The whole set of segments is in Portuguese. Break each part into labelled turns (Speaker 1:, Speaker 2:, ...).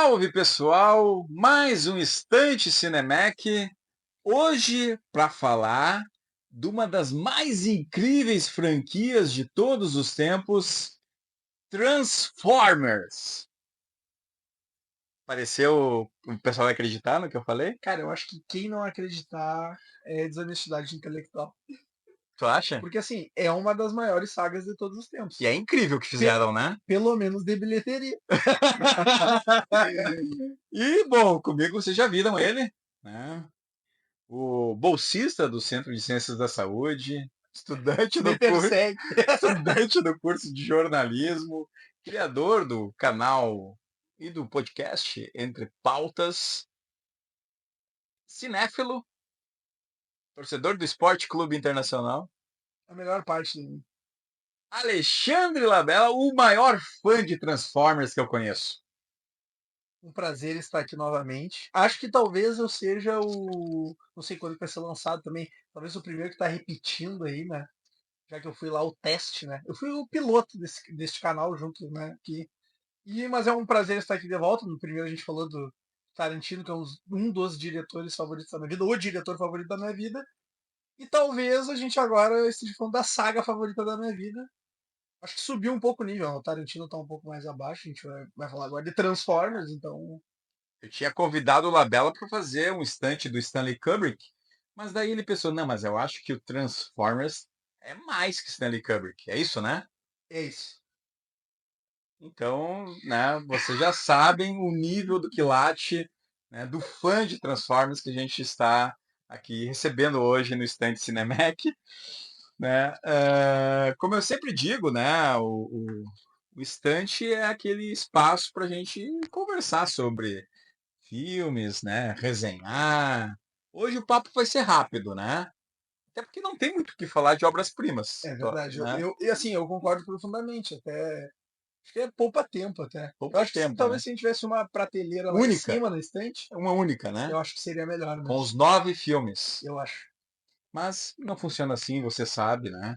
Speaker 1: Salve pessoal, mais um Instante Cinemec, hoje para falar de uma das mais incríveis franquias de todos os tempos, Transformers. Pareceu o pessoal acreditar no que eu falei?
Speaker 2: Cara, eu acho que quem não acreditar é desonestidade intelectual.
Speaker 1: Tu acha?
Speaker 2: Porque, assim, é uma das maiores sagas de todos os
Speaker 1: E é
Speaker 2: tempos.
Speaker 1: incrível o que
Speaker 2: Pe-
Speaker 1: fizeram, né?
Speaker 2: Pelo menos de bilheteria.
Speaker 1: E bom, comigo vocês já viram ele, né? O bolsista do Centro de Ciências da Saúde, estudante
Speaker 2: Me
Speaker 1: do curso,
Speaker 2: persegue.
Speaker 1: estudante do curso de jornalismo, criador do canal e do podcast Entre Pautas, cinéfilo, torcedor do Esporte Clube Internacional,
Speaker 2: A melhor parte de mim.
Speaker 1: Alexandre Labella, o maior fã de Transformers que eu conheço.
Speaker 2: Um prazer estar aqui novamente. Acho que talvez eu seja o. Não sei quando vai ser lançado também. Talvez o primeiro que está repetindo aí, né? Já que eu fui lá o teste, né? Eu fui o piloto deste canal junto, né? Aqui. Mas é um prazer estar aqui de volta. No primeiro a gente falou do Tarantino, que é um dos diretores favoritos da minha vida, o diretor favorito da minha vida. E talvez a gente agora esteja falando da saga favorita da minha vida. Acho que subiu um pouco o nível. O Tarantino tá um pouco mais abaixo. A gente vai falar agora de Transformers, então.
Speaker 1: Eu tinha convidado o Labella para fazer um estante do Stanley Kubrick, mas daí ele pensou, não, mas eu acho que o Transformers é mais que Stanley Kubrick. É isso, né?
Speaker 2: É isso.
Speaker 1: Então, né, vocês já sabem o nível do quilate, né, do fã de Transformers que a gente está aqui recebendo hoje no Estante Cinemec, né? Como eu sempre digo, né, o estante é aquele espaço para a gente conversar sobre filmes, né, resenhar. Hoje o papo vai ser rápido, né? Até porque não tem muito o que falar de obras-primas,
Speaker 2: É verdade.
Speaker 1: né?
Speaker 2: E assim, eu concordo profundamente. Até. Acho que é poupa tempo até. Eu
Speaker 1: Poupa
Speaker 2: acho que
Speaker 1: tempo, né?
Speaker 2: talvez se a gente tivesse uma prateleira lá em
Speaker 1: Única,
Speaker 2: cima na estante,
Speaker 1: uma única, né?
Speaker 2: eu acho que seria melhor
Speaker 1: Com
Speaker 2: mesmo.
Speaker 1: os 9 filmes.
Speaker 2: Eu acho.
Speaker 1: Mas não funciona assim, você sabe, né?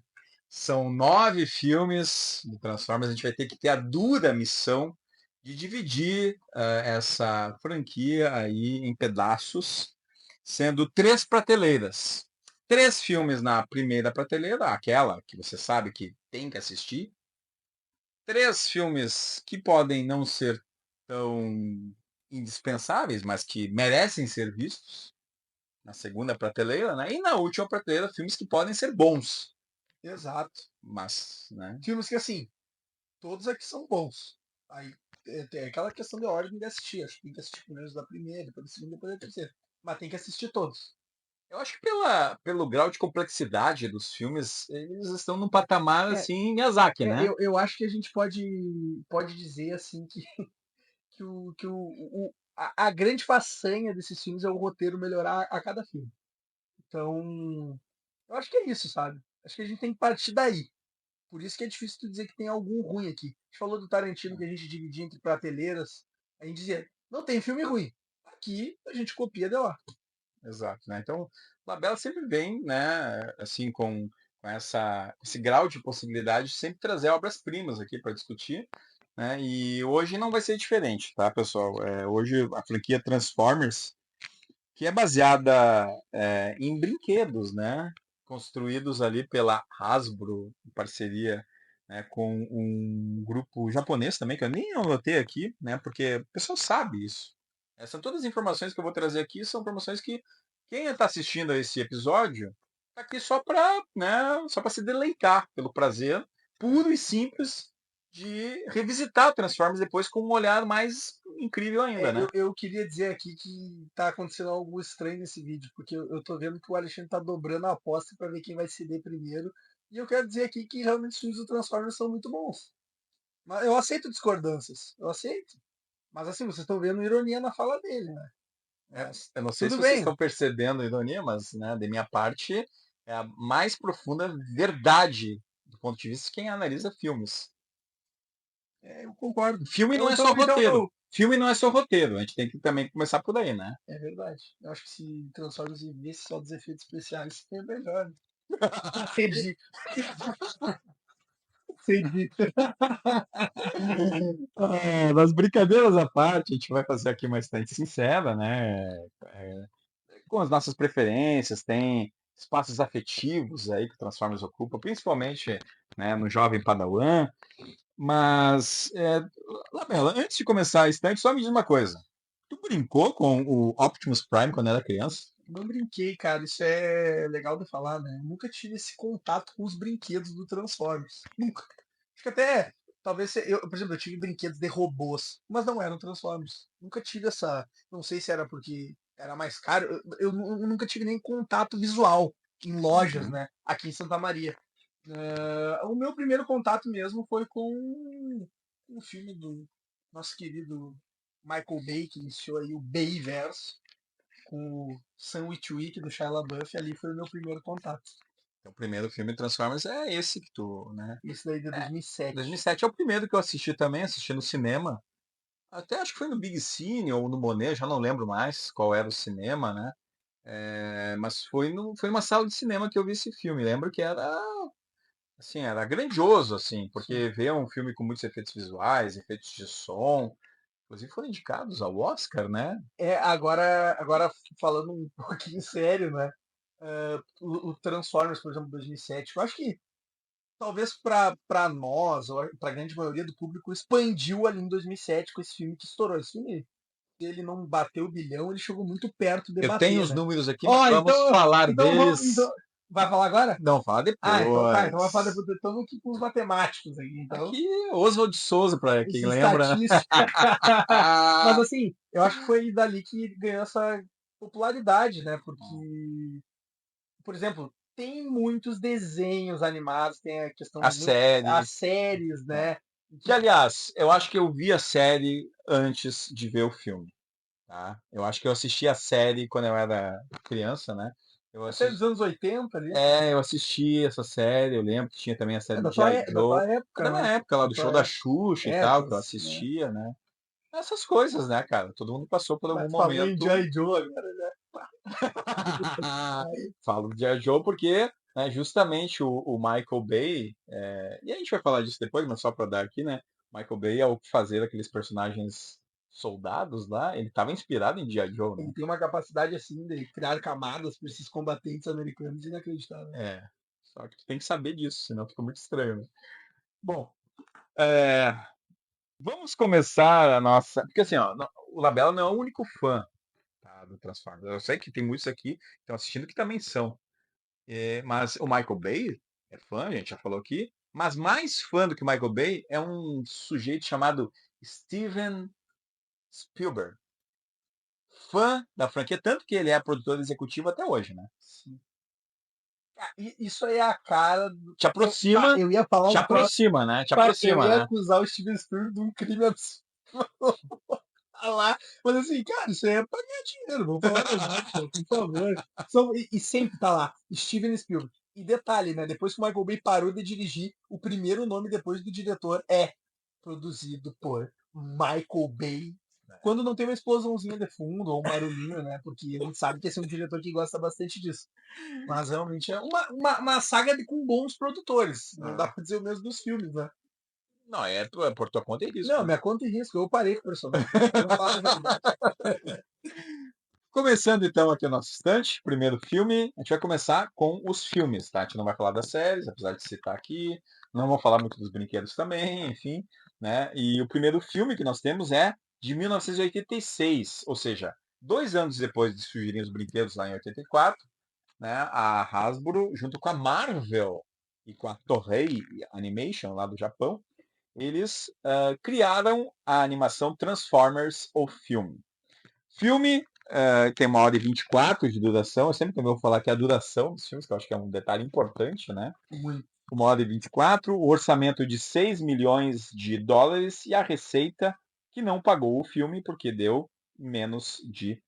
Speaker 1: São 9 filmes do Transformers, a gente vai ter que ter a dura missão de dividir essa franquia aí em pedaços, sendo 3 prateleiras. 3 filmes na primeira prateleira, aquela que você sabe que tem que assistir. 3 filmes que podem não ser tão indispensáveis, mas que merecem ser vistos na segunda prateleira, né? E na última prateleira, filmes que podem ser bons,
Speaker 2: Exato.
Speaker 1: mas, né?
Speaker 2: Filmes que, assim, todos aqui são bons. Aí tem aquela questão de ordem de assistir. Acho que tem que assistir primeiro os da primeira, depois da segunda, depois da terceira. Mas tem que assistir todos.
Speaker 1: Eu acho que pelo grau de complexidade dos filmes, eles estão num patamar
Speaker 2: É,
Speaker 1: assim, Miyazaki, né?
Speaker 2: eu acho que a gente pode dizer assim que a grande façanha desses filmes é o roteiro melhorar a cada filme. Então, eu acho que é isso, sabe? Acho que a gente tem que partir daí. Por isso que é difícil tu dizer que tem algum ruim aqui. A gente falou do Tarantino que a gente dividia entre prateleiras. A gente dizia, não tem filme ruim. Aqui a gente copia de lá.
Speaker 1: Exato, né? Então, Labella sempre vem, né, assim, com esse grau de possibilidade, de sempre trazer obras-primas aqui para discutir, né? E hoje não vai ser diferente, tá, pessoal? Hoje a franquia Transformers, que é baseada em brinquedos, né? Construídos ali pela Hasbro, em parceria, né, com um grupo japonês também, que eu nem anotei aqui, né? Porque o pessoal sabe isso. São todas as informações que eu vou trazer aqui, são informações que quem está assistindo a esse episódio está aqui só para, né, só para se deleitar pelo prazer puro e simples de revisitar Transformers depois com um olhar mais incrível ainda, né?
Speaker 2: Eu queria dizer aqui que tá acontecendo algo estranho nesse vídeo, porque eu tô vendo que o Alexandre tá dobrando a aposta para ver quem vai ceder primeiro. E eu quero dizer aqui que realmente os filmes do Transformers são muito bons. Mas eu aceito discordâncias, eu aceito. Mas assim, vocês estão vendo ironia na fala dele, né? Mas
Speaker 1: Eu não sei se
Speaker 2: tudo
Speaker 1: vocês
Speaker 2: bem.
Speaker 1: estão percebendo a ironia, mas, né, de minha parte é a mais profunda verdade do ponto de vista de quem analisa filmes.
Speaker 2: Eu concordo.
Speaker 1: Filme não
Speaker 2: Então,
Speaker 1: é só
Speaker 2: então, então
Speaker 1: roteiro.
Speaker 2: eu...
Speaker 1: Filme não é só roteiro. A gente tem que também começar por aí, né?
Speaker 2: É verdade. Eu acho que se Transformers vivesse só dos efeitos especiais, seria melhor. Entendi. Entendi.
Speaker 1: Mas brincadeiras à parte, a gente vai fazer aqui uma estante sincera, né? É, com as nossas preferências, tem espaços afetivos aí que o Transformers ocupa, principalmente, né, no jovem Padawan. Mas, Labela, antes de começar a estante, só me diz uma coisa. Tu brincou com o Optimus Prime quando era criança?
Speaker 2: Não brinquei, cara. Isso é legal de falar, né? Eu nunca tive esse contato com os brinquedos do Transformers. Nunca. Acho que até, talvez, eu, por exemplo, eu tive brinquedos de robôs, mas não eram Transformers. Nunca tive essa. Não sei se era porque era mais caro. Eu nunca tive nem contato visual em lojas,
Speaker 1: Uhum.
Speaker 2: né? Aqui em Santa Maria. O meu primeiro contato mesmo foi com o filme do nosso querido Michael Bay, que iniciou aí o Bayverse, com o Sam Witwick do Shia LaBeouf. Ali foi o meu primeiro contato.
Speaker 1: O primeiro filme Transformers é esse que tu, né?
Speaker 2: Esse daí de
Speaker 1: É,
Speaker 2: 2007.
Speaker 1: 2007 é o primeiro que eu assisti também, assisti no cinema. Até acho que foi no Big Cine ou no Monet, já não lembro mais qual era o cinema, né? Mas foi, no, foi numa sala de cinema que eu vi esse filme. Lembro que era, assim, era grandioso, assim,
Speaker 2: Sim.
Speaker 1: porque ver um filme com muitos efeitos visuais, efeitos de som, inclusive foram indicados ao Oscar, né?
Speaker 2: Agora falando um pouquinho sério, né? O Transformers, por exemplo, 2007, eu acho que talvez para nós, ou para a grande maioria do público, expandiu ali em 2007 com esse filme que estourou. Esse filme, ele não bateu o bilhão, ele chegou muito perto de
Speaker 1: Eu tenho
Speaker 2: bater,
Speaker 1: os
Speaker 2: né?
Speaker 1: números aqui, mas
Speaker 2: Ó,
Speaker 1: vamos falar
Speaker 2: então vamos. Então,
Speaker 1: deles.
Speaker 2: vai falar agora?
Speaker 1: Não, fala
Speaker 2: Ah, então tá. Então vai falar
Speaker 1: depois.
Speaker 2: depois. Estamos aqui com os matemáticos aqui, então.
Speaker 1: Aqui, Oswald de Souza, para
Speaker 2: Os
Speaker 1: quem lembra, né?
Speaker 2: estatísticos. Mas assim, eu acho que foi dali que ganhou essa popularidade, né? Porque, por exemplo, tem muitos desenhos animados, tem a questão
Speaker 1: A série.
Speaker 2: as séries,
Speaker 1: É.
Speaker 2: né?
Speaker 1: Que, aliás, eu acho que eu vi a série antes de ver o filme, tá? Eu acho que eu assisti a série quando eu era criança, né? Eu
Speaker 2: A série dos
Speaker 1: assisti,
Speaker 2: anos 80 ali,
Speaker 1: eu assisti essa série, eu lembro que tinha também a série
Speaker 2: é
Speaker 1: do G.I.
Speaker 2: da
Speaker 1: Joe.
Speaker 2: tua
Speaker 1: É
Speaker 2: época,
Speaker 1: da minha
Speaker 2: né?
Speaker 1: época lá,
Speaker 2: Da
Speaker 1: do show
Speaker 2: tua
Speaker 1: da
Speaker 2: época.
Speaker 1: Xuxa e
Speaker 2: É,
Speaker 1: tal, que eu
Speaker 2: tuas, né?
Speaker 1: assistia, né? Essas coisas, né, cara? Todo mundo passou por algum
Speaker 2: Mas falou em
Speaker 1: momento.
Speaker 2: G.I. Joe agora, né?
Speaker 1: Falo de G.I. Joe porque, né, justamente o Michael Bay, e a gente vai falar disso depois, mas só para dar aqui, né? Michael Bay, ao fazer aqueles personagens soldados lá, ele estava inspirado em G.I. Joe, né?
Speaker 2: Ele tem uma capacidade assim de criar camadas para esses combatentes americanos inacreditável.
Speaker 1: É, só que tu tem que saber disso, senão fica muito estranho, né? Bom, é, vamos começar a nossa. Porque assim, ó, o Labella não é o único fã, tá, do Transformers. Eu sei que tem muitos aqui que estão assistindo que também são. Mas o Michael Bay é fã, a gente já falou aqui. Mas mais fã do que o Michael Bay é um sujeito chamado Steven Spielberg. Fã da franquia, tanto que ele é produtor executivo até hoje, né?
Speaker 2: Sim. Isso aí é a cara.
Speaker 1: Te aproxima,
Speaker 2: Eu ia falar
Speaker 1: te
Speaker 2: um troço.
Speaker 1: aproxima, né? Te
Speaker 2: Eu
Speaker 1: aproxima,
Speaker 2: ia
Speaker 1: né?
Speaker 2: acusar o Steven Spielberg de um crime absurdo lá. Mas assim, cara, isso aí é pra ganhar dinheiro. Vamos falar a verdade, cara, por favor. E sempre tá lá, Steven Spielberg. E detalhe, né? Depois que o Michael Bay parou de dirigir, o primeiro nome depois do diretor é produzido por Michael Bay. Quando não tem uma explosãozinha de fundo ou um barulhinho, né? Porque a gente sabe que esse é um diretor que gosta bastante disso. Mas realmente é uma saga com bons produtores. Não dá
Speaker 1: Ah.
Speaker 2: pra dizer o mesmo dos filmes, né?
Speaker 1: Não, é por tua conta e risco,
Speaker 2: Não,
Speaker 1: né?
Speaker 2: minha conta e risco. Eu parei com o personagem. Vamos falar a verdade.
Speaker 1: Começando então aqui o nosso estante, primeiro filme, a gente vai começar com os filmes, tá? A gente não vai falar das séries, apesar de citar aqui, não vou falar muito dos brinquedos também, enfim, né? E o primeiro filme que nós temos é de 1986, ou seja, 2 anos depois de surgirem os brinquedos lá em 84, né? A Hasbro, junto com a Marvel e com a Toei Animation lá do Japão, eles criaram a animação Transformers, o filme. Filme tem 1h24 de duração. Eu sempre também vou falar que é a duração dos filmes, que eu acho que é um detalhe importante, né?
Speaker 2: Muito.
Speaker 1: 1h24, o orçamento de 6 milhões de dólares e a receita que não pagou o filme porque deu menos de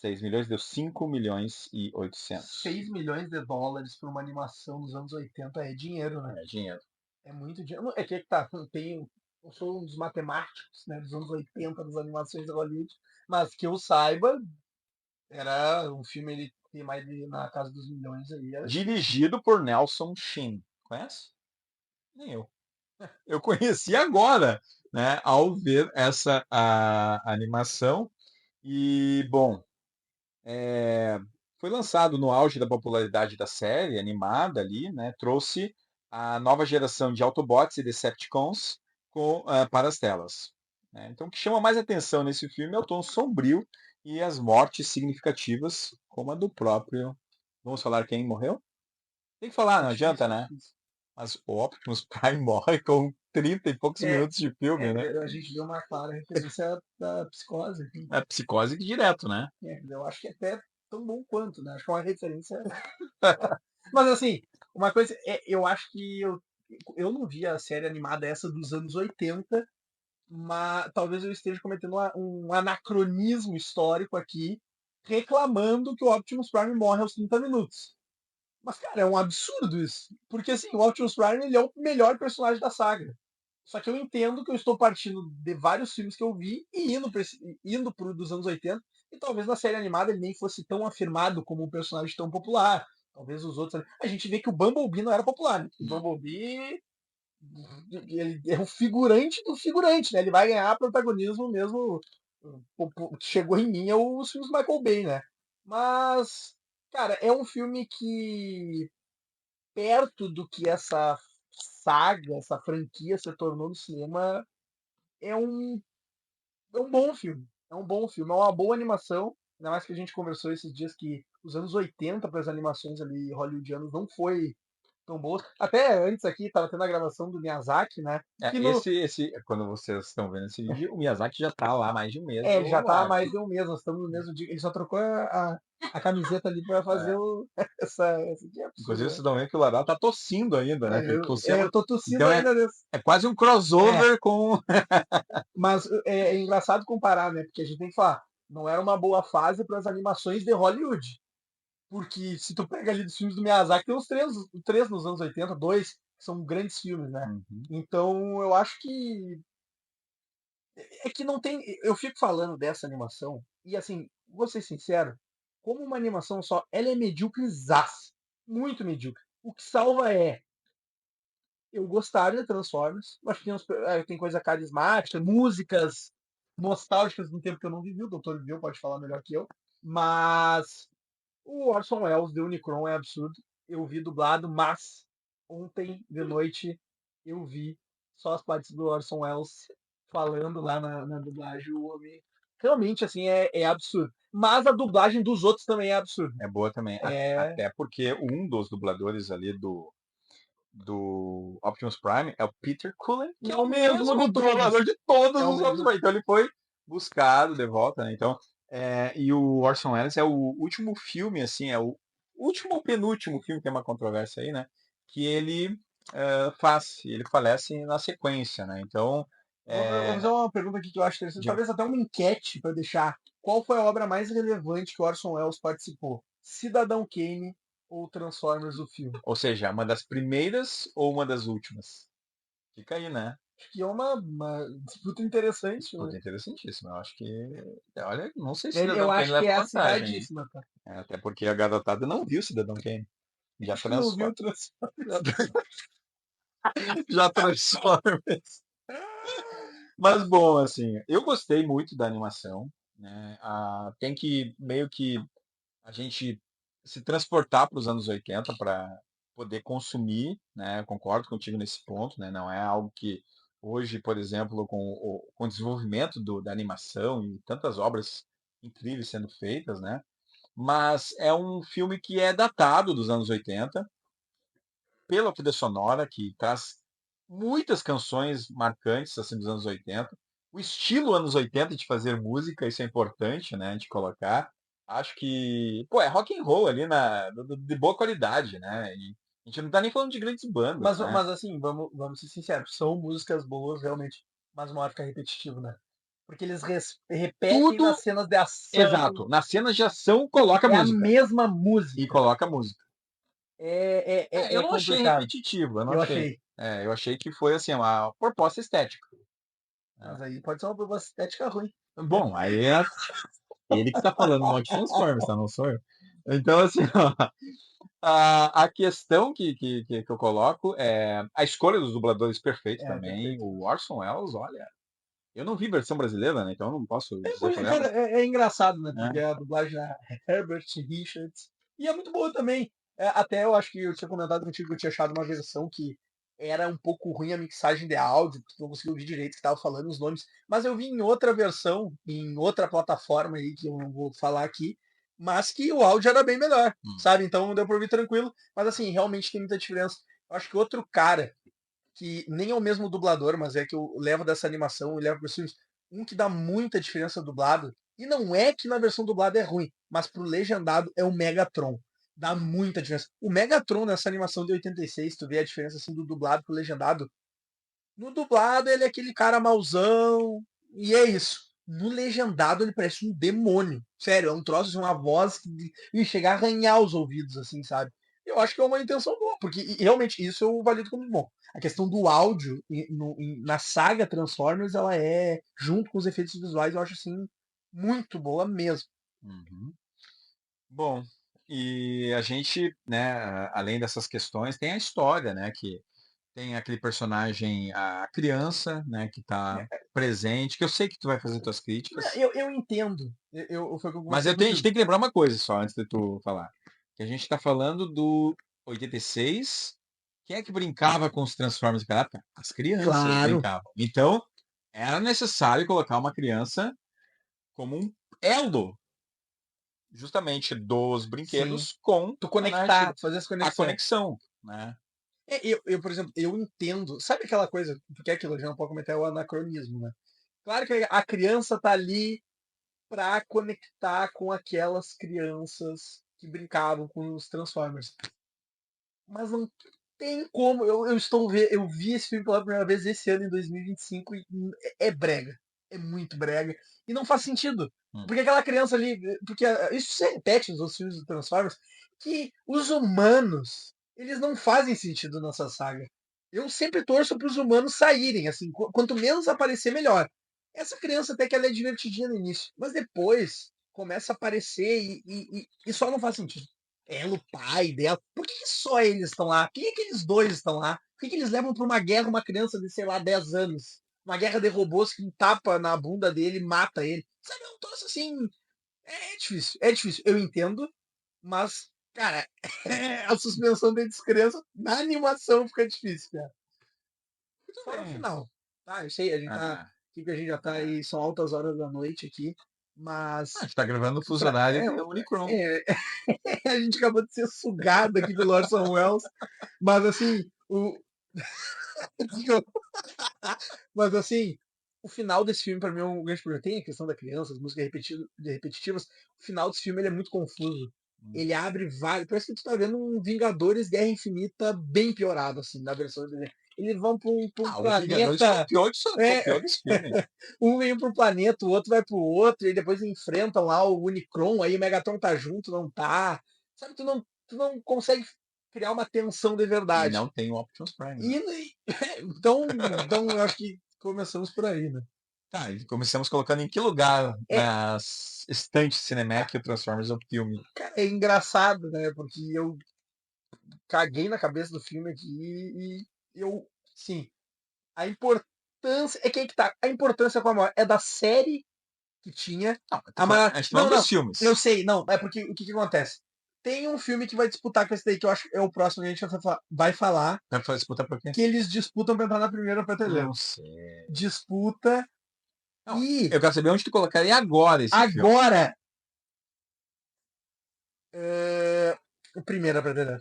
Speaker 1: 6 milhões, deu 5 milhões e 800.
Speaker 2: 6 milhões de dólares por uma animação dos anos 80 é dinheiro, né?
Speaker 1: É dinheiro.
Speaker 2: É muito dinheiro. É que tá, eu sou um dos matemáticos, né, dos anos 80 das animações da Hollywood, mas que eu saiba, era um filme ele tem mais na casa dos milhões aí. Era dinheiro.
Speaker 1: Dirigido por Nelson Shin. Conhece? Nem eu. Eu conheci agora, né, ao ver essa a animação. E, bom, eh, foi lançado no auge da popularidade da série animada ali, né, trouxe a nova geração de Autobots e Decepticons para as telas, né. Então o que chama mais atenção nesse filme é o tom sombrio e as mortes significativas, como a do próprio, vamos falar quem morreu? Tem que falar,
Speaker 2: É
Speaker 1: não adianta,
Speaker 2: difícil, é
Speaker 1: né.
Speaker 2: difícil.
Speaker 1: Mas o Optimus Prime morre com 30 e poucos
Speaker 2: É,
Speaker 1: minutos de filme, né.
Speaker 2: a gente deu uma clara referência da psicose aqui.
Speaker 1: É psicose direto, né.
Speaker 2: Eu acho que é até tão bom quanto, né? Acho que é uma referência. Mas assim, uma coisa, eu acho que eu não vi a série animada essa dos anos 80, mas talvez eu esteja cometendo um anacronismo histórico aqui, reclamando que o Optimus Prime morre aos 30 minutos. Mas, cara, é um absurdo isso. Porque, assim, o Optimus Prime ele é o melhor personagem da saga. Só que eu entendo que eu estou partindo de vários filmes que eu vi e indo pro dos anos 80, e talvez na série animada ele nem fosse tão afirmado como um personagem tão popular. Talvez os outros. A gente vê que o Bumblebee não era popular, né? O Bumblebee ele é um figurante do figurante, né? Ele vai ganhar protagonismo mesmo. O que chegou em mim é os filmes do Michael Bay, né? Mas, cara, é um filme que, perto do que essa saga, essa franquia se tornou no cinema, é um, é um bom filme. É um bom filme, é uma boa animação. Ainda mais que a gente conversou esses dias que os anos 80 para as animações ali hollywoodianas não foi tão boas. Até antes aqui, tava tendo a gravação do Miyazaki, né? Que no,
Speaker 1: Quando vocês estão vendo esse vídeo, o Miyazaki já está lá há mais de um mês
Speaker 2: ele já
Speaker 1: no
Speaker 2: tá há
Speaker 1: ar.
Speaker 2: mais de um mês, nós estamos no mesmo dia. Ele só trocou a camiseta ali para fazer
Speaker 1: É.
Speaker 2: esse dia absurdo,
Speaker 1: Inclusive,
Speaker 2: né?
Speaker 1: vocês estão vendo que o Ladar tá tossindo ainda, né, que ele tossiu.
Speaker 2: Eu tô tossindo
Speaker 1: Então
Speaker 2: ainda nesse.
Speaker 1: é quase um
Speaker 2: É,
Speaker 1: crossover com
Speaker 2: mas é engraçado comparar, né? Porque a gente tem que falar, não era uma boa fase para as animações de Hollywood. Porque se tu pega ali dos filmes do Miyazaki, tem uns três nos anos 80, dois, que são grandes filmes, né?
Speaker 1: Uhum.
Speaker 2: Então eu acho que é que não tem. Eu fico falando dessa animação, e assim, vou ser sincero, como uma animação só, ela é medíocrezaça. Muito medíocre. O que salva é. Eu gostar de Transformers, acho que tem coisa carismática, músicas nostálgicas do tempo que eu não vivi, o Doutor Viveu pode falar melhor que eu, mas o Orson Welles de Unicron é absurdo. Eu vi dublado, mas ontem de noite eu vi só as partes do Orson Welles falando lá na dublagem. O homem realmente assim é absurdo. Mas a dublagem dos outros também é absurda.
Speaker 1: É boa também.
Speaker 2: É,
Speaker 1: Até porque um dos dubladores ali do Optimus Prime é o Peter Cullen, que
Speaker 2: é
Speaker 1: é
Speaker 2: o
Speaker 1: o
Speaker 2: mesmo
Speaker 1: mesmo
Speaker 2: de
Speaker 1: dublador
Speaker 2: todos.
Speaker 1: de todos
Speaker 2: É o
Speaker 1: os Optimus
Speaker 2: mesmo.
Speaker 1: Prime. Então ele foi buscado de volta, né? Então, e o Orson Welles é o último filme, assim, é o último ou penúltimo filme, tem uma controvérsia aí, né? Que ele faz, e ele falece na sequência, né? Então,
Speaker 2: Vou
Speaker 1: é,
Speaker 2: fazer uma pergunta aqui que eu acho interessante,
Speaker 1: diga.
Speaker 2: talvez até uma enquete para deixar. Qual foi a obra mais relevante que o Orson Welles participou? Cidadão Kane ou Transformers o filme?
Speaker 1: Ou seja, uma das primeiras ou uma das últimas? Fica aí, né?
Speaker 2: Acho que é uma disputa interessante, né?
Speaker 1: Disputa interessantíssima. Eu acho que, olha, não sei se
Speaker 2: Eu
Speaker 1: Cidadão Kane
Speaker 2: acho que
Speaker 1: leva
Speaker 2: é
Speaker 1: vantagem, hein?
Speaker 2: acirradíssima, tá?
Speaker 1: Até porque a garotada não viu Cidadão Kane. Já
Speaker 2: Acho que não viu
Speaker 1: transforma.
Speaker 2: o Transformers.
Speaker 1: Já, já Transformers. Mas bom, assim, eu gostei muito da animação, né? Tem que meio que a gente se transportar para os anos 80 para poder consumir, né? Concordo contigo nesse ponto, né? Não é algo que hoje, por exemplo, com o desenvolvimento da animação e tantas obras incríveis sendo feitas, né? Mas é um filme que é datado dos anos 80 pela trilha sonora, que traz muitas canções marcantes assim dos anos 80. O estilo anos 80 de fazer música, isso é importante, né, de colocar. Acho que, pô, é rock and roll ali de boa qualidade, né? E a gente não tá nem falando de grandes bandas, né?
Speaker 2: Mas assim, vamos ser sinceros, são músicas boas realmente, mas uma hora fica repetitivo, né? Porque eles repetem nas
Speaker 1: Tudo
Speaker 2: cenas de ação,
Speaker 1: exato. Nas cenas de ação coloca
Speaker 2: é a
Speaker 1: música
Speaker 2: mesma
Speaker 1: e
Speaker 2: música.
Speaker 1: coloca música. Eu
Speaker 2: É
Speaker 1: não achei
Speaker 2: complicado.
Speaker 1: repetitivo, eu não
Speaker 2: Eu
Speaker 1: achei.
Speaker 2: achei.
Speaker 1: Eu achei que foi assim uma proposta estética, né?
Speaker 2: Mas aí pode ser uma proposta estética ruim.
Speaker 1: Bom, aí ele que tá falando mal de Transformers, tá? Não sou eu. Então, assim, ó, A questão que eu coloco é a escolha dos dubladores perfeito
Speaker 2: É,
Speaker 1: também.
Speaker 2: perfeito.
Speaker 1: O Orson Welles, olha, eu não vi versão brasileira, né, então eu não posso dizer por
Speaker 2: Cara,
Speaker 1: ela,
Speaker 2: é engraçado, né?
Speaker 1: né.
Speaker 2: Porque a dublagem é Herbert Richards. E é muito boa também. Até eu acho que eu tinha comentado contigo que eu tinha achado uma versão que era um pouco ruim a mixagem de áudio, porque tu não conseguia ouvir direito que tava falando os nomes. Mas eu vi em outra versão, em outra plataforma aí, que eu não vou falar aqui, mas que o áudio era bem melhor,
Speaker 1: Hum.
Speaker 2: sabe? Então deu pra ouvir tranquilo. Mas assim, realmente tem muita diferença. Eu acho que outro cara que nem é o mesmo dublador, mas é que eu levo dessa animação e levo para os filmes, um que dá muita diferença dublado, e não é que na versão dublada é ruim, mas pro legendado é o Megatron. Dá muita diferença. O Megatron nessa animação de 86, tu vê a diferença assim do dublado pro legendado. No dublado ele é aquele cara mauzão, e é isso. No legendado ele parece um demônio. Sério, é um troço de uma voz que chega a arranhar os ouvidos, assim, sabe? Eu acho que é uma intenção boa, porque realmente isso eu valido como bom. A questão do áudio na saga Transformers, ela é, junto com os efeitos visuais, eu acho assim, muito boa mesmo.
Speaker 1: Uhum. Bom, e a gente, né, além dessas questões, tem a história, né, que tem aquele personagem, a criança, né, que está presente, que eu sei que tu vai fazer tuas críticas,
Speaker 2: Eu entendo. Foi o que eu
Speaker 1: mas
Speaker 2: conversei
Speaker 1: a gente
Speaker 2: contigo.
Speaker 1: tem que lembrar uma coisa só antes de tu falar, que a gente está falando do 86. Quem é que brincava com os Transformers naquela época? As crianças
Speaker 2: Claro,
Speaker 1: brincavam. Então, era necessário colocar uma criança como um elo, justamente dos
Speaker 2: sim.
Speaker 1: brinquedos com
Speaker 2: Tu
Speaker 1: a narrativa,
Speaker 2: conectar, fazer essa
Speaker 1: a
Speaker 2: conexão.
Speaker 1: conexão, né.
Speaker 2: Por exemplo, eu entendo. Sabe aquela coisa? Porque é aquilo, já não pode cometer o anacronismo, né? Claro que a criança tá ali pra conectar com aquelas crianças que brincavam com os Transformers. Mas não tem como. Eu vi esse filme pela primeira vez esse ano, em 2025, e é brega. É muito brega. E não faz sentido.
Speaker 1: Hum.
Speaker 2: Porque aquela criança ali. Porque isso se repete nos outros filmes do Transformers, que os humanos, eles não fazem sentido nessa saga. Eu sempre torço para os humanos saírem, assim, quanto menos aparecer, melhor. Essa criança até que ela é divertidinha no início, mas depois começa a aparecer e só não faz sentido. Ela, o pai dela. Por que só eles estão lá? Por que aqueles dois estão lá? Por que eles levam para uma guerra uma criança de, sei lá, 10 anos? Uma guerra de robôs que tapa na bunda dele e mata ele. Sabe, é um troço assim. É difícil, é difícil. Eu entendo, mas, cara, a suspensão da descrença na animação fica difícil, cara.
Speaker 1: Muito
Speaker 2: Fora o
Speaker 1: bem.
Speaker 2: final. Tá, eu sei, a gente tá.
Speaker 1: Ah,
Speaker 2: Aqui que a gente já tá
Speaker 1: é.
Speaker 2: aí, são altas horas da noite aqui.
Speaker 1: A
Speaker 2: Mas.
Speaker 1: gente tá gravando o fuso
Speaker 2: Pra,
Speaker 1: horário de Unicron.
Speaker 2: é, a gente acabou de ser sugado aqui pelo Orson Welles. Mas assim, mas assim, o final desse filme pra mim é um grande problema. Tem a questão da criança, as músicas repetitivas. O final desse filme ele é muito confuso.
Speaker 1: Hum.
Speaker 2: Ele abre vários. Parece que tu tá vendo um Vingadores Guerra Infinita bem piorado, assim, na versão dele. Eles vão pra um
Speaker 1: Ah, os Vingadores foi o
Speaker 2: planeta.
Speaker 1: pior foi o
Speaker 2: É,
Speaker 1: pior desse filme.
Speaker 2: um vem pro planeta, o outro vai pro outro, e depois enfrentam lá o Unicron, aí o Megatron tá junto, não tá. Sabe, tu não consegue criar uma tensão de
Speaker 1: E
Speaker 2: verdade.
Speaker 1: não tem o Optimus Prime, né.
Speaker 2: E, então eu acho que começamos por aí, né?
Speaker 1: Tá, e começamos colocando em que lugar
Speaker 2: É,
Speaker 1: nas estantes Cinemac o Transformers é um filme?
Speaker 2: cara, é engraçado, né? Porque eu caguei na cabeça do filme aqui e eu, sim, a importância, é que aí que tá, a importância com a maior é da série que tinha,
Speaker 1: Não,
Speaker 2: a maior,
Speaker 1: a gente tá
Speaker 2: não,
Speaker 1: falando
Speaker 2: não,
Speaker 1: dos
Speaker 2: eu
Speaker 1: filmes.
Speaker 2: sei, não, é porque o que que acontece? Tem um filme que vai disputar com esse daí, que eu acho que é o próximo que a gente vai falar,
Speaker 1: Vai disputar por quê?
Speaker 2: que eles disputam pra entrar na primeira prateleira.
Speaker 1: Não sei.
Speaker 2: Disputa
Speaker 1: Não,
Speaker 2: e
Speaker 1: eu quero saber onde tu colocaria agora esse filme.
Speaker 2: agora é, primeira prateleira.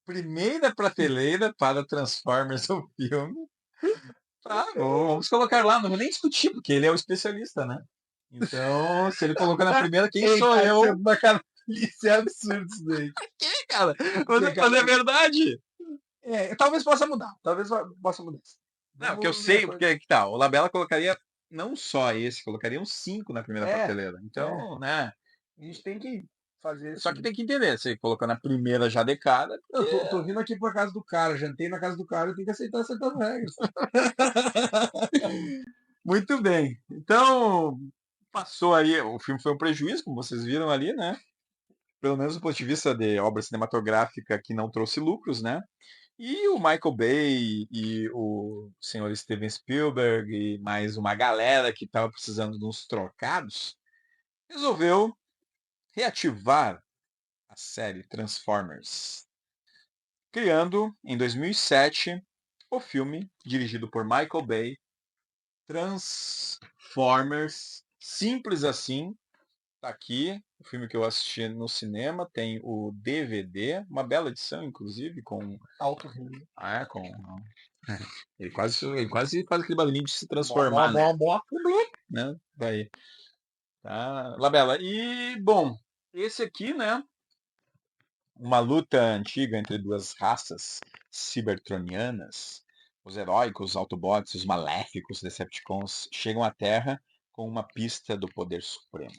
Speaker 1: Primeira prateleira para Transformers o filme. Tá, vamos colocar lá, não vou nem discutir, porque ele é o especialista, né. Então, se ele colocou na primeira, quem
Speaker 2: Ei,
Speaker 1: sou
Speaker 2: cara, isso é
Speaker 1: eu?
Speaker 2: uma cara. Isso é absurdo isso daí.
Speaker 1: Quem, cara?
Speaker 2: Isso é,
Speaker 1: Mas é verdade.
Speaker 2: talvez possa mudar. Talvez possa mudar.
Speaker 1: Não, que eu
Speaker 2: Vamos ver a
Speaker 1: sei,
Speaker 2: coisa.
Speaker 1: porque que tá, o Labella colocaria não só esse, colocaria uns 5 na primeira
Speaker 2: É,
Speaker 1: prateleira.
Speaker 2: é.
Speaker 1: Então, né,
Speaker 2: A gente tem que fazer
Speaker 1: só
Speaker 2: isso.
Speaker 1: que tem que entender, se ele colocou na primeira já de cara, porque
Speaker 2: Eu tô vindo aqui pra casa do cara, jantei na casa do cara, eu tenho que aceitar certas regras.
Speaker 1: muito bem. Então, passou aí, o filme foi um prejuízo, como vocês viram ali, né. pelo menos do ponto de vista de obra cinematográfica que não trouxe lucros, né. E o Michael Bay e o senhor Steven Spielberg e mais uma galera que estava precisando de uns trocados, resolveu reativar a série Transformers, criando, em 2007, o filme dirigido por Michael Bay, Transformers. Simples assim, tá aqui, o filme que eu assisti no cinema, tem o DVD, uma bela edição inclusive, com
Speaker 2: Alto ruim.
Speaker 1: com ele quase faz aquele barulhinho de se
Speaker 2: Mó, mó,
Speaker 1: transformar, né,
Speaker 2: mó, mó.
Speaker 1: né, daí, tá, Labela. E, bom, esse aqui, né, uma luta antiga entre duas raças cibertronianas, os heróicos Autobots e os maléficos Decepticons chegam à Terra com uma pista do poder supremo.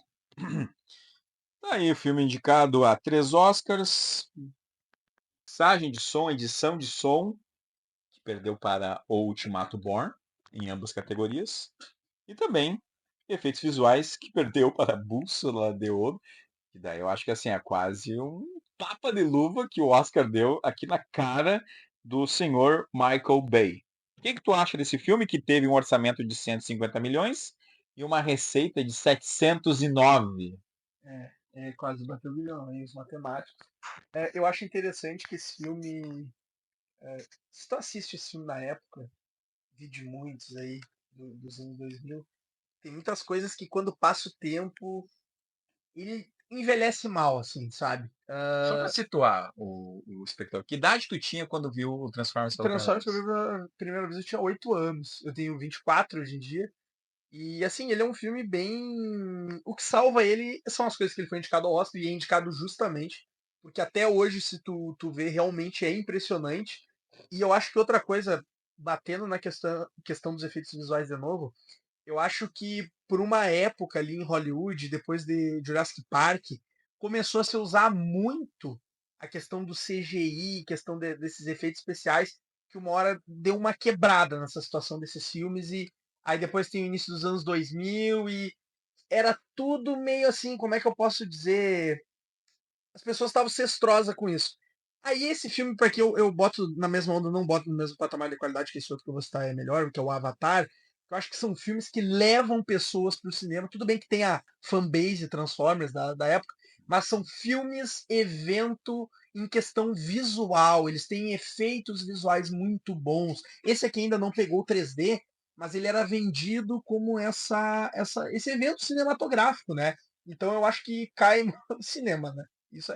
Speaker 1: Tá aí o filme indicado a 3 Oscars, mixagem de som, edição de som, que perdeu para O Ultimato Born, em ambas categorias, e também efeitos visuais, que perdeu para Bússola de Ouro, que daí eu acho que assim, é quase um tapa de luva que o Oscar deu aqui na cara do senhor Michael Bay. O que que tu acha desse filme que teve um orçamento de 150 milhões e uma receita de 709?
Speaker 2: Quase bateu bilhão, aí os matemáticos. Eu acho interessante que esse filme. Se tu assiste esse filme na época, vi de muitos aí, dos anos 2000, tem muitas coisas que quando passa o tempo, ele envelhece mal, assim, sabe?
Speaker 1: Só para situar o espectador, que idade tu tinha quando viu o Transformers pela primeira
Speaker 2: Transformers que eu
Speaker 1: vez?
Speaker 2: vi pela primeira vez eu tinha 8 anos. Eu tenho 24 hoje em dia. E assim, ele é um filme bem. O que salva ele são as coisas que ele foi indicado ao Oscar e é indicado justamente. Porque até hoje, se tu vê, realmente é impressionante. E eu acho que outra coisa, batendo na questão dos efeitos visuais de novo, eu acho que por uma época ali em Hollywood, depois de Jurassic Park, começou a se usar muito a questão do CGI, questão desses efeitos especiais, que uma hora deu uma quebrada nessa situação desses filmes e aí depois tem o início dos anos 2000 e era tudo meio assim, como é que eu posso dizer? As pessoas estavam cestrosas com isso. Aí esse filme, para que eu boto na mesma onda, não boto no mesmo patamar de qualidade que esse outro que eu vou citar é melhor, que é o Avatar, eu acho que são filmes que levam pessoas para o cinema. Tudo bem que tem a fanbase Transformers da época, mas são filmes evento em questão visual. Eles têm efeitos visuais muito bons. Esse aqui ainda não pegou o 3D, mas ele era vendido como esse evento cinematográfico, né? Então eu acho que cai no cinema, né?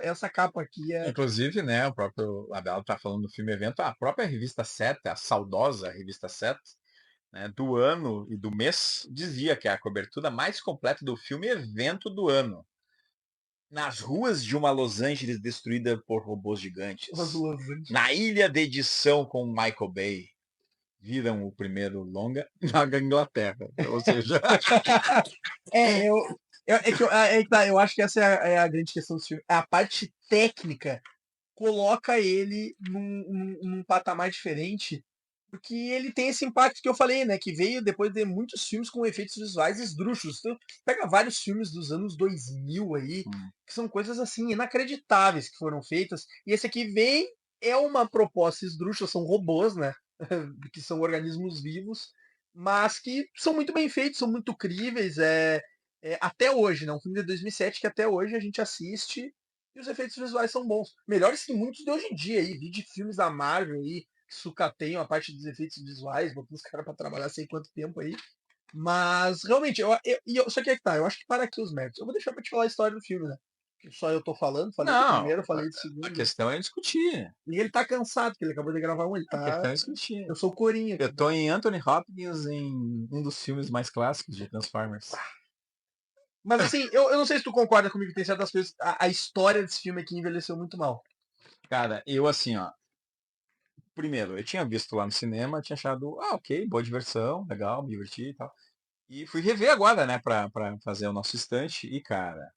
Speaker 2: Essa capa aqui é.
Speaker 1: Inclusive, né, o próprio Abel tá falando do filme evento, a própria revista Seta, a saudosa revista Seta, né, do ano e do mês, dizia que é a cobertura mais completa do filme evento do ano. Nas ruas de uma Los Angeles destruída por robôs
Speaker 2: Os
Speaker 1: gigantes.
Speaker 2: Los Angeles.
Speaker 1: Na ilha de edição com Michael Bay. Viram o primeiro longa na Inglaterra. Ou seja,
Speaker 2: É, eu, é que tá, eu acho que essa é a grande questão do filme. A parte técnica coloca ele num patamar diferente, porque ele tem esse impacto que eu falei, né? Que veio depois de muitos filmes com efeitos visuais esdrúxulos. Então, pega vários filmes dos anos 2000 aí, que são coisas assim inacreditáveis que foram feitas. E esse aqui vem, é uma proposta esdrúxula, são robôs, né? Que são organismos vivos, mas que são muito bem feitos, são muito críveis. Até hoje, né? Um filme de 2007 que até hoje a gente assiste e os efeitos visuais são bons. Melhores que muitos de hoje em dia aí. Vi de filmes da Marvel aí, que sucateiam a parte dos efeitos visuais, botando os caras pra trabalhar sei quanto tempo aí. Mas, realmente, só que é que tá, eu acho que para aqui os méritos. Eu vou deixar pra te falar a história do filme, né? Que só eu tô falando, falei do
Speaker 1: não,
Speaker 2: primeiro, falei do
Speaker 1: a
Speaker 2: segundo.
Speaker 1: questão é discutir.
Speaker 2: E ele tá cansado, porque ele acabou de gravar um, ele
Speaker 1: A
Speaker 2: tá.
Speaker 1: questão é discutir.
Speaker 2: Eu sou o Corinha
Speaker 1: Eu
Speaker 2: aqui.
Speaker 1: tô em Anthony Hopkins em um dos filmes mais clássicos de Transformers.
Speaker 2: Mas assim, eu não sei se tu concorda comigo que tem certas coisas. A história desse filme aqui envelheceu muito mal.
Speaker 1: Cara, eu assim, ó. Primeiro, eu tinha visto lá no cinema, tinha achado, ok, boa diversão, legal, me diverti e tal. E fui rever agora, né, pra fazer o nosso estante. E, cara,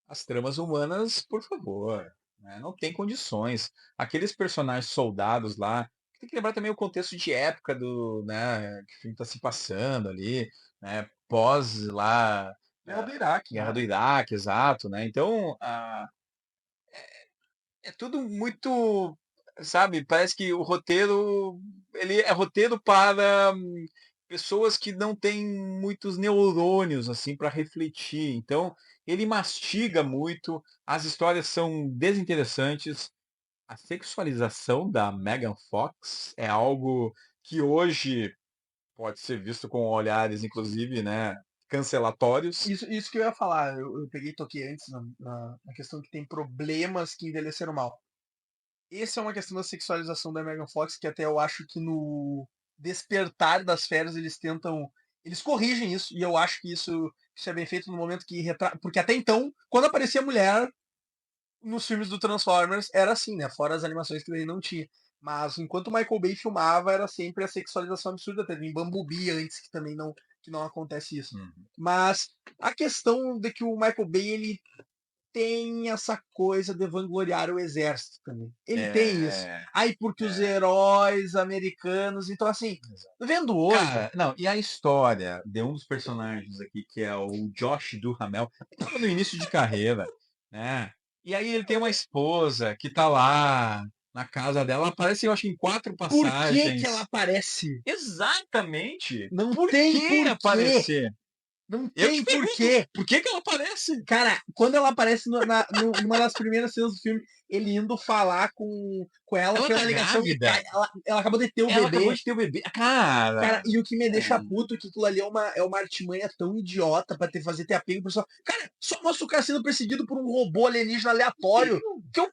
Speaker 1: as tramas humanas, por favor, né, não tem condições. Aqueles personagens soldados lá, tem que lembrar também o contexto de época do, né, que o filme tá se passando ali, né, pós lá.
Speaker 2: Guerra do Iraque,
Speaker 1: Guerra
Speaker 2: né?
Speaker 1: do Iraque, exato, né? Então, é tudo muito, sabe, parece que o roteiro, ele é roteiro para pessoas que não têm muitos neurônios, assim, para refletir. Então, ele mastiga muito, as histórias são desinteressantes. A sexualização da Megan Fox é algo que hoje pode ser visto com olhares, inclusive, né, cancelatórios.
Speaker 2: Isso que eu ia falar, eu peguei e toquei antes na questão que tem problemas que envelheceram mal. Essa é uma questão da sexualização da Megan Fox, que até eu acho que no Despertar das Feras eles tentam. Eles corrigem isso, e eu acho que isso é bem feito no momento que retrata. Porque até então, quando aparecia mulher nos filmes do Transformers, era assim, né? Fora as animações que daí não tinha. Mas enquanto o Michael Bay filmava, era sempre a sexualização absurda. Teve em Bumblebee antes que não acontece isso.
Speaker 1: Uhum.
Speaker 2: Mas a questão de que o Michael Bay ele tem essa coisa de vangloriar o exército também. Ele tem isso.
Speaker 1: É,
Speaker 2: Aí porque os
Speaker 1: é.
Speaker 2: heróis americanos, então assim, vendo hoje,
Speaker 1: Cara, não, e a história de um dos personagens aqui, que é o Josh Duhamel, ele estava no início de carreira, né? E aí ele tem uma esposa que tá lá na casa dela, ela aparece, eu acho, em 4
Speaker 2: por que ela
Speaker 1: passagens.
Speaker 2: aparece?
Speaker 1: Exatamente.
Speaker 2: Não
Speaker 1: Por
Speaker 2: tem
Speaker 1: que
Speaker 2: porquê.
Speaker 1: aparecer?
Speaker 2: Não
Speaker 1: Eu te
Speaker 2: tem
Speaker 1: pergunto,
Speaker 2: porquê.
Speaker 1: por que ela aparece?
Speaker 2: Cara, quando ela aparece numa das primeiras cenas do filme, ele indo falar com ela
Speaker 1: Ela tá
Speaker 2: pela ligação e
Speaker 1: grávida.
Speaker 2: ela acabou de ter o
Speaker 1: Ela acabou
Speaker 2: bebê.
Speaker 1: de ter o bebê.
Speaker 2: Cara,
Speaker 1: Cara,
Speaker 2: e o que me deixa
Speaker 1: é,
Speaker 2: puto é que aquilo ali é uma artimanha tão idiota pra fazer ter apego pro pessoal. Cara, só mostra o cara sendo perseguido por um robô alienígena aleatório. Que eu,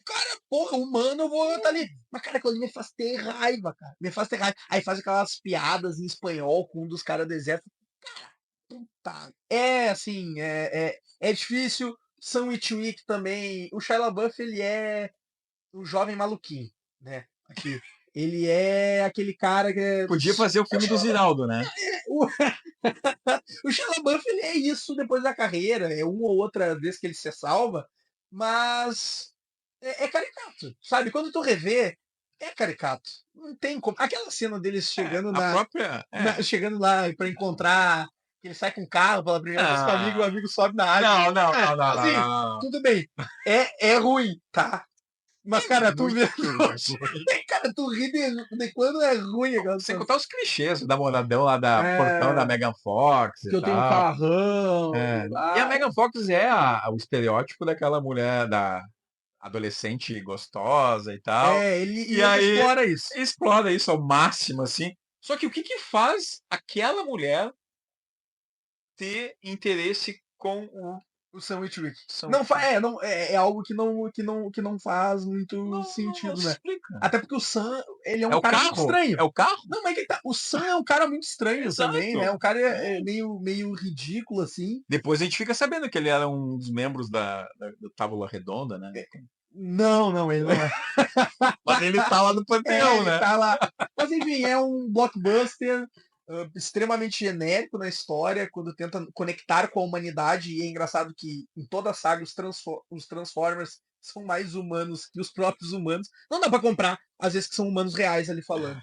Speaker 2: cara, porra, humano, eu vou estar ali. Mas, cara, aquilo ali me faz ter raiva, cara. Me faz ter raiva. Aí faz aquelas piadas em espanhol com um dos caras do exército. Puta. É, assim, é difícil. Sam Witwick também. O Shia LaBeouf, ele é o jovem maluquinho, né? Aqui. Ele é aquele cara que é
Speaker 1: podia fazer o filme do Ziraldo, né?
Speaker 2: o, o Shia LaBeouf, ele é isso depois da carreira, é uma ou outra vez que ele se salva, mas é caricato, sabe? Quando tu revê, é caricato. Não tem como. Aquela cena deles
Speaker 1: É,
Speaker 2: chegando
Speaker 1: a própria.
Speaker 2: chegando lá para encontrar, que ele sai com o carro pela primeira vez com o
Speaker 1: Ah,
Speaker 2: amigo sobe na árvore.
Speaker 1: não, não,
Speaker 2: É,
Speaker 1: não, não, não,
Speaker 2: assim,
Speaker 1: não, não.
Speaker 2: tudo bem. É ruim, tá? Mas,
Speaker 1: É
Speaker 2: cara, tu
Speaker 1: muito
Speaker 2: vê.
Speaker 1: ruim.
Speaker 2: Cara, tu ri de quando é ruim aquela
Speaker 1: Sem
Speaker 2: situação.
Speaker 1: contar os clichês do namoradão lá da portão da
Speaker 2: É,
Speaker 1: Megan Fox e
Speaker 2: que eu tenho um
Speaker 1: tal.
Speaker 2: carrão.
Speaker 1: É. E a Megan Fox é o estereótipo daquela mulher da adolescente gostosa e tal.
Speaker 2: E
Speaker 1: E
Speaker 2: ele
Speaker 1: aí
Speaker 2: explora isso.
Speaker 1: explora isso ao máximo, assim. Só que o que que faz aquela mulher ter interesse com o
Speaker 2: O Sandwich Week.
Speaker 1: Sam
Speaker 2: Não,
Speaker 1: Smith?
Speaker 2: não, é algo que não faz muito
Speaker 1: Não
Speaker 2: sentido, né?
Speaker 1: explica.
Speaker 2: Até porque o Sam, ele é
Speaker 1: É
Speaker 2: um
Speaker 1: o
Speaker 2: cara muito
Speaker 1: carro?
Speaker 2: estranho.
Speaker 1: É o carro?
Speaker 2: Não, mas é que tá. O Sam é um cara muito estranho também, né?
Speaker 1: Exato.
Speaker 2: Um cara
Speaker 1: É.
Speaker 2: meio ridículo, assim.
Speaker 1: Depois a gente fica sabendo que ele era um dos membros do Tábula Redonda, né?
Speaker 2: Não, ele não é.
Speaker 1: Mas ele tá lá no
Speaker 2: É,
Speaker 1: panteão,
Speaker 2: ele
Speaker 1: né?
Speaker 2: tá lá. Mas enfim, é um blockbuster extremamente genérico na história, quando tenta conectar com a humanidade. E é engraçado que em toda a saga os Transformers são mais humanos que os próprios humanos. Não dá pra comprar, às vezes, que são humanos reais ali falando.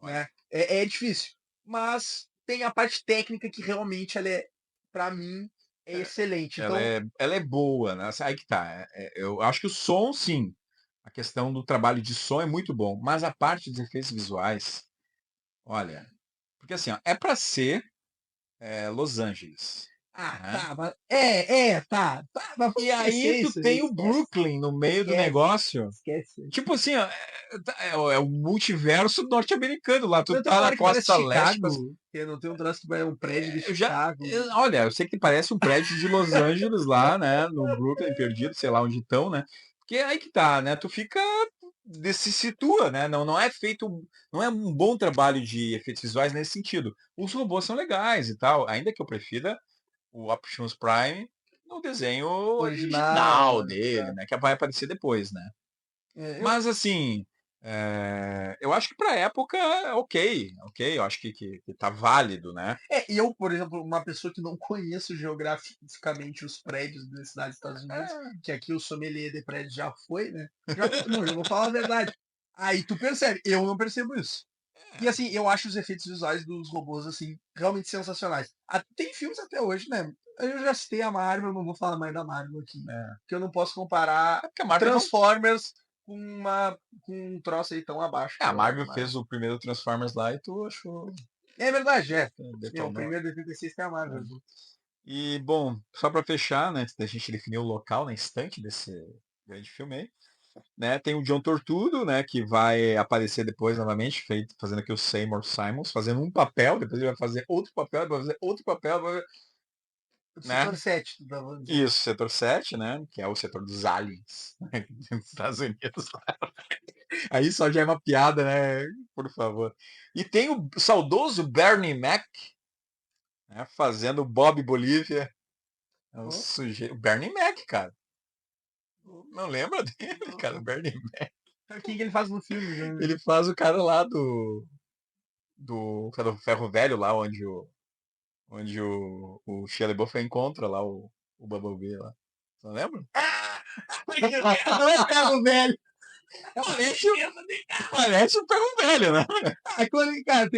Speaker 1: Olha,
Speaker 2: Né? É difícil. Mas tem a parte técnica que realmente ela é, pra mim, é excelente. Então,
Speaker 1: ela é boa, né? Aí que tá. Eu acho que o som, sim. A questão do trabalho de som é muito bom. Mas a parte dos efeitos visuais, olha. Porque assim, ó, é pra ser Los Angeles. Né?
Speaker 2: tá, mas tá, mas vamos
Speaker 1: E aí
Speaker 2: esquecer
Speaker 1: tu
Speaker 2: isso aí,
Speaker 1: tem o
Speaker 2: esquece,
Speaker 1: Brooklyn no meio do
Speaker 2: esquece,
Speaker 1: negócio.
Speaker 2: esquece.
Speaker 1: Tipo assim, ó, é o multiverso norte-americano lá. Tu
Speaker 2: Não tem
Speaker 1: tá
Speaker 2: uma
Speaker 1: na
Speaker 2: hora que parece
Speaker 1: costa leste.
Speaker 2: Chicago, que não tem um troço que vai um prédio de
Speaker 1: Eu já.
Speaker 2: Chicago.
Speaker 1: Olha, eu sei que parece um prédio de Los Angeles lá, né? No Brooklyn, perdido, sei lá onde estão, né? Porque é aí que tá, né? Tu fica. Se situa, né? Não é feito. Não é um bom trabalho de efeitos visuais nesse sentido. Os robôs são legais e tal, ainda que eu prefira o Optimus Prime no desenho
Speaker 2: Original.
Speaker 1: original dele, né? Que vai aparecer depois, né?
Speaker 2: Eu,
Speaker 1: Mas assim, eu acho que para época, ok, ok, eu acho que tá válido, né?
Speaker 2: eu, por exemplo, uma pessoa que não conheço geograficamente os prédios das cidades dos Estados Unidos, que aqui o sommelier de prédios já foi, né? Não, eu vou falar a verdade. Aí tu percebe, eu não percebo isso. E assim, eu acho os efeitos visuais dos robôs, assim, realmente sensacionais. Tem filmes até hoje, né? Eu já citei a Marvel, não vou falar mais da Marvel aqui.
Speaker 1: É.
Speaker 2: Que eu não posso comparar
Speaker 1: É porque a Marvel não.
Speaker 2: Transformers com um troço aí tão abaixo
Speaker 1: É,
Speaker 2: que
Speaker 1: a
Speaker 2: é o da
Speaker 1: Marvel
Speaker 2: Marvel.
Speaker 1: fez o primeiro Transformers lá e tu achou.
Speaker 2: É verdade, é. O
Speaker 1: Detonou.
Speaker 2: primeiro de 86 tem a Marvel.
Speaker 1: E, bom, só para fechar, né, antes da gente definir o local na estante desse grande filme aí, né, tem o John Tortudo, né, que vai aparecer depois novamente, fazendo aqui o Seymour Simons, fazendo um papel, depois ele vai fazer outro papel, vai fazer outro papel,
Speaker 2: Do
Speaker 1: né?
Speaker 2: setor 7 do Davan.
Speaker 1: Isso, setor 7, né, que é o setor dos aliens, né, dos Estados Unidos. Aí só já é uma piada, né, por favor. E tem o saudoso Bernie Mac, né, fazendo o Bob Bolívia, é o
Speaker 2: Oh,
Speaker 1: sujeito, o Bernie Mac, cara. Não lembra dele,
Speaker 2: oh,
Speaker 1: cara, o
Speaker 2: oh.
Speaker 1: Bernie.
Speaker 2: Quem que ele faz no filme, né?
Speaker 1: Ele faz o cara lá do Ferro Velho, lá onde o Shia LaBeouf encontra lá o Bumblebee lá. Você não lembra?
Speaker 2: Não é ferro velho.
Speaker 1: Parece, parece o Ferro Velho, né?
Speaker 2: Cara,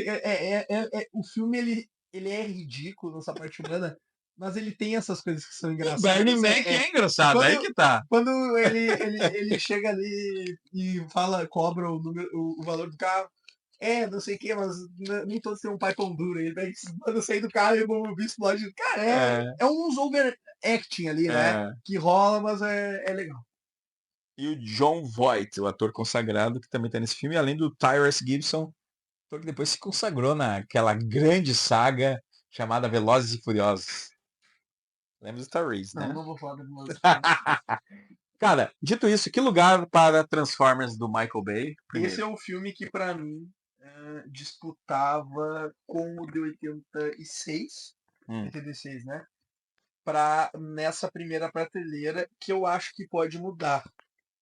Speaker 2: o filme ele é ridículo nessa parte humana, mas ele tem essas coisas que são
Speaker 1: O Bernie
Speaker 2: engraçadas.
Speaker 1: Mac é engraçado, aí
Speaker 2: Quando,
Speaker 1: que tá.
Speaker 2: quando ele chega ali e fala, cobra o valor do carro. Não sei o que, mas nem todos têm um pai pão duro. Ele vai manda sair do carro e o Bumblebee explode. Cara,
Speaker 1: É,
Speaker 2: é uns overacting ali, né?
Speaker 1: é.
Speaker 2: Que rola, mas é legal.
Speaker 1: E o John Voight, o ator consagrado, que também tá nesse filme, além do Tyrese Gibson, ator que depois se consagrou naquela grande saga chamada Velozes e Furiosos. Lembra do Tyrese,
Speaker 2: Não,
Speaker 1: né?
Speaker 2: não vou falar da Velozes.
Speaker 1: Cara, dito isso, que lugar para Transformers do Michael Bay?
Speaker 2: Esse
Speaker 1: Primeiro.
Speaker 2: é um filme que, pra mim, disputava com o de 86,
Speaker 1: Hum.
Speaker 2: 86, né? Pra, nessa primeira prateleira, que eu acho que pode mudar.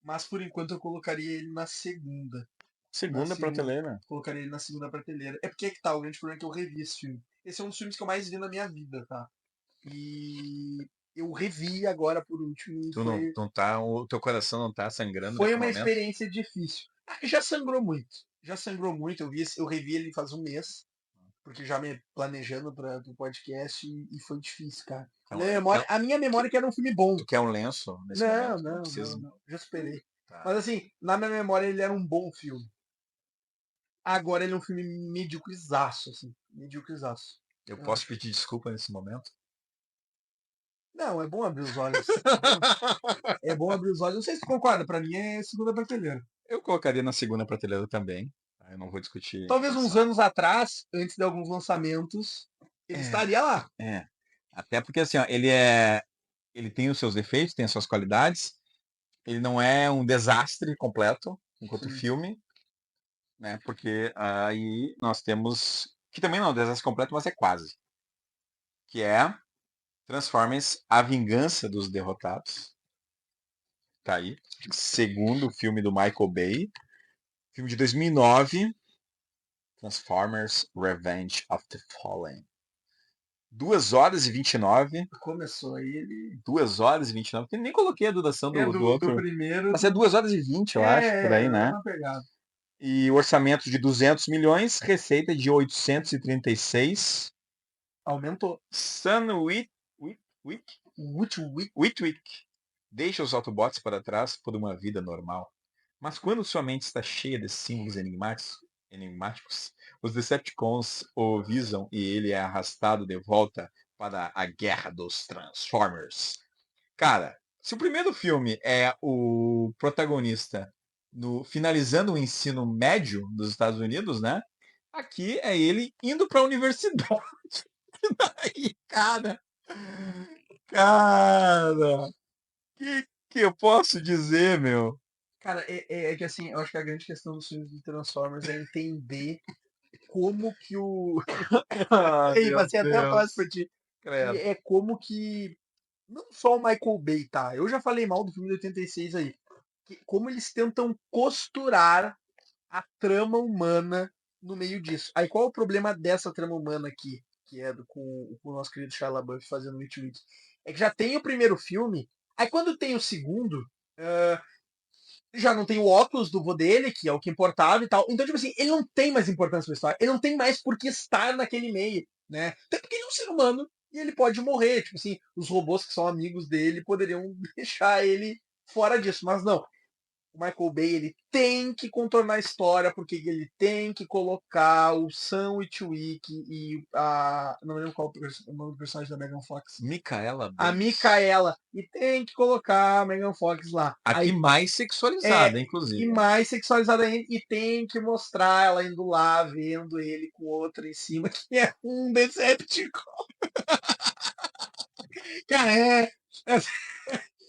Speaker 2: Mas por enquanto eu colocaria ele na segunda. Na
Speaker 1: Segunda
Speaker 2: segunda.
Speaker 1: prateleira.
Speaker 2: Colocaria ele na segunda prateleira. É porque é que tá, o grande problema é que eu revi esse filme. Esse é um dos filmes que eu mais vi na minha vida, tá? E eu revi agora por último e
Speaker 1: Tu
Speaker 2: foi,
Speaker 1: não tá, o teu coração não tá sangrando
Speaker 2: foi
Speaker 1: nesse
Speaker 2: uma
Speaker 1: momento?
Speaker 2: experiência difícil. Já sangrou muito. Já sangrou muito. Eu revi ele faz um mês, porque já me planejando para o podcast e foi difícil, cara.
Speaker 1: Então, quer,
Speaker 2: A minha memória é que era um filme bom.
Speaker 1: tu quer um lenço nesse
Speaker 2: Não,
Speaker 1: momento? Não
Speaker 2: não, não,
Speaker 1: preciso.
Speaker 2: não. Já superei. Mas
Speaker 1: Tá.
Speaker 2: assim, na minha memória ele era um bom filme. Agora ele é um filme medíocrezaço, assim. Medíocrezaço.
Speaker 1: Eu
Speaker 2: Eu
Speaker 1: posso
Speaker 2: acho.
Speaker 1: pedir desculpa nesse momento?
Speaker 2: Não, é bom abrir os olhos. É bom abrir os olhos. Não sei se tu concorda, pra mim é segunda prateleira.
Speaker 1: Eu colocaria na segunda prateleira também. Tá? Eu não vou discutir
Speaker 2: Talvez uns
Speaker 1: isso.
Speaker 2: anos atrás, antes de alguns lançamentos, ele
Speaker 1: É,
Speaker 2: estaria lá.
Speaker 1: é. Até porque assim, ó, ele tem os seus defeitos, tem as suas qualidades. Ele não é um desastre completo enquanto
Speaker 2: Sim.
Speaker 1: filme, né? Porque aí nós temos que também não é um desastre completo, mas é quase, que é Transformers: A Vingança dos Derrotados. Tá aí. Segundo filme do Michael Bay, filme de 2009, Transformers: Revenge of the Fallen. 2 horas e 29.
Speaker 2: Começou aí ele.
Speaker 1: 2 horas e 29. Eu nem coloquei a duração
Speaker 2: É
Speaker 1: do
Speaker 2: do
Speaker 1: outro.
Speaker 2: primeiro.
Speaker 1: Mas é 2 horas e 20, eu acho, por aí,
Speaker 2: É
Speaker 1: né?
Speaker 2: uma pegada.
Speaker 1: E orçamento de 200 milhões, receita de 836.
Speaker 2: Aumentou.
Speaker 1: Sun Witwick,
Speaker 2: Witwick.
Speaker 1: Witwick deixa os Autobots para trás por uma vida normal. Mas quando sua mente está cheia de símbolos enigmáticos, os Decepticons o visam e ele é arrastado de volta para a guerra dos Transformers. Cara, se o primeiro filme é o protagonista finalizando o ensino médio dos Estados Unidos, né? Aqui é ele indo para a universidade. Aí, cara, que eu posso dizer, meu?
Speaker 2: Cara, é que assim, eu acho que a grande questão dos filmes de Transformers é entender como que o.
Speaker 1: Ah,
Speaker 2: Ei,
Speaker 1: meu
Speaker 2: passei até a frase pra
Speaker 1: Deus.
Speaker 2: ti. Que
Speaker 1: Credo.
Speaker 2: é como que. Não só o Michael Bay, tá? Eu já falei mal do filme de 86 aí. Como eles tentam costurar a trama humana no meio disso. Aí qual é o problema dessa trama humana aqui, que é com o nosso querido Shia LaBeouf fazendo o Witch? É que já tem o primeiro filme, aí quando tem o segundo, Já não tem o óculos do vô dele, que é o que importava e tal. Então, tipo assim, ele não tem mais importância pra história. Ele não tem mais por que estar naquele meio, né? Até porque ele é um ser humano e ele pode morrer. Tipo assim, os robôs que são amigos dele poderiam deixar ele fora disso. Mas não, o Michael Bay ele tem que contornar a história porque ele tem que colocar o Sam Witwick e a não lembro qual o nome do personagem da Megan Fox,
Speaker 1: Micaela
Speaker 2: a
Speaker 1: Bates.
Speaker 2: Micaela, e tem que colocar a Megan Fox lá.
Speaker 1: Aqui
Speaker 2: Aí
Speaker 1: mais
Speaker 2: é
Speaker 1: sexualizada,
Speaker 2: e
Speaker 1: inclusive.
Speaker 2: mais sexualizada ainda e tem que mostrar ela indo lá vendo ele com outra em cima que é um Decepticon. Cara,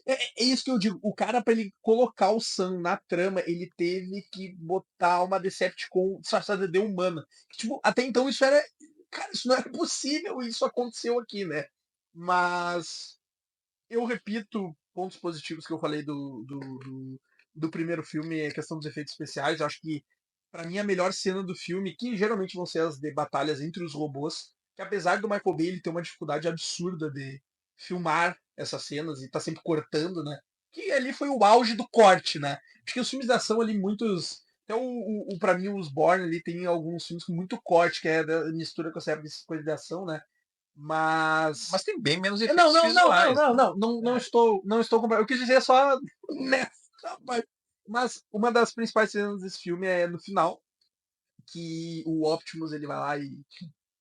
Speaker 2: é isso que eu digo. O cara, pra ele colocar o Sam na trama, ele teve que botar uma Decepticon disfarçada de humana. Tipo, até então isso era. Cara, isso não era possível, isso aconteceu aqui, né? Mas eu repito pontos positivos que eu falei do primeiro filme, a questão dos efeitos especiais. Eu acho que, pra mim, a melhor cena do filme, que geralmente vão ser as de batalhas entre os robôs, que apesar do Michael Bay ele ter uma dificuldade absurda de filmar essas cenas e tá sempre cortando, né? Que ali foi o auge do corte, né? Acho que os filmes de ação ali, muitos. Até pra mim, os Bourne ali tem alguns filmes com muito corte, que é da mistura com essa coisa de ação, né? Mas
Speaker 1: Mas tem bem menos
Speaker 2: não,
Speaker 1: efeitos
Speaker 2: não, não, não,
Speaker 1: visuais.
Speaker 2: não, não, não, não
Speaker 1: É.
Speaker 2: estou, não estou comparando. Eu quis dizer só nessa parte. Mas uma das principais cenas desse filme é no final, que o Optimus ele vai lá e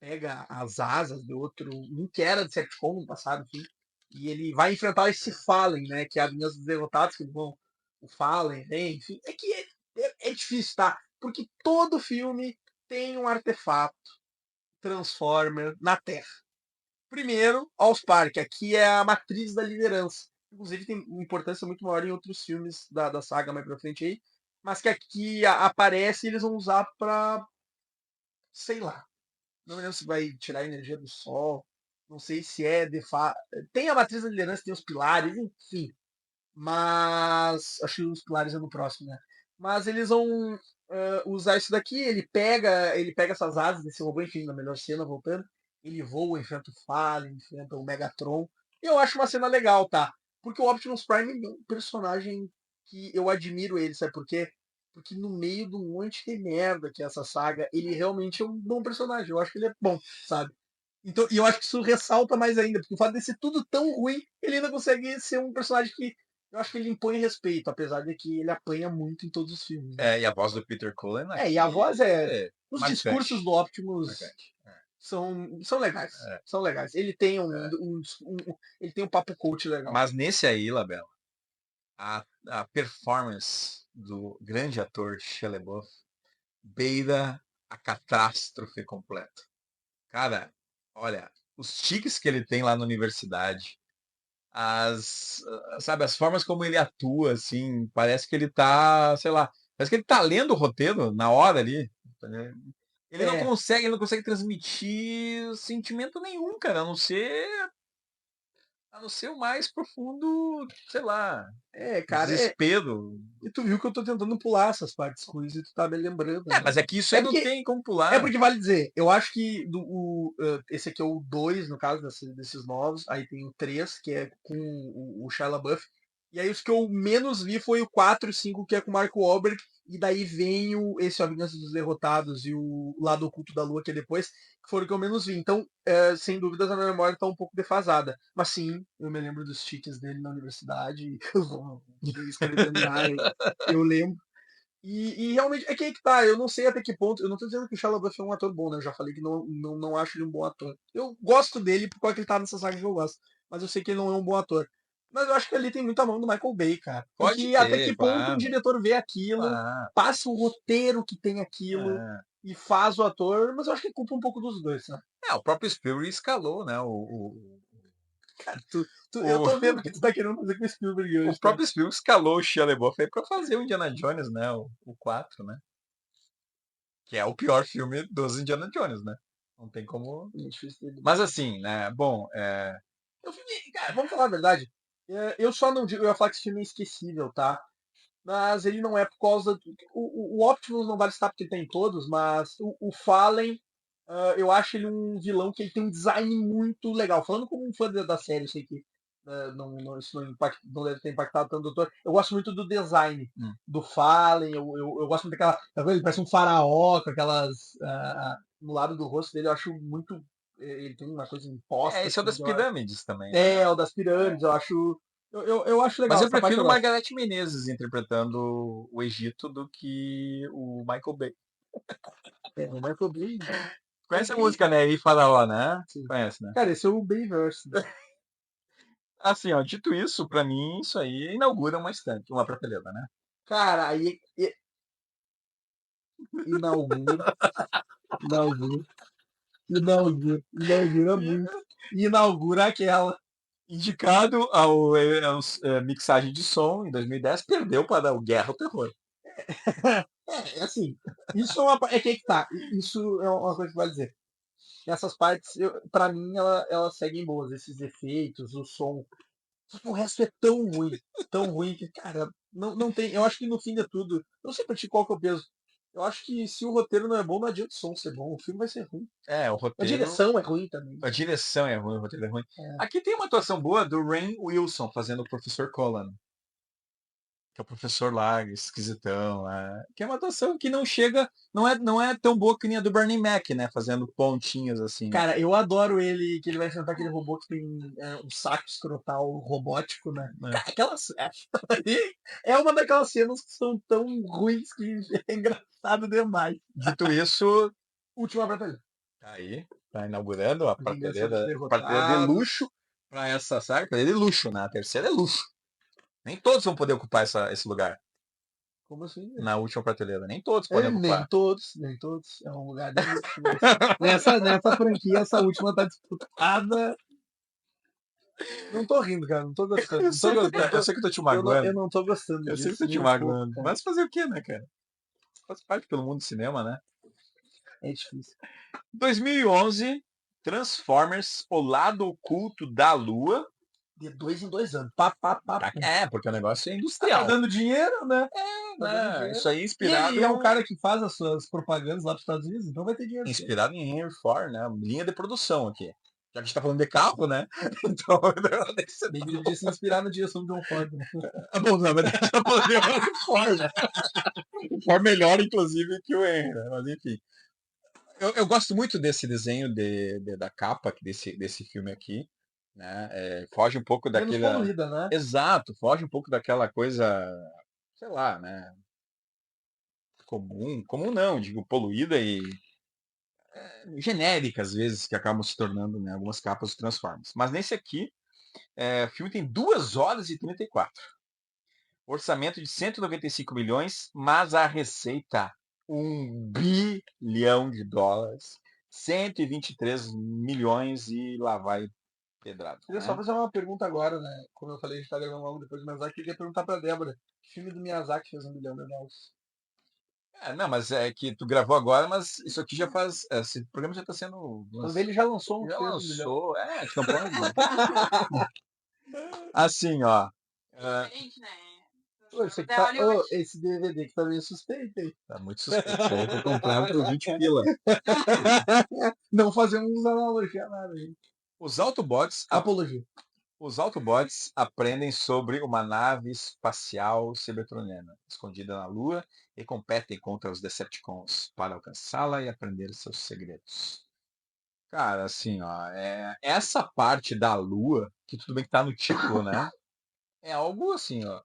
Speaker 2: pega as asas de outro, um que era de Decepticon no passado, enfim, e ele vai enfrentar esse Fallen, né, que é a Vingança dos Derrotados, que vão o Fallen, vem, enfim, é que é difícil, tá? Porque todo filme tem um artefato Transformer na Terra. Primeiro, Allspark, aqui é a matriz da liderança. Inclusive tem uma importância muito maior em outros filmes da saga mais pra frente aí. Mas que aqui aparece e eles vão usar pra. Sei lá. Não me lembro se vai tirar a energia do sol. Não sei se é de fato. Tem a matriz da liderança, tem os pilares, enfim. Mas. Acho que os pilares é no próximo, né? Mas eles vão usar isso daqui. Ele pega essas asas desse robô, enfim, na melhor cena, voltando. Ele voa, enfrenta o Fallen, enfrenta o Megatron. E eu acho uma cena legal, tá? Porque o Optimus Prime é um personagem que eu admiro ele, sabe por quê? Porque no meio do monte de merda que é essa saga, ele realmente é um bom personagem. Eu acho que ele é bom, sabe? Então, e eu acho que isso ressalta mais ainda, porque o fato de ser tudo tão ruim, ele ainda consegue ser um personagem que eu acho que ele impõe respeito, apesar de que ele apanha muito em todos os filmes, né?
Speaker 1: É, e a voz do Peter Cullen
Speaker 2: E a
Speaker 1: aqui
Speaker 2: voz é.
Speaker 1: é
Speaker 2: Os discursos
Speaker 1: marcante.
Speaker 2: do Optimus
Speaker 1: Marcante.
Speaker 2: são legais.
Speaker 1: É,
Speaker 2: São legais. Ele tem
Speaker 1: é.
Speaker 2: ele tem um papo coach legal.
Speaker 1: Mas nesse aí, Labela, a performance do grande ator Shia LaBeouf beira a catástrofe completa. Cara, olha, os tiques que ele tem lá na universidade, sabe, as formas como ele atua, assim, parece que ele tá, sei lá, parece que ele tá lendo o roteiro na hora ali. Né?
Speaker 2: É,
Speaker 1: Ele não consegue transmitir sentimento nenhum, cara, a não ser o mais profundo, sei lá,
Speaker 2: cara,
Speaker 1: desespero.
Speaker 2: e tu viu que eu tô tentando pular essas partes ruins e tu tá me lembrando,
Speaker 1: É,
Speaker 2: né?
Speaker 1: mas é que isso
Speaker 2: É
Speaker 1: aí não
Speaker 2: porque,
Speaker 1: tem como
Speaker 2: é
Speaker 1: pular.
Speaker 2: porque vale dizer, eu acho que esse aqui é o 2 no caso, desses novos, aí tem o 3 que é com o Shia LaBeouf, e aí os que eu menos vi foi o 4 e o 5, que é com o Mark Wahlberg, e daí vem esse A Vingança dos Derrotados e o Lado Oculto da Lua, que é depois, que foram o que eu menos vi. Então, sem dúvidas, a minha memória tá um pouco defasada. Mas sim, eu me lembro dos tiques dele na universidade, escrevendo lá, eu lembro. E realmente, é que aí que tá, eu não sei até que ponto, eu não tô dizendo que o Shia LaBeouf é um ator bom, né? Eu já falei que não acho ele um bom ator. Eu gosto dele por causa que ele tá nessa saga que eu gosto, mas eu sei que ele não é um bom ator. Mas eu acho que ali tem muita mão do Michael Bay, cara.
Speaker 1: Pode
Speaker 2: Porque até que
Speaker 1: ter,
Speaker 2: ponto um
Speaker 1: claro,
Speaker 2: diretor vê aquilo,
Speaker 1: claro.
Speaker 2: passa o roteiro que tem aquilo
Speaker 1: É.
Speaker 2: e faz o ator, mas eu acho que culpa um pouco dos dois, né?
Speaker 1: É, o próprio Spielberg escalou, né?
Speaker 2: Cara, eu
Speaker 1: O,
Speaker 2: tô vendo o que tu tá querendo fazer com o Spielberg
Speaker 1: o
Speaker 2: hoje, tá?
Speaker 1: próprio Spielberg escalou o Shia LaBeouf aí pra fazer o Indiana Jones, né? O 4, né? Que é o pior filme dos Indiana Jones, né? Não tem como.
Speaker 2: É difícil de
Speaker 1: Mas
Speaker 2: bater.
Speaker 1: assim, né? Bom,
Speaker 2: O filme, cara, vamos falar a verdade. Eu só não digo, eu ia falar que esse filme é esquecível, tá? Mas ele não é por causa. O Optimus não vale estar porque ele tem em todos, mas o Fallen, eu acho ele um vilão que ele tem um design muito legal. Falando como um fã da série, eu sei que Isso não deve ter impactado tanto o doutor. Eu gosto muito do design
Speaker 1: Hum.
Speaker 2: do Fallen, eu gosto muito daquela. Ele parece um faraó com aquelas. No lado do rosto dele, eu acho muito. Ele tem uma coisa imposta,
Speaker 1: Esse é o
Speaker 2: assim,
Speaker 1: das pirâmides também, né?
Speaker 2: o das pirâmides, eu acho. Eu acho
Speaker 1: Mas
Speaker 2: legal,
Speaker 1: eu
Speaker 2: essa parte eu
Speaker 1: prefiro
Speaker 2: gosto.
Speaker 1: Margareth Menezes interpretando o Egito do que o Michael Bay.
Speaker 2: O Michael Bay.
Speaker 1: Conhece a música, né? E Faraó, né?
Speaker 2: Sim.
Speaker 1: Conhece, né?
Speaker 2: Cara, esse é o Bayverse.
Speaker 1: Assim, ó, dito isso, pra mim, isso aí inaugura uma estante, uma prateleira, né?
Speaker 2: Cara, aí. Inaugura, inaugura, inaugura muito. Inaugura aquela.
Speaker 1: Indicado mixagem de som em 2010, perdeu para o Guerra ao Terror.
Speaker 2: Assim, isso é uma. É que tá. Isso é uma coisa que vai dizer. Essas partes, pra mim, elas seguem boas. Esses efeitos, o som. Só que o resto é tão ruim que, cara, não tem. Eu acho que no fim de tudo, eu não sei pra ti qual que é o peso. Eu acho que se o roteiro não é bom, não adianta o som ser bom. O filme vai ser ruim.
Speaker 1: É, o
Speaker 2: A
Speaker 1: roteiro.
Speaker 2: direção é ruim também.
Speaker 1: A direção é ruim, o roteiro é ruim.
Speaker 2: É.
Speaker 1: Aqui tem uma atuação boa do Rainn Wilson fazendo o professor Colin. Que é o professor lá, esquisitão. Que é uma atuação que não chega. Não é tão boa que nem a do Bernie Mac, né? Fazendo pontinhas assim.
Speaker 2: Cara, eu adoro ele, que ele vai enfrentar aquele robô que tem um saco escrotal robótico, né?
Speaker 1: Né?
Speaker 2: Cara, é uma daquelas cenas que são tão ruins que é engraçado demais.
Speaker 1: Dito isso,
Speaker 2: Última batalha.
Speaker 1: tá aí. Tá inaugurando a
Speaker 2: Vingança dos
Speaker 1: prateleira de
Speaker 2: derrotados.
Speaker 1: luxo para essa saga. Prateleira de luxo, né? A terceira é luxo. Nem todos vão poder ocupar esse lugar.
Speaker 2: Como assim?
Speaker 1: Na última prateleira. Nem todos podem
Speaker 2: Nem
Speaker 1: ocupar.
Speaker 2: todos, nem todos. É um lugar de luxo. Nessa franquia, essa última tá disputada. Não tô rindo, cara. Não tô gostando.
Speaker 1: Eu sei, eu sei que eu tô te magoando.
Speaker 2: Eu não tô gostando
Speaker 1: Eu sei que
Speaker 2: disso
Speaker 1: eu tô te
Speaker 2: nem um pouco,
Speaker 1: magoando.
Speaker 2: cara.
Speaker 1: Mas fazer o quê, né, cara? Faz parte pelo mundo do cinema, né?
Speaker 2: É difícil.
Speaker 1: 2011, Transformers, O Lado Oculto da Lua.
Speaker 2: De 2 em 2 anos. Pá, pá, pá.
Speaker 1: Porque o negócio é
Speaker 2: Tá
Speaker 1: industrial.
Speaker 2: dando dinheiro, né? Tá dando
Speaker 1: Né?
Speaker 2: dinheiro.
Speaker 1: Isso aí
Speaker 2: E ele
Speaker 1: inspirado,
Speaker 2: é um cara que faz as suas propagandas lá pros Estados Unidos, então vai ter dinheiro sim.
Speaker 1: inspirado em Henry Ford, né? Linha de produção aqui. Já que a gente tá falando de carro, né? Então, deve ser
Speaker 2: Bem que ele podia se inspirar na direção do John Ford, né?
Speaker 1: bom, na verdade, tá falando de Henry Ford, né? O Ford melhor, inclusive, que o Henry, né? Mas enfim. Eu gosto muito desse desenho da capa desse filme aqui, né? Foge um pouco
Speaker 2: Menos
Speaker 1: daquela.
Speaker 2: poluída, né?
Speaker 1: Exato, foge um pouco daquela coisa, sei lá, né? Comum não, digo, poluída e genérica às vezes, que acabam se tornando, né, algumas capas dos Transformers. Mas nesse aqui, o filme tem 2 horas e 34. Orçamento de 195 milhões, mas a receita, US$ 1 bilhão. 123 milhões e lá vai pedrado.
Speaker 2: Queria só fazer uma pergunta agora, né? Como eu falei, a gente tá gravando logo depois do Miyazaki. Eu queria perguntar pra Débora. Que filme do Miyazaki fez US$ 1 bilhão?
Speaker 1: Não, mas é que tu gravou agora, mas isso aqui já faz. Esse programa já está sendo.
Speaker 2: Quando vê, ele já lançou um que
Speaker 1: Já
Speaker 2: fez 1 bilhão.
Speaker 1: lançou. A gente não pode. Assim, ó.
Speaker 2: Ô, esse DVD que tá meio suspeito aí.
Speaker 1: Tá muito suspeito. Isso aí foi comprado por 20 pila.
Speaker 2: Não fazemos analogia a nada aí.
Speaker 1: Os Autobots,
Speaker 2: Apologia.
Speaker 1: os Autobots aprendem sobre uma nave espacial cybertroniana escondida na Lua e competem contra os Decepticons para alcançá-la e aprender seus segredos. Cara, assim, ó, essa parte da Lua, que tudo bem que tá no título, né? É algo assim, ó,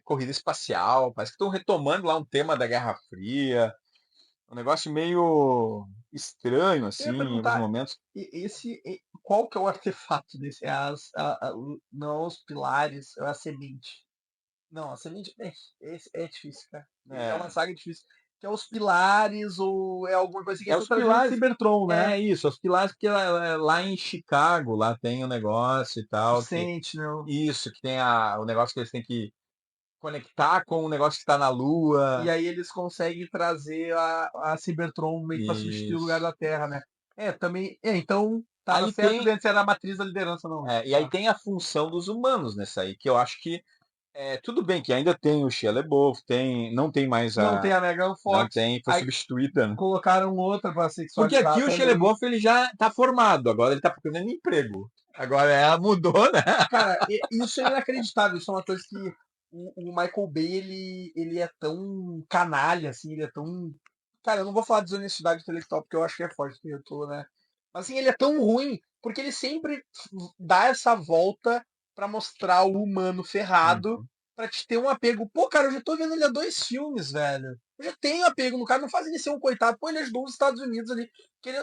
Speaker 1: corrida espacial, parece que estão retomando lá um tema da Guerra Fria, um negócio meio estranho,
Speaker 2: Eu ia
Speaker 1: assim, em alguns
Speaker 2: perguntar,
Speaker 1: momentos.
Speaker 2: qual que é o artefato desse? Não os pilares, é a semente. Não, a semente é difícil, cara. É uma
Speaker 1: É,
Speaker 2: saga difícil. Que é os pilares ou é alguma coisa que
Speaker 1: é
Speaker 2: eles
Speaker 1: os
Speaker 2: estão trazendo de
Speaker 1: pilares,
Speaker 2: Cybertron, né?
Speaker 1: é isso, os pilares, porque lá em Chicago, lá tem um negócio e
Speaker 2: O
Speaker 1: tal, que
Speaker 2: Sentinel.
Speaker 1: isso, que tem o negócio que eles têm que conectar com o negócio que está na Lua.
Speaker 2: E aí eles conseguem trazer a Cybertron meio que pra substituir o lugar
Speaker 1: Isso.
Speaker 2: da Terra, né? Também. Então tava
Speaker 1: Aí
Speaker 2: certo
Speaker 1: tem,
Speaker 2: de antes era a matriz da liderança, não.
Speaker 1: e aí tem a função dos humanos nessa aí, que eu acho que Tudo bem que ainda tem o Shia LaBeouf, não tem mais
Speaker 2: Não tem a Megan
Speaker 1: não
Speaker 2: Fox,
Speaker 1: tem, foi
Speaker 2: aí
Speaker 1: substituída, né.
Speaker 2: colocaram outra pra
Speaker 1: Porque
Speaker 2: sexualizar
Speaker 1: aqui o Shia
Speaker 2: também.
Speaker 1: LaBeouf ele já tá formado, agora ele tá procurando emprego. Agora ela mudou, né.
Speaker 2: Cara, isso é inacreditável. Isso é uma coisa que o Michael Bay, ele é tão canalha, assim, ele é tão. Cara, eu não vou falar de desonestidade intelectual, porque eu acho que é forte, porque eu tô, né? Mas assim, ele é tão ruim, porque ele sempre dá essa volta pra mostrar o humano ferrado,
Speaker 1: Uhum.
Speaker 2: pra te ter um apego. Pô, cara, eu já tô vendo ele há 2 filmes, velho. Eu já tenho apego no cara, não faz ele ser um coitado. Pô, ele ajudou os Estados Unidos ali. Que ele,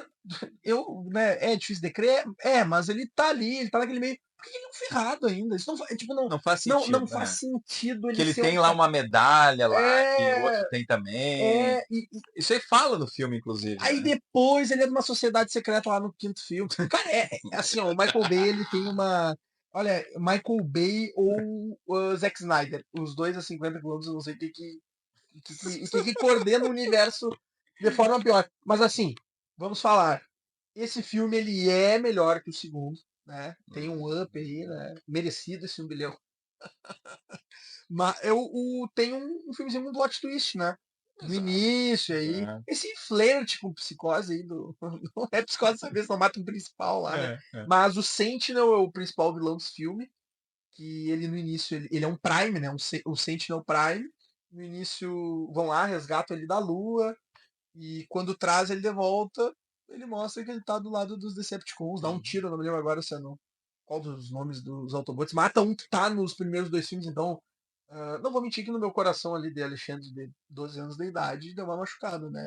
Speaker 2: eu, né, é difícil de crer, mas ele tá ali, ele tá naquele meio. Por que ele é um ferrado ainda? Isso não, tipo, não,
Speaker 1: Não faz
Speaker 2: não
Speaker 1: sentido,
Speaker 2: faz sentido
Speaker 1: que
Speaker 2: ele
Speaker 1: ele
Speaker 2: ser um
Speaker 1: tem lá
Speaker 2: cara.
Speaker 1: uma medalha lá, que o outro
Speaker 2: É,
Speaker 1: tem também.
Speaker 2: é,
Speaker 1: Isso aí fala no filme inclusive,
Speaker 2: aí
Speaker 1: né.
Speaker 2: depois ele é de uma sociedade secreta lá no quinto filme. Cara, assim, ó, o Michael Bay, ele tem uma. Olha, Michael Bay ou o Zack Snyder, os dois a 50 quilômetros, eu não sei o que coordena o universo de forma pior. Mas assim, vamos falar. Esse filme ele é melhor que o segundo, né? Tem um up aí, né? Merecido esse 1 bilhão. Mas tem um filmezinho com um plot twist, né? No
Speaker 1: Exato,
Speaker 2: início aí.
Speaker 1: exato.
Speaker 2: Esse flerte com psicose aí do. Não é psicose dessa vez, não mata o principal lá, né?
Speaker 1: É.
Speaker 2: Mas o Sentinel é o principal vilão desse filme. Que ele no início, ele é um Prime, né? O Sentinel Prime. No início vão lá, resgatam ele da Lua. E quando traz ele de volta, ele mostra que ele tá do lado dos Decepticons, dá um
Speaker 1: Uhum.
Speaker 2: tiro, não me lembro agora se é no, qual dos nomes dos Autobots, mata um que tá nos primeiros 2 filmes, então não vou mentir que no meu coração ali de Alexandre de 12 anos de idade deu uma machucada, né?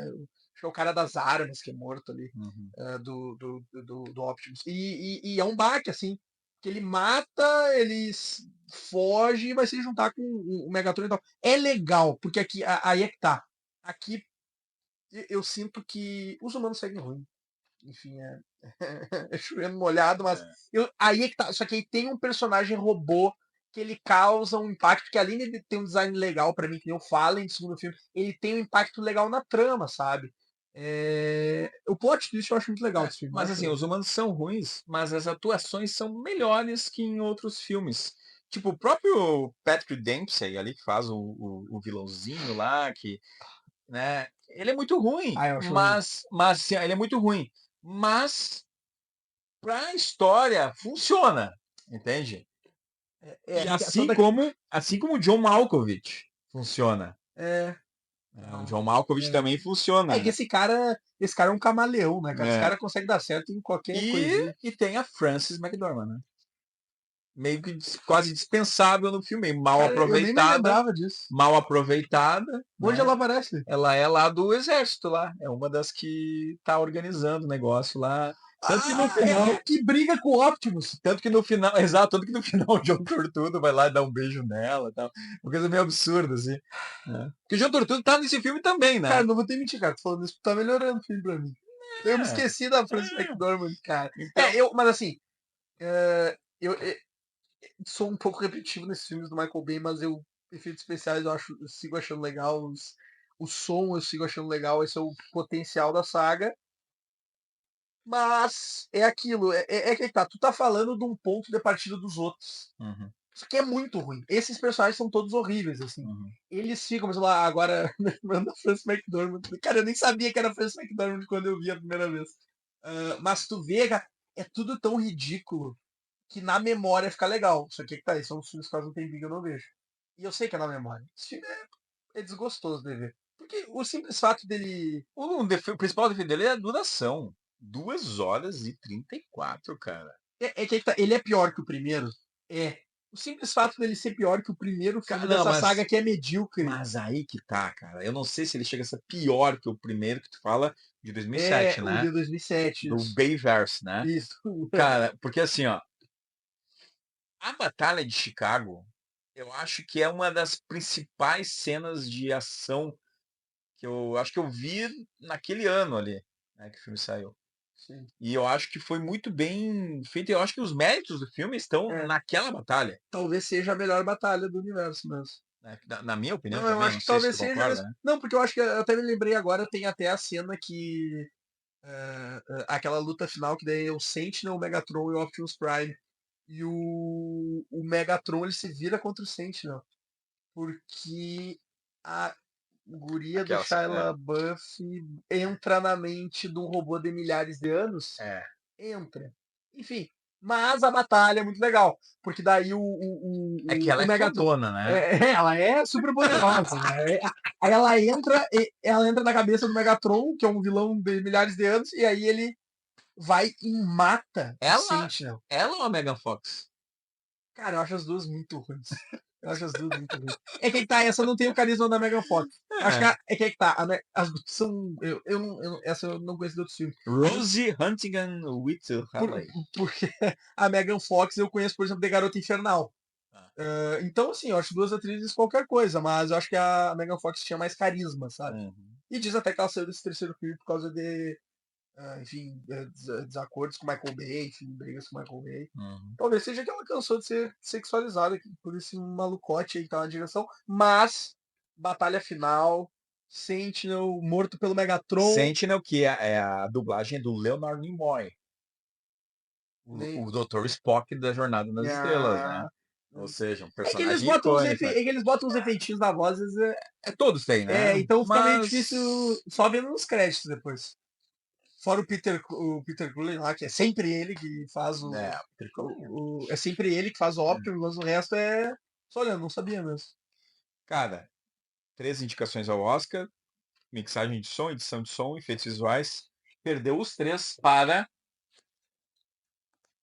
Speaker 2: Acho que é o cara das armas que é morto ali,
Speaker 1: Uhum.
Speaker 2: do Optimus. E é um baque, assim, que ele mata, ele foge e vai se juntar com o Megatron e tal. É legal, porque aqui, aí é que tá. Aqui eu sinto que os humanos seguem ruim. Enfim, é chovendo molhado, mas
Speaker 1: É.
Speaker 2: aí é que tá. Só que aí tem um personagem robô que ele causa um impacto que além de ter um design legal pra mim, que nem eu falo no segundo filme, ele tem um impacto legal na trama, sabe? O plot twist eu acho muito legal desse filme. Eu
Speaker 1: Mas assim,
Speaker 2: acho.
Speaker 1: os humanos são ruins, mas as atuações são melhores que em outros filmes. Tipo, o próprio Patrick Dempsey ali, que faz o vilãozinho lá, que, né, ele é muito ruim,
Speaker 2: Eu acho ruim.
Speaker 1: mas assim, ele é muito ruim. Mas pra história funciona, entende? E
Speaker 2: A questão da.
Speaker 1: assim como o John Malkovich funciona.
Speaker 2: É,
Speaker 1: Né? O John Malkovich também
Speaker 2: que
Speaker 1: funciona.
Speaker 2: esse cara é um camaleão, né, cara? Esse
Speaker 1: É.
Speaker 2: cara consegue dar certo em qualquer
Speaker 1: E,
Speaker 2: coisinha.
Speaker 1: e tem a Frances McDormand, né? Meio que quase dispensável no filme, mal
Speaker 2: Cara, eu nem me
Speaker 1: aproveitada,
Speaker 2: lembrava disso.
Speaker 1: mal aproveitada,
Speaker 2: Onde
Speaker 1: né?
Speaker 2: ela aparece?
Speaker 1: Ela é lá do exército lá, é uma das que tá organizando o negócio lá. Tanto que no
Speaker 2: É
Speaker 1: final,
Speaker 2: a que briga com o Optimus.
Speaker 1: exato, tanto que no final o John Turturro vai lá e dá um beijo nela, e tal. Uma coisa meio absurda assim, né? Porque o John Turturro tá nesse filme também, né?
Speaker 2: Cara, não vou ter mentir, cara. Tô falando isso, tá melhorando o filme pra mim. Eu me
Speaker 1: É,
Speaker 2: esqueci da Frances
Speaker 1: é.
Speaker 2: McDormand, cara.
Speaker 1: Então,
Speaker 2: Mas assim, eu sou um pouco repetitivo nesses filmes do Michael Bay, mas efeitos especiais eu sigo achando legal, o som eu sigo achando legal, esse é o potencial da saga. Mas é aquilo, que tá, tu tá falando de um ponto de partida dos outros.
Speaker 1: uhum,
Speaker 2: Isso aqui é muito ruim. Esses personagens são todos horríveis, assim.
Speaker 1: uhum.
Speaker 2: Eles ficam, sei lá, agora lembrando da Frances McDormand. Cara, eu nem sabia que era Frances McDormand quando eu vi a primeira vez. Mas tu vê, cara, é tudo tão ridículo que na memória fica legal. Só que tá aí, são os filmes que faz um tempinho que eu não vejo. E eu sei que é na memória. Esse filme é desgostoso de ver. Porque o simples fato dele.
Speaker 1: O principal defeito dele é a duração. 2 horas e 34, cara.
Speaker 2: Que tá, ele é pior que o primeiro? É. O simples fato dele ser pior que o primeiro filme
Speaker 1: Não,
Speaker 2: dessa saga que é medíocre.
Speaker 1: mas aí que tá, cara. Eu não sei se ele chega a ser pior que o primeiro que tu fala de 2007,
Speaker 2: O
Speaker 1: né?
Speaker 2: de 2007,
Speaker 1: Do
Speaker 2: isso.
Speaker 1: Bayverse, né?
Speaker 2: Isso.
Speaker 1: Cara, porque assim, ó, a Batalha de Chicago, eu acho que é uma das principais cenas de ação que eu acho que eu vi naquele ano ali, né, que o filme saiu.
Speaker 2: Sim.
Speaker 1: E eu acho que foi muito bem feito. Eu acho que os méritos do filme estão
Speaker 2: É,
Speaker 1: naquela batalha,
Speaker 2: talvez seja a melhor batalha do universo mesmo.
Speaker 1: né? Na minha opinião
Speaker 2: Não, eu
Speaker 1: também,
Speaker 2: acho
Speaker 1: não
Speaker 2: que
Speaker 1: sei se
Speaker 2: talvez
Speaker 1: tu
Speaker 2: seja
Speaker 1: concorda,
Speaker 2: mesmo.
Speaker 1: né?
Speaker 2: Não, porque eu acho que eu até me lembrei agora, tem até a cena que. Aquela luta final que daí é o Sentinel, o Megatron e o Optimus Prime. E o o Megatron ele se vira contra o Sentinel. Porque a guria do
Speaker 1: Aquela.
Speaker 2: Shia LaBeouf entra na mente de um robô de milhares de anos.
Speaker 1: É.
Speaker 2: Entra. Enfim, mas a batalha é muito legal. Porque daí
Speaker 1: É que ela
Speaker 2: o
Speaker 1: é
Speaker 2: Megatron.
Speaker 1: fodona, né?
Speaker 2: Ela é super poderosa, né? Aí ela entra na cabeça do Megatron, que é um vilão de milhares de anos, e aí ele vai e mata o
Speaker 1: Ela,
Speaker 2: Sentinel.
Speaker 1: ela ou a Megan Fox?
Speaker 2: Cara, eu acho as duas muito ruins. Eu acho as duas muito ruins. É que tá, essa não tem o carisma da Megan Fox. Acho que é que tá, as duas são. Essa eu não conheço de outros filmes.
Speaker 1: Rosie Huntington Whiteley.
Speaker 2: Porque a Megan Fox eu conheço, por exemplo, de Garota Infernal.
Speaker 1: Ah.
Speaker 2: Então, assim, eu acho duas atrizes qualquer coisa, mas eu acho que a Megan Fox tinha mais carisma, sabe?
Speaker 1: Uhum.
Speaker 2: E diz até que ela saiu desse terceiro filme por causa de, enfim, desacordos com Michael Bay, enfim, brigas com Michael Bay.
Speaker 1: Uhum.
Speaker 2: Talvez seja que ela cansou de ser sexualizada por esse malucote aí que tá na direção, mas batalha final, Sentinel morto pelo Megatron.
Speaker 1: Sentinel, que é a dublagem do Leonard Nimoy. O Dr. Spock da Jornada nas Estrelas, né? Ou seja, um
Speaker 2: É que
Speaker 1: personagem icônico.
Speaker 2: eles botam os efeitinhos da voz,
Speaker 1: Todos têm, né?
Speaker 2: então fica meio
Speaker 1: Mas...
Speaker 2: difícil só vendo nos créditos depois. Fora o Peter Cullen lá, que é sempre ele que faz é sempre ele que faz o Optimus, mas o resto é só olhando, não sabia mesmo.
Speaker 1: Cara, 3 indicações ao Oscar: mixagem de som, edição de som, efeitos visuais. Perdeu os 3 para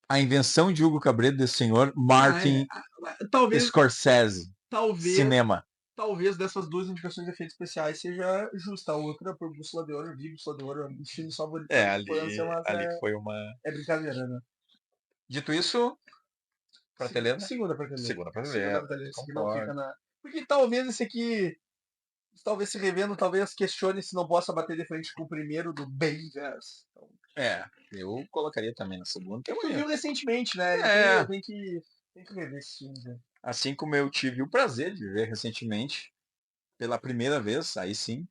Speaker 1: a invenção de Hugo Cabret desse senhor, Martin Scorsese. Cinema.
Speaker 2: Talvez dessas duas indicações de efeitos especiais seja justa. A outra por Bússola de Ouro, eu vi Bússola de Ouro, é um dos filmes favoritos da infância, mas
Speaker 1: Ali foi uma...
Speaker 2: é brincadeira, né?
Speaker 1: Dito isso, prateleira.
Speaker 2: Segunda prateleira.
Speaker 1: Segunda prateleira.
Speaker 2: Esse aqui não fica na... Porque talvez esse aqui, talvez se revendo, talvez questione se não possa bater de frente com o primeiro do Bangers. Então,
Speaker 1: eu colocaria também na segunda.
Speaker 2: eu viu recentemente, né? Tem que rever esse filme, né?
Speaker 1: Assim como eu tive o prazer de ver recentemente, pela primeira vez, aí sim,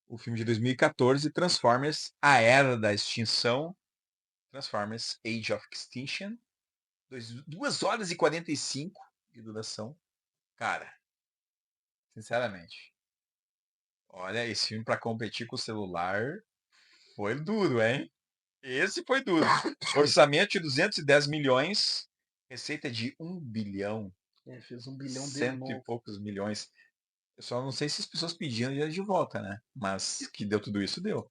Speaker 1: o filme de 2014, Transformers, A Era da Extinção, Transformers Age of Extinction, 2 horas e 45 de duração. Cara, sinceramente, olha, esse filme para competir com o celular foi duro, hein? Esse foi duro. Orçamento de 210 milhões, receita de 1 bilhão.
Speaker 2: Fez 1 bilhão de
Speaker 1: Cento e
Speaker 2: novo.
Speaker 1: poucos milhões. Eu só não sei se as pessoas pediam dinheiro de volta, né? Mas que deu tudo isso, deu.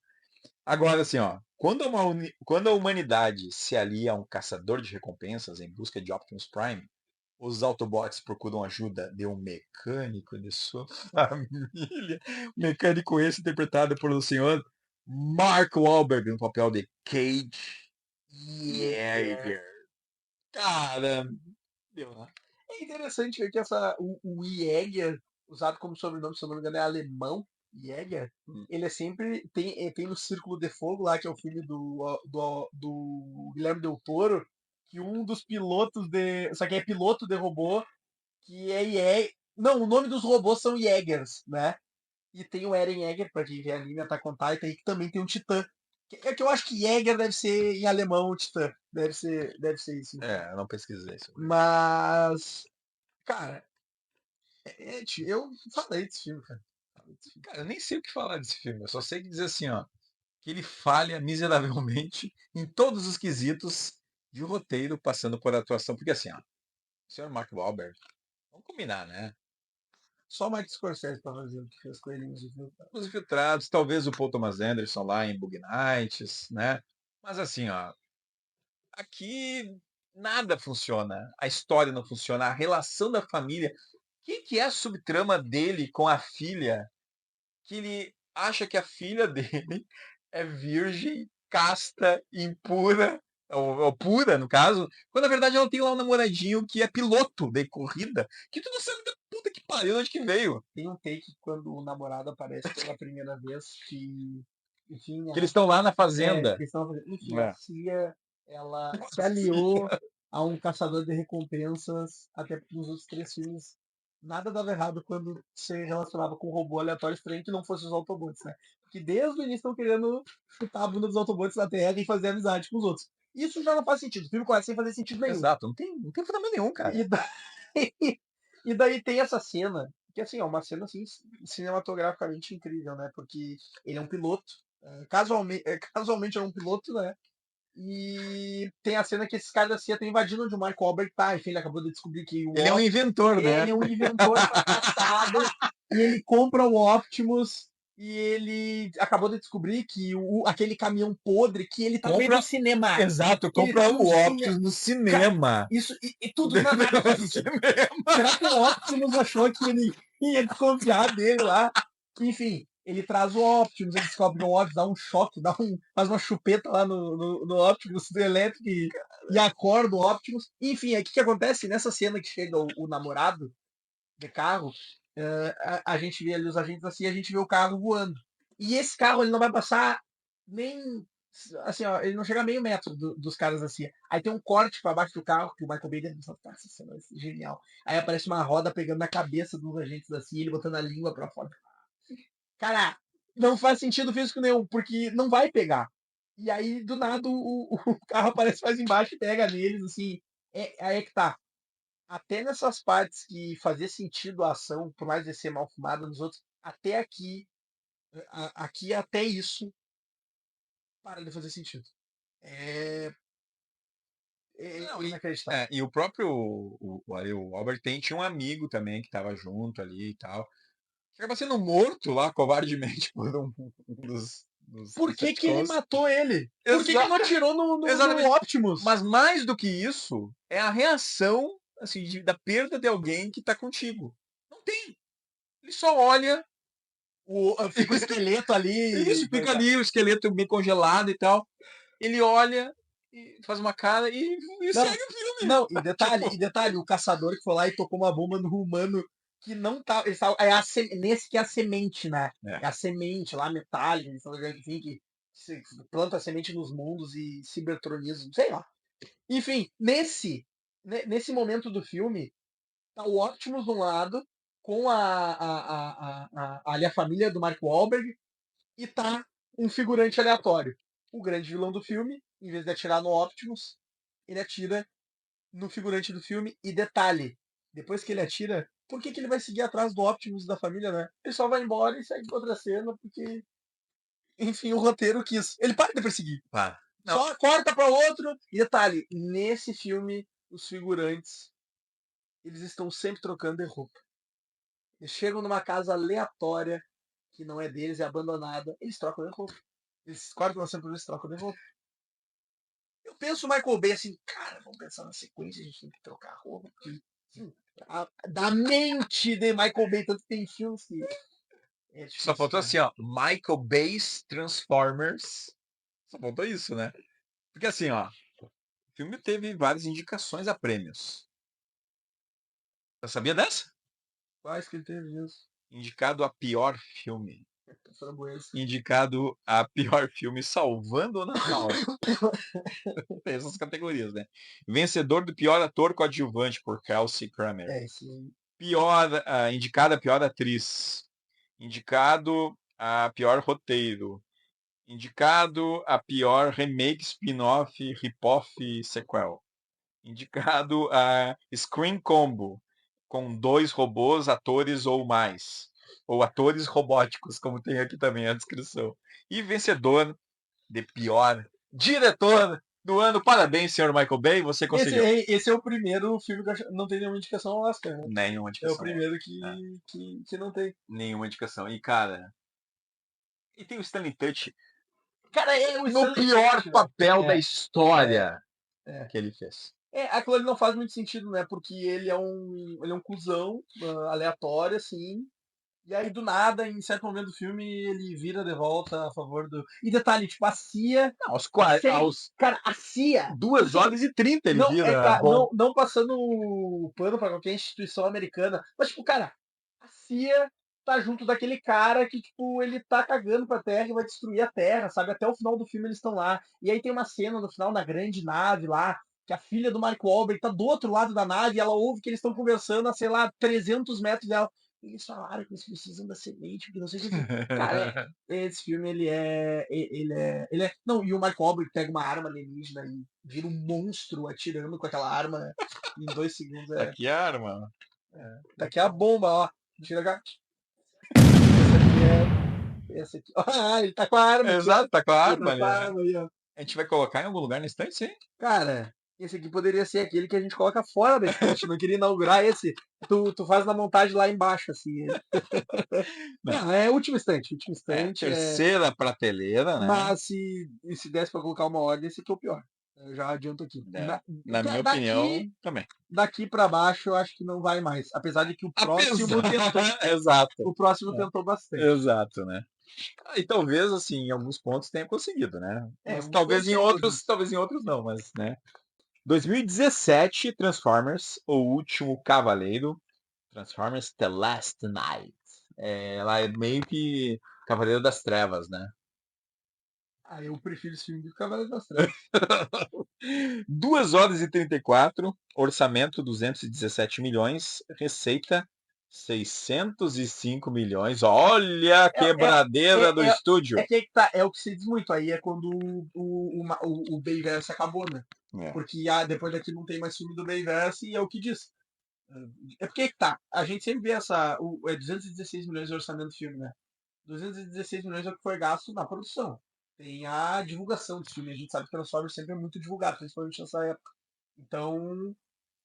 Speaker 1: Agora, assim, ó, quando a humanidade se alia a um caçador de recompensas em busca de Optimus Prime, os Autobots procuram ajuda de um mecânico de sua família. Mecânico esse interpretado por o senhor Mark Wahlberg no papel de Cage Yeager. Cara, deu, né?
Speaker 2: É interessante ver que o Jäger, usado como sobrenome, se eu não me engano, é alemão, Jäger, ele é sempre. Tem no Círculo de Fogo lá, que é o filme do Guilherme Del Toro, que um dos pilotos de. Só que é piloto de robô, que é Jäger. Não, o nome dos robôs são Jägers, né? E tem o Eren Jäger, pra quem vê anime, Attack on Titan, que também tem um Titã. É que eu acho que Jäger deve ser em alemão o Titã. Deve ser isso.
Speaker 1: Eu não pesquisei isso.
Speaker 2: Mas, cara, eu falei desse filme, cara.
Speaker 1: Cara, eu nem sei o que falar desse filme. Eu só sei que dizer assim, ó, que ele falha miseravelmente em todos os quesitos de roteiro, passando por atuação. Porque assim, ó, o senhor Mark Wahlberg, vamos combinar, né?
Speaker 2: Só o Martin Scorsese pra fazer o que fez com ele nos Infiltrados.
Speaker 1: Os Infiltrados, talvez o Paul Thomas Anderson lá em Bug Nights, né? Mas assim, ó, aqui nada funciona. A história não funciona, a relação da família. O que é a subtrama dele com a filha? Que ele acha que a filha dele é virgem, casta, impura, ou pura, no caso, quando na verdade ela tem lá um namoradinho que é piloto de corrida, que tu não sabe da puta que pariu, de onde que veio.
Speaker 2: Tem um take quando o namorado aparece pela primeira vez que, enfim,
Speaker 1: Que eles estão lá na fazenda.
Speaker 2: enfim, a filha, ela se aliou a um caçador de recompensas, até porque nos outros 3 filmes nada dava errado quando se relacionava com um robô aleatório estranho que não fosse os Autobots, né? Porque desde o início estão querendo chutar a bunda dos Autobots na Terra e fazer amizade com os outros. Isso já não faz sentido. O filme começa sem fazer sentido nenhum.
Speaker 1: Exato, não tem fundamento nenhum, cara.
Speaker 2: E daí, e daí tem essa cena, que assim, é uma cena assim, cinematograficamente incrível, né? Porque ele é um piloto. Casualmente é um piloto, né? E tem a cena que esses caras da CIA estão invadindo onde o Mark Wahlberg tá. Enfim, ele acabou de descobrir que
Speaker 1: Ele é um inventor, né?
Speaker 2: ele é um inventor fracassado e ele compra o Optimus e ele acabou de descobrir que aquele caminhão podre que ele tá vendo no cinema.
Speaker 1: Exato,
Speaker 2: Ele
Speaker 1: compra
Speaker 2: tá no
Speaker 1: o
Speaker 2: cine...
Speaker 1: Optus no
Speaker 2: Cara,
Speaker 1: cinema.
Speaker 2: isso e tudo nada faz sentido. Será que o Optimus achou que ele ia desconfiar dele lá? Enfim, ele traz o Optimus, ele descobre que o Optimus dá um choque, faz uma chupeta lá no Optimus do elétrico e acorda o Optimus. Enfim, aí o que acontece? Nessa cena que chega o namorado de carro, a gente vê ali os agentes assim, a gente vê o carro voando. E esse carro ele não vai passar nem assim, ó, ele não chega a meio metro dos caras assim. Aí tem um corte para baixo do carro que o Michael Bay deve pensar, essa cena é genial. Aí aparece uma roda pegando na cabeça dos agentes assim, ele botando a língua para fora. Cara, não faz sentido físico nenhum, porque não vai pegar. E aí, do nada, o carro aparece mais embaixo e pega neles, assim. Aí é que tá. Até nessas partes que fazia sentido a ação, por mais de ser mal filmada nos outros, até aqui, aqui até isso, para de fazer sentido. É,
Speaker 1: Não,
Speaker 2: inacreditável.
Speaker 1: e o próprio o Albert tinha um amigo também que estava junto ali e tal. Que acaba sendo morto lá covardemente por um dos
Speaker 2: Por que que ele
Speaker 1: Decepticons.
Speaker 2: matou ele? Por que que não atirou no
Speaker 1: Exatamente.
Speaker 2: Optimus?
Speaker 1: Mas mais do que isso, é a reação assim, da perda de alguém que tá contigo. Não tem. Ele só olha,
Speaker 2: Fica o esqueleto ali.
Speaker 1: isso, fica ali, o esqueleto bem congelado e tal. Ele olha e faz uma cara e
Speaker 2: Não,
Speaker 1: segue o filme.
Speaker 2: não,
Speaker 1: Tipo,
Speaker 2: e detalhe, o caçador que foi lá e tocou uma bomba no humano que não tá. Nesse que é a semente, né?
Speaker 1: é.
Speaker 2: É a semente lá, metálica, enfim, que planta a semente nos mundos e cibertronismo, sei lá. Enfim, nesse momento do filme, tá o Optimus de um lado, com ali a família do Mark Wahlberg, e tá um figurante aleatório. O grande vilão do filme, em vez de atirar no Optimus, ele atira no figurante do filme. E detalhe, depois que ele atira, por que ele vai seguir atrás do Optimus da família, né? Ele só vai embora e segue pra outra cena, porque, enfim, o roteiro quis. Ele para de perseguir.
Speaker 1: Pá. Não,
Speaker 2: Só corta para outro. E detalhe, nesse filme, os figurantes, eles estão sempre trocando de roupa. Eles chegam numa casa aleatória, que não é deles, é abandonada, eles trocam de roupa. Eles cortam a cena pra eles trocam de roupa. Eu penso o Michael Bay assim, cara, vamos pensar na sequência, a gente tem que trocar a roupa. Porque, assim, da mente de Michael Bay, tanto que tem filmes que é
Speaker 1: só
Speaker 2: difícil,
Speaker 1: faltou
Speaker 2: né?
Speaker 1: assim, ó, Michael Bay's Transformers. Só faltou isso, né? Porque assim, ó, o filme teve várias indicações a prêmios. Você sabia dessa?
Speaker 2: Quais que ele teve isso?
Speaker 1: Indicado a pior filme.
Speaker 2: Framboesa.
Speaker 1: Indicado a pior filme Salvando o Natal. Tem essas categorias, né? Vencedor do pior ator coadjuvante por Kelsey Grammer.
Speaker 2: É, esse.
Speaker 1: Pior, indicado a pior atriz. Indicado a pior roteiro. Indicado a pior remake, spin-off, rip-off e sequel. Indicado a Screen Combo, com 2 robôs, atores ou mais. Ou atores robóticos, como tem aqui também a descrição. E vencedor de pior diretor do ano. Parabéns, senhor Michael Bay, você conseguiu.
Speaker 2: Esse é o primeiro filme que não tem nenhuma indicação ao Oscar, né?
Speaker 1: Nenhuma
Speaker 2: É o
Speaker 1: indicação.
Speaker 2: primeiro
Speaker 1: É,
Speaker 2: que não tem.
Speaker 1: nenhuma indicação. E, cara, e tem o Stanley Tucci
Speaker 2: Cara, é o
Speaker 1: no
Speaker 2: Stanley
Speaker 1: pior
Speaker 2: Tucci, velho.
Speaker 1: papel da
Speaker 2: É,
Speaker 1: história
Speaker 2: é.
Speaker 1: que ele fez.
Speaker 2: Aquilo ali não faz muito sentido, né? Porque ele é um cuzão aleatório, assim. E aí, do nada, em certo momento do filme, ele vira de volta a favor do. E detalhe, tipo, a CIA.
Speaker 1: Não,
Speaker 2: Sem... Cara, a CIA.
Speaker 1: 2 horas e 30 ele
Speaker 2: Não,
Speaker 1: vira bom.
Speaker 2: não passando o pano pra qualquer instituição americana. Mas, tipo, cara, a CIA tá junto daquele cara que, tipo, ele tá cagando pra Terra e vai destruir a Terra, sabe? Até o final do filme eles estão lá. E aí tem uma cena no final na grande nave lá, que a filha do Mark Wahlberg tá do outro lado da nave e ela ouve que eles estão conversando a, sei lá, 300 metros dela. eles falaram que eles precisam da semente, porque não sei o que assim. Cara, esse filme ele é. Não, e o Mark Wahlberg pega uma arma alienígena e vira um monstro atirando com aquela arma em 2 segundos.
Speaker 1: Tá aqui a arma.
Speaker 2: Tá aqui a bomba, ó. Tira a. Essa aqui é. Essa aqui. Ah, ele tá com a arma aqui, ó.
Speaker 1: Exato, tá com a
Speaker 2: Ele
Speaker 1: arma
Speaker 2: tá com
Speaker 1: ali,
Speaker 2: a
Speaker 1: né?
Speaker 2: arma aí, ó.
Speaker 1: A gente vai colocar em algum lugar na estante, sim?
Speaker 2: Cara, esse aqui poderia ser aquele que a gente coloca fora da estante. Não queria inaugurar esse. Tu faz na montagem lá embaixo, assim.
Speaker 1: Não.
Speaker 2: Não, é última estante. Última estante.
Speaker 1: Terceira prateleira, né?
Speaker 2: Mas se desse pra colocar uma ordem, esse aqui é o pior. Eu já adianto aqui.
Speaker 1: Na minha opinião, também.
Speaker 2: Daqui pra baixo, eu acho que não vai mais. Apesar de que o próximo tentou.
Speaker 1: Exato.
Speaker 2: O próximo tentou bastante.
Speaker 1: Exato, né? E talvez, assim, em alguns pontos tenha conseguido, né? Mas talvez em outros não, mas, né? 2017, Transformers, O Último Cavaleiro. Transformers The Last Knight. Ela é meio que Cavaleiro das Trevas, né?
Speaker 2: Eu prefiro esse filme do Cavaleiro das Trevas.
Speaker 1: 2 horas e 34, orçamento 217 milhões, receita 605 milhões. Olha a quebradeira do estúdio.
Speaker 2: É o que se diz muito. Aí é quando o Bayverse acabou, né? Porque depois daqui não tem mais filme do Bayverse e é o que diz. É porque tá. A gente sempre vê 216 milhões de orçamento do filme, né? 216 milhões é o que foi gasto na produção. Tem a divulgação do filme. A gente sabe que Transformers sempre é muito divulgado, principalmente nessa época. Então,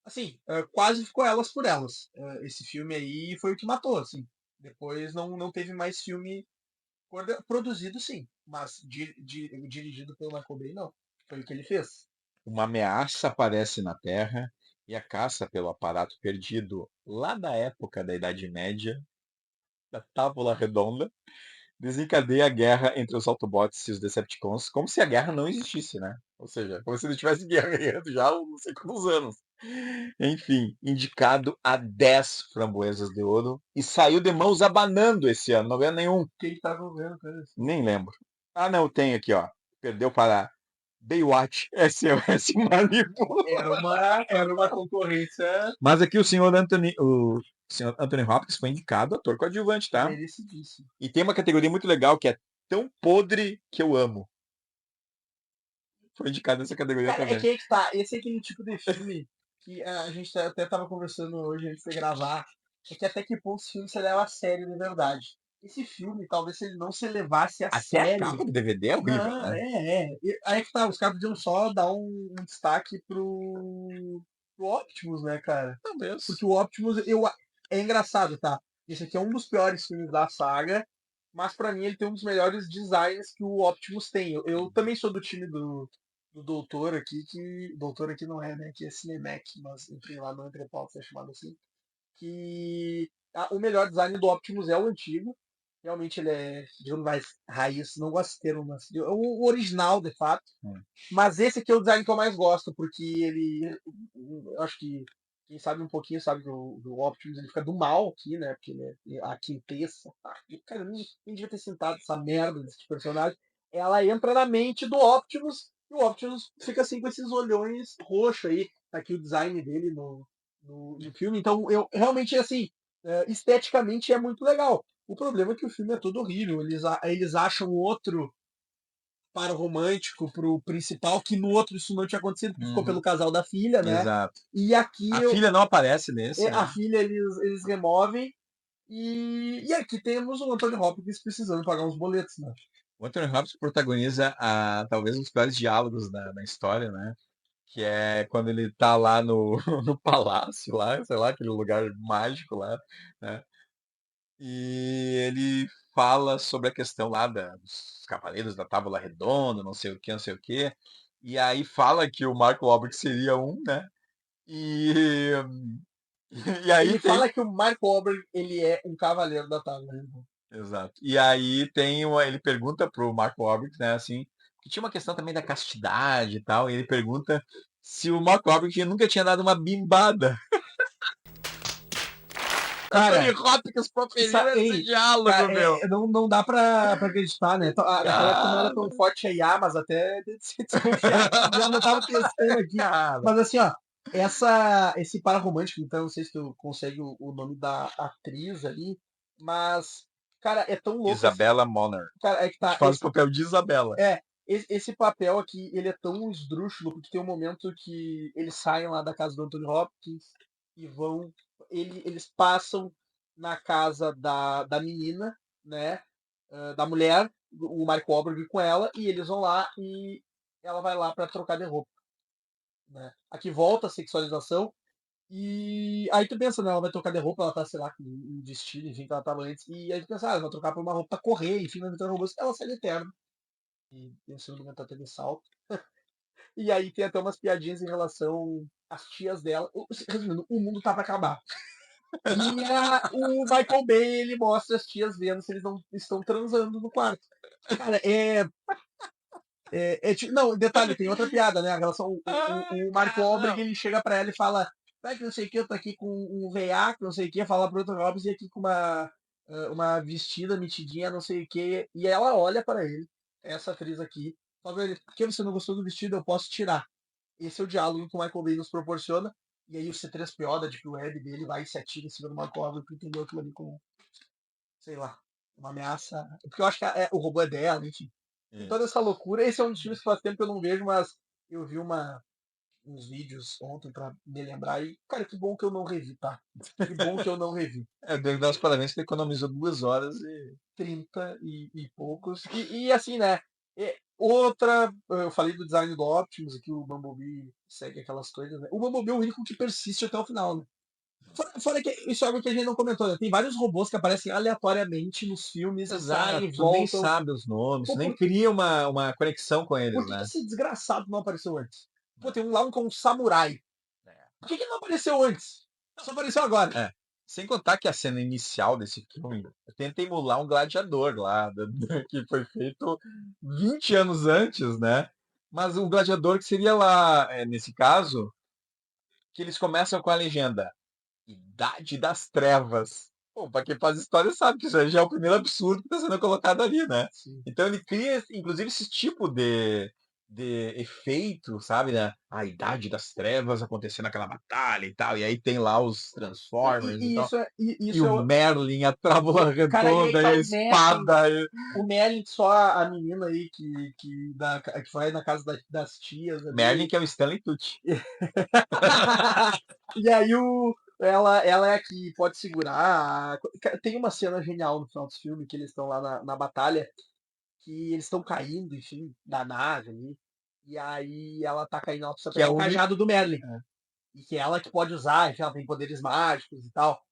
Speaker 2: assim, quase ficou elas por elas. Esse filme aí foi o que matou, assim. Depois não teve mais filme produzido, sim. Mas dirigido pelo Michael Bay, não. Foi o que ele fez.
Speaker 1: Uma ameaça aparece na Terra e a caça pelo aparato perdido lá da época da Idade Média, da Távola Redonda, desencadeia a guerra entre os Autobots e os Decepticons, como se a guerra não existisse, né? Ou seja, como se não tivesse guerreando já há não sei quantos anos. Enfim, indicado a 10 framboesas de ouro e saiu de mãos abanando esse ano, não ganhou nenhum.
Speaker 2: Quem tava vendo, cara?
Speaker 1: Nem lembro. Ah, não, tem aqui, ó. Perdeu para Baywatch SOS Malibu.
Speaker 2: Era uma concorrência
Speaker 1: Mas aqui o senhor Anthony Hopkins foi indicado ator coadjuvante, tá?
Speaker 2: merecidíssimo.
Speaker 1: E tem uma categoria muito legal que é Tão Podre Que Eu Amo. Foi indicado nessa categoria
Speaker 2: Cara,
Speaker 1: também.
Speaker 2: é que aí que tá. Esse é aquele tipo de filme que a gente até tava conversando hoje antes de gravar. É que até que ponto esse filme se leva a sério de verdade. Esse filme, talvez se ele não se levasse a
Speaker 1: Até a
Speaker 2: sério.
Speaker 1: capa do DVD é horrível,
Speaker 2: Não,
Speaker 1: né?
Speaker 2: Aí que tá, os caras podiam só dar um destaque pro Optimus, né, cara?
Speaker 1: Talvez.
Speaker 2: Porque o Optimus, é engraçado, tá? Esse aqui é um dos piores filmes da saga, mas pra mim ele tem um dos melhores designs que o Optimus tem. Eu também sou do time do Doutor aqui, que. Doutor aqui não é, né? Que é Cinemac, mas enfim, lá no Entrepautas é chamado assim. Que o melhor design do Optimus é o antigo. Realmente ele é, digamos, mais raiz, não gosto de ter um, o original, de fato. Mas esse aqui é o design que eu mais gosto, porque ele. Eu acho que quem sabe um pouquinho sabe do Optimus, ele fica do mal aqui, né? Porque ele é a quintessa. Cara, eu nem devia ter sentado essa merda desse personagem. Ela entra na mente do Optimus e o Optimus fica assim com esses olhões roxos aí. Tá aqui o design dele no filme. Então, eu realmente, assim, esteticamente é muito legal. O problema é que o filme é todo horrível. Eles acham outro para o romântico, pro principal, que no outro isso não tinha acontecido, porque ficou pelo casal da filha, né?
Speaker 1: Exato.
Speaker 2: E aqui
Speaker 1: A filha não aparece nesse,
Speaker 2: a
Speaker 1: né?
Speaker 2: filha eles removem. E aqui temos o Anthony Hopkins precisando pagar uns boletos, né?
Speaker 1: O Anthony Hopkins protagoniza talvez um dos piores diálogos da história, né? Que é quando ele tá lá no, no palácio, lá, sei lá, aquele lugar mágico lá, né? E ele fala sobre a questão lá dos Cavaleiros da Távola Redonda, não sei o que, não sei o que. E aí fala que o Mark Wahlberg seria um, né? E, e aí
Speaker 2: Ele
Speaker 1: tem.
Speaker 2: fala que o Mark Wahlberg ele é um cavaleiro da tábua.
Speaker 1: Exato. E aí ele pergunta pro Mark Wahlberg, né, assim, que tinha uma questão também da castidade e tal, e ele pergunta se o Mark Wahlberg nunca tinha dado uma bimbada.
Speaker 2: Cara,
Speaker 1: Anthony Hopkins proferiu esse diálogo,
Speaker 2: cara,
Speaker 1: meu.
Speaker 2: não dá pra acreditar, né? Naquela época não era tão forte a IA, mas até se desconfiar, já não tava testando aqui.
Speaker 1: Cara.
Speaker 2: Mas assim, ó, Esse par romântico, então, não sei se tu consegue o nome da atriz ali, mas, cara, é tão louco assim.
Speaker 1: Isabella Moner.
Speaker 2: Cara, é que
Speaker 1: Que
Speaker 2: tá.
Speaker 1: faz o papel de Isabela.
Speaker 2: Esse papel aqui, ele é tão esdrúxulo, porque tem um momento que eles saem lá da casa do Anthony Hopkins e vão. Eles passam na casa da menina, né? Da mulher, o Mark Wahlberg com ela, e eles vão lá e ela vai lá pra trocar de roupa, né? Aqui volta a sexualização. E aí tu pensa, né? Ela vai trocar de roupa, ela tá, sei lá, com um vestido, enfim, que ela tava antes. E aí tu pensa, ela vai trocar por uma roupa pra correr, enfim, vai trocar roupa. Ela sai de terno. E em segundo momento ela teve salto. E aí tem até umas piadinhas em relação às tias dela. Resumindo, o mundo tá pra acabar. E o Michael Bay, ele mostra as tias vendo se eles não estão transando no quarto. Cara, não, detalhe, tem outra piada, né? A relação, o Mark Wahlberg, ele chega pra ela e fala, vai que não sei o que, eu tô aqui com um veiaco, não sei o que, fala pro outro Robbins e aqui com uma vestida metidinha, não sei o que, e ela olha pra ele, essa atriz aqui, fala pra ele, por que você não gostou do vestido? Eu posso tirar. Esse é o diálogo que o Michael Bay nos proporciona, e aí o C3PO da Deep Web dele vai e se atira em cima do Mark Wahlberg pra entender aquilo ali como, sei lá, uma ameaça, porque eu acho que o robô é dela, enfim. E toda essa loucura. Esse é um dos filmes que faz tempo que eu não vejo, mas eu vi uns vídeos ontem pra me lembrar. E, cara, que bom que eu não revi, tá? Que bom que eu não revi.
Speaker 1: Eu devo dar os parabéns que ele economizou 2 horas e.
Speaker 2: 30 e poucos. E assim, né? Outra, eu falei do design do Optimus, aqui o Bumblebee segue aquelas coisas, né? O Bumblebee é o único que persiste até o final, né? Fora que isso é algo que a gente não comentou, né? Tem vários robôs que aparecem aleatoriamente nos filmes e saem e
Speaker 1: Exato, nem
Speaker 2: voltam.
Speaker 1: sabe os nomes,
Speaker 2: Pô,
Speaker 1: nem cria uma conexão com
Speaker 2: por
Speaker 1: eles,
Speaker 2: que
Speaker 1: né?
Speaker 2: esse desgraçado não apareceu antes? Pô,
Speaker 1: Não.
Speaker 2: tem um lá com um samurai.
Speaker 1: É.
Speaker 2: Por que não apareceu antes? Só apareceu agora.
Speaker 1: É. Sem contar que a cena inicial desse filme tenta emular um gladiador lá, que foi feito 20 anos antes, né? Mas o gladiador que seria lá, nesse caso, que eles começam com a legenda Idade das Trevas. Pô, pra quem faz história sabe que isso aí já é o primeiro absurdo que está sendo colocado ali, né?
Speaker 2: Sim.
Speaker 1: Então ele cria, inclusive, esse tipo de efeito, sabe, né? A Idade das Trevas acontecendo naquela batalha e tal. E aí tem lá os
Speaker 2: Não,
Speaker 1: Transformers e
Speaker 2: e
Speaker 1: tal.
Speaker 2: isso
Speaker 1: E o
Speaker 2: é.
Speaker 1: Merlin, a Tábua
Speaker 2: Cara, e aí
Speaker 1: Redonda, e
Speaker 2: tá
Speaker 1: a
Speaker 2: o Merlin.
Speaker 1: espada.
Speaker 2: O Merlin, só a menina aí que vai na casa das tias
Speaker 1: Merlin
Speaker 2: ali.
Speaker 1: que é o Stanley Tucci.
Speaker 2: E aí ela é a que pode segurar. Tem uma cena genial no final do filme que eles estão lá na batalha, que eles estão caindo, enfim, da nave ali. E aí ela tá caindo, ela precisa
Speaker 1: Que é
Speaker 2: pegar o
Speaker 1: o único.
Speaker 2: cajado do Merlin. E que é ela que pode usar, enfim, ela tem poderes mágicos e tal.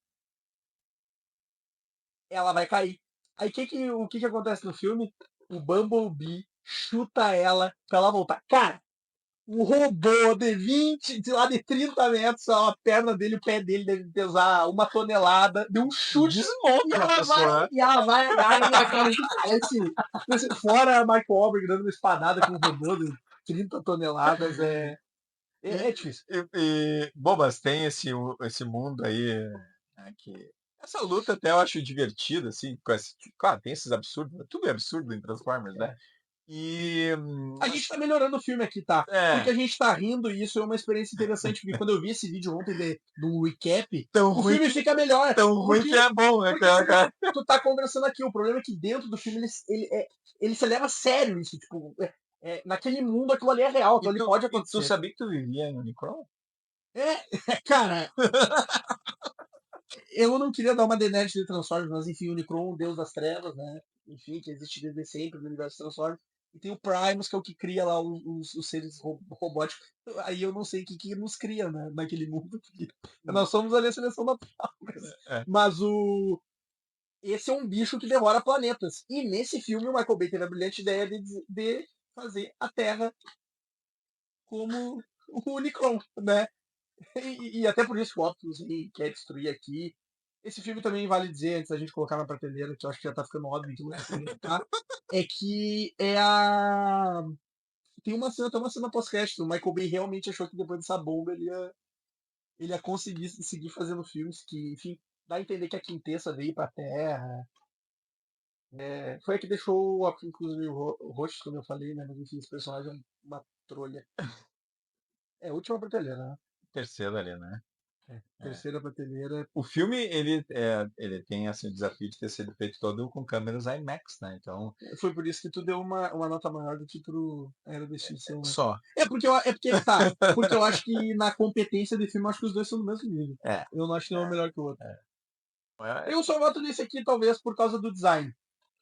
Speaker 2: Ela vai cair. Aí o que acontece no filme? O Bumblebee chuta ela pra ela voltar. Cara, um robô de 20, de lá de 30 metros, a perna dele, o pé dele deve pesar 1 tonelada, deu um chute
Speaker 1: Desmonta a pessoa, né?
Speaker 2: e ela vai agarra minha cara que parece. Fora a Mark Wahlberg dando uma espadada com um robô de 30 toneladas, é difícil.
Speaker 1: Bom, mas tem esse mundo aí, né, que essa luta até eu acho divertida, assim, claro, tem esses absurdos, tudo é absurdo em Transformers, né?
Speaker 2: É.
Speaker 1: E
Speaker 2: A gente tá melhorando o filme aqui, tá? Porque
Speaker 1: é
Speaker 2: a gente tá rindo e isso é uma experiência interessante, porque quando eu vi esse vídeo ontem do recap,
Speaker 1: tão
Speaker 2: o
Speaker 1: ruim
Speaker 2: filme
Speaker 1: que
Speaker 2: fica melhor.
Speaker 1: tão ruim que
Speaker 2: Porque,
Speaker 1: é bom, né,
Speaker 2: porque
Speaker 1: cara?
Speaker 2: tu tá conversando aqui, o problema é que dentro do filme ele se leva a sério isso, tipo, naquele mundo aquilo ali é real,
Speaker 1: E
Speaker 2: aquilo ali
Speaker 1: tu,
Speaker 2: pode
Speaker 1: e tu
Speaker 2: acontecer.
Speaker 1: sabia que tu vivia em Unicron?
Speaker 2: Cara, eu não queria dar uma de nerd de Transformers, mas enfim, o Unicron, o Deus das Trevas, né? Enfim, que existe desde sempre no universo Transformers. E tem o Primus, que é o que cria lá os seres robóticos. Aí eu não sei o que nos cria, né, naquele mundo, porque nós somos ali a seleção natural.
Speaker 1: É.
Speaker 2: Mas esse é um bicho que devora planetas. E nesse filme o Michael Bay teve a brilhante ideia de fazer a Terra como o Unicron, né? E até por isso que o Optimus quer destruir aqui. Esse filme também vale dizer, antes da gente colocar na prateleira, que eu acho que já tá ficando óbvio que lugar pra gente tá, é que é a. Tem uma cena, até uma cena pós-crédito. O Michael Bay realmente achou que depois dessa bomba ele ia conseguir seguir fazendo filmes que, enfim, dá a entender que a Quintessa veio pra Terra. Foi a que deixou o Optimus, inclusive, roxo, como eu falei, né? Mas enfim, esse personagem é uma trolha. É a última prateleira, né?
Speaker 1: terceiro ali, né?
Speaker 2: Terceira prateleira.
Speaker 1: O filme, ele tem assim, o desafio de ter sido feito todo com câmeras IMAX, né? Então,
Speaker 2: Foi por isso que tu deu uma nota maior do que pro Era da Extinção, né?
Speaker 1: só.
Speaker 2: É porque aí que tá. Porque eu acho que na competência de filme, eu acho que os dois são do mesmo nível.
Speaker 1: É.
Speaker 2: Eu não acho que nenhum é melhor que o outro.
Speaker 1: É,
Speaker 2: Eu só voto nesse aqui, talvez, por causa do design.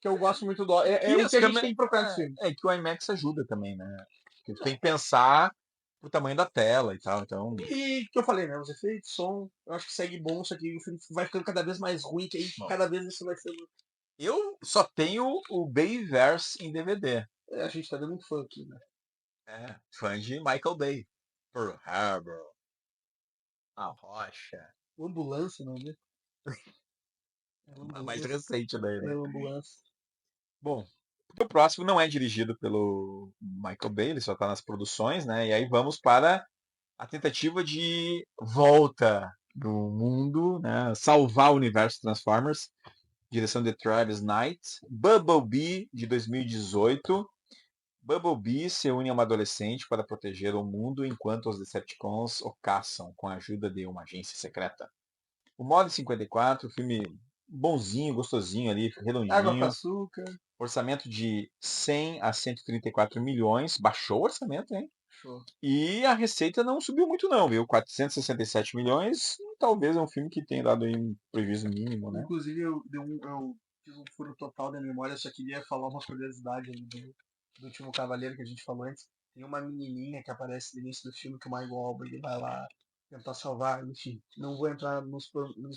Speaker 2: Que eu gosto muito do. É o
Speaker 1: as
Speaker 2: que a gente
Speaker 1: câmeras,
Speaker 2: tem que procurar nos filmes.
Speaker 1: que o IMAX ajuda também, né? Porque tu tem que pensar o tamanho da tela e tal, então...
Speaker 2: E que eu falei, né? Os efeitos, som, eu acho que segue bom, só que o filme vai ficando cada vez mais ruim, que aí
Speaker 1: Bom,
Speaker 2: cada vez isso vai sendo.
Speaker 1: eu só tenho o Bayverse em DVD.
Speaker 2: A gente tá dando muito fã aqui, né?
Speaker 1: Fã de Michael Bay. Pearl Harbor, A Rocha.
Speaker 2: O Ambulância, não é? É o
Speaker 1: Mais
Speaker 2: Ambulância.
Speaker 1: recente daí,
Speaker 2: É
Speaker 1: né?
Speaker 2: o Ambulância.
Speaker 1: Bom, o próximo não é dirigido pelo Michael Bay, ele só está nas produções, né? E aí vamos para a tentativa de volta do mundo, né? Salvar o universo Transformers, direção de Travis Knight, Bumblebee de 2018. Bumblebee se une a uma adolescente para proteger o mundo enquanto os Decepticons o caçam com a ajuda de uma agência secreta. O Mod 54, filme bonzinho, gostosinho ali,
Speaker 2: Água com
Speaker 1: redondinho.
Speaker 2: açúcar.
Speaker 1: Orçamento de 100 a 134 milhões. Baixou o orçamento, hein?
Speaker 2: Show.
Speaker 1: E a receita não subiu muito não, viu? 467 milhões. Talvez é um filme que tenha dado aí um prejuízo mínimo, né?
Speaker 2: Inclusive, eu fiz um furo total da memória, só queria falar uma curiosidade ali do último Cavaleiro que a gente falou antes. Tem uma menininha que aparece no início do filme que o Michael Wahlberg vai lá tentar salvar, enfim. Não vou entrar nos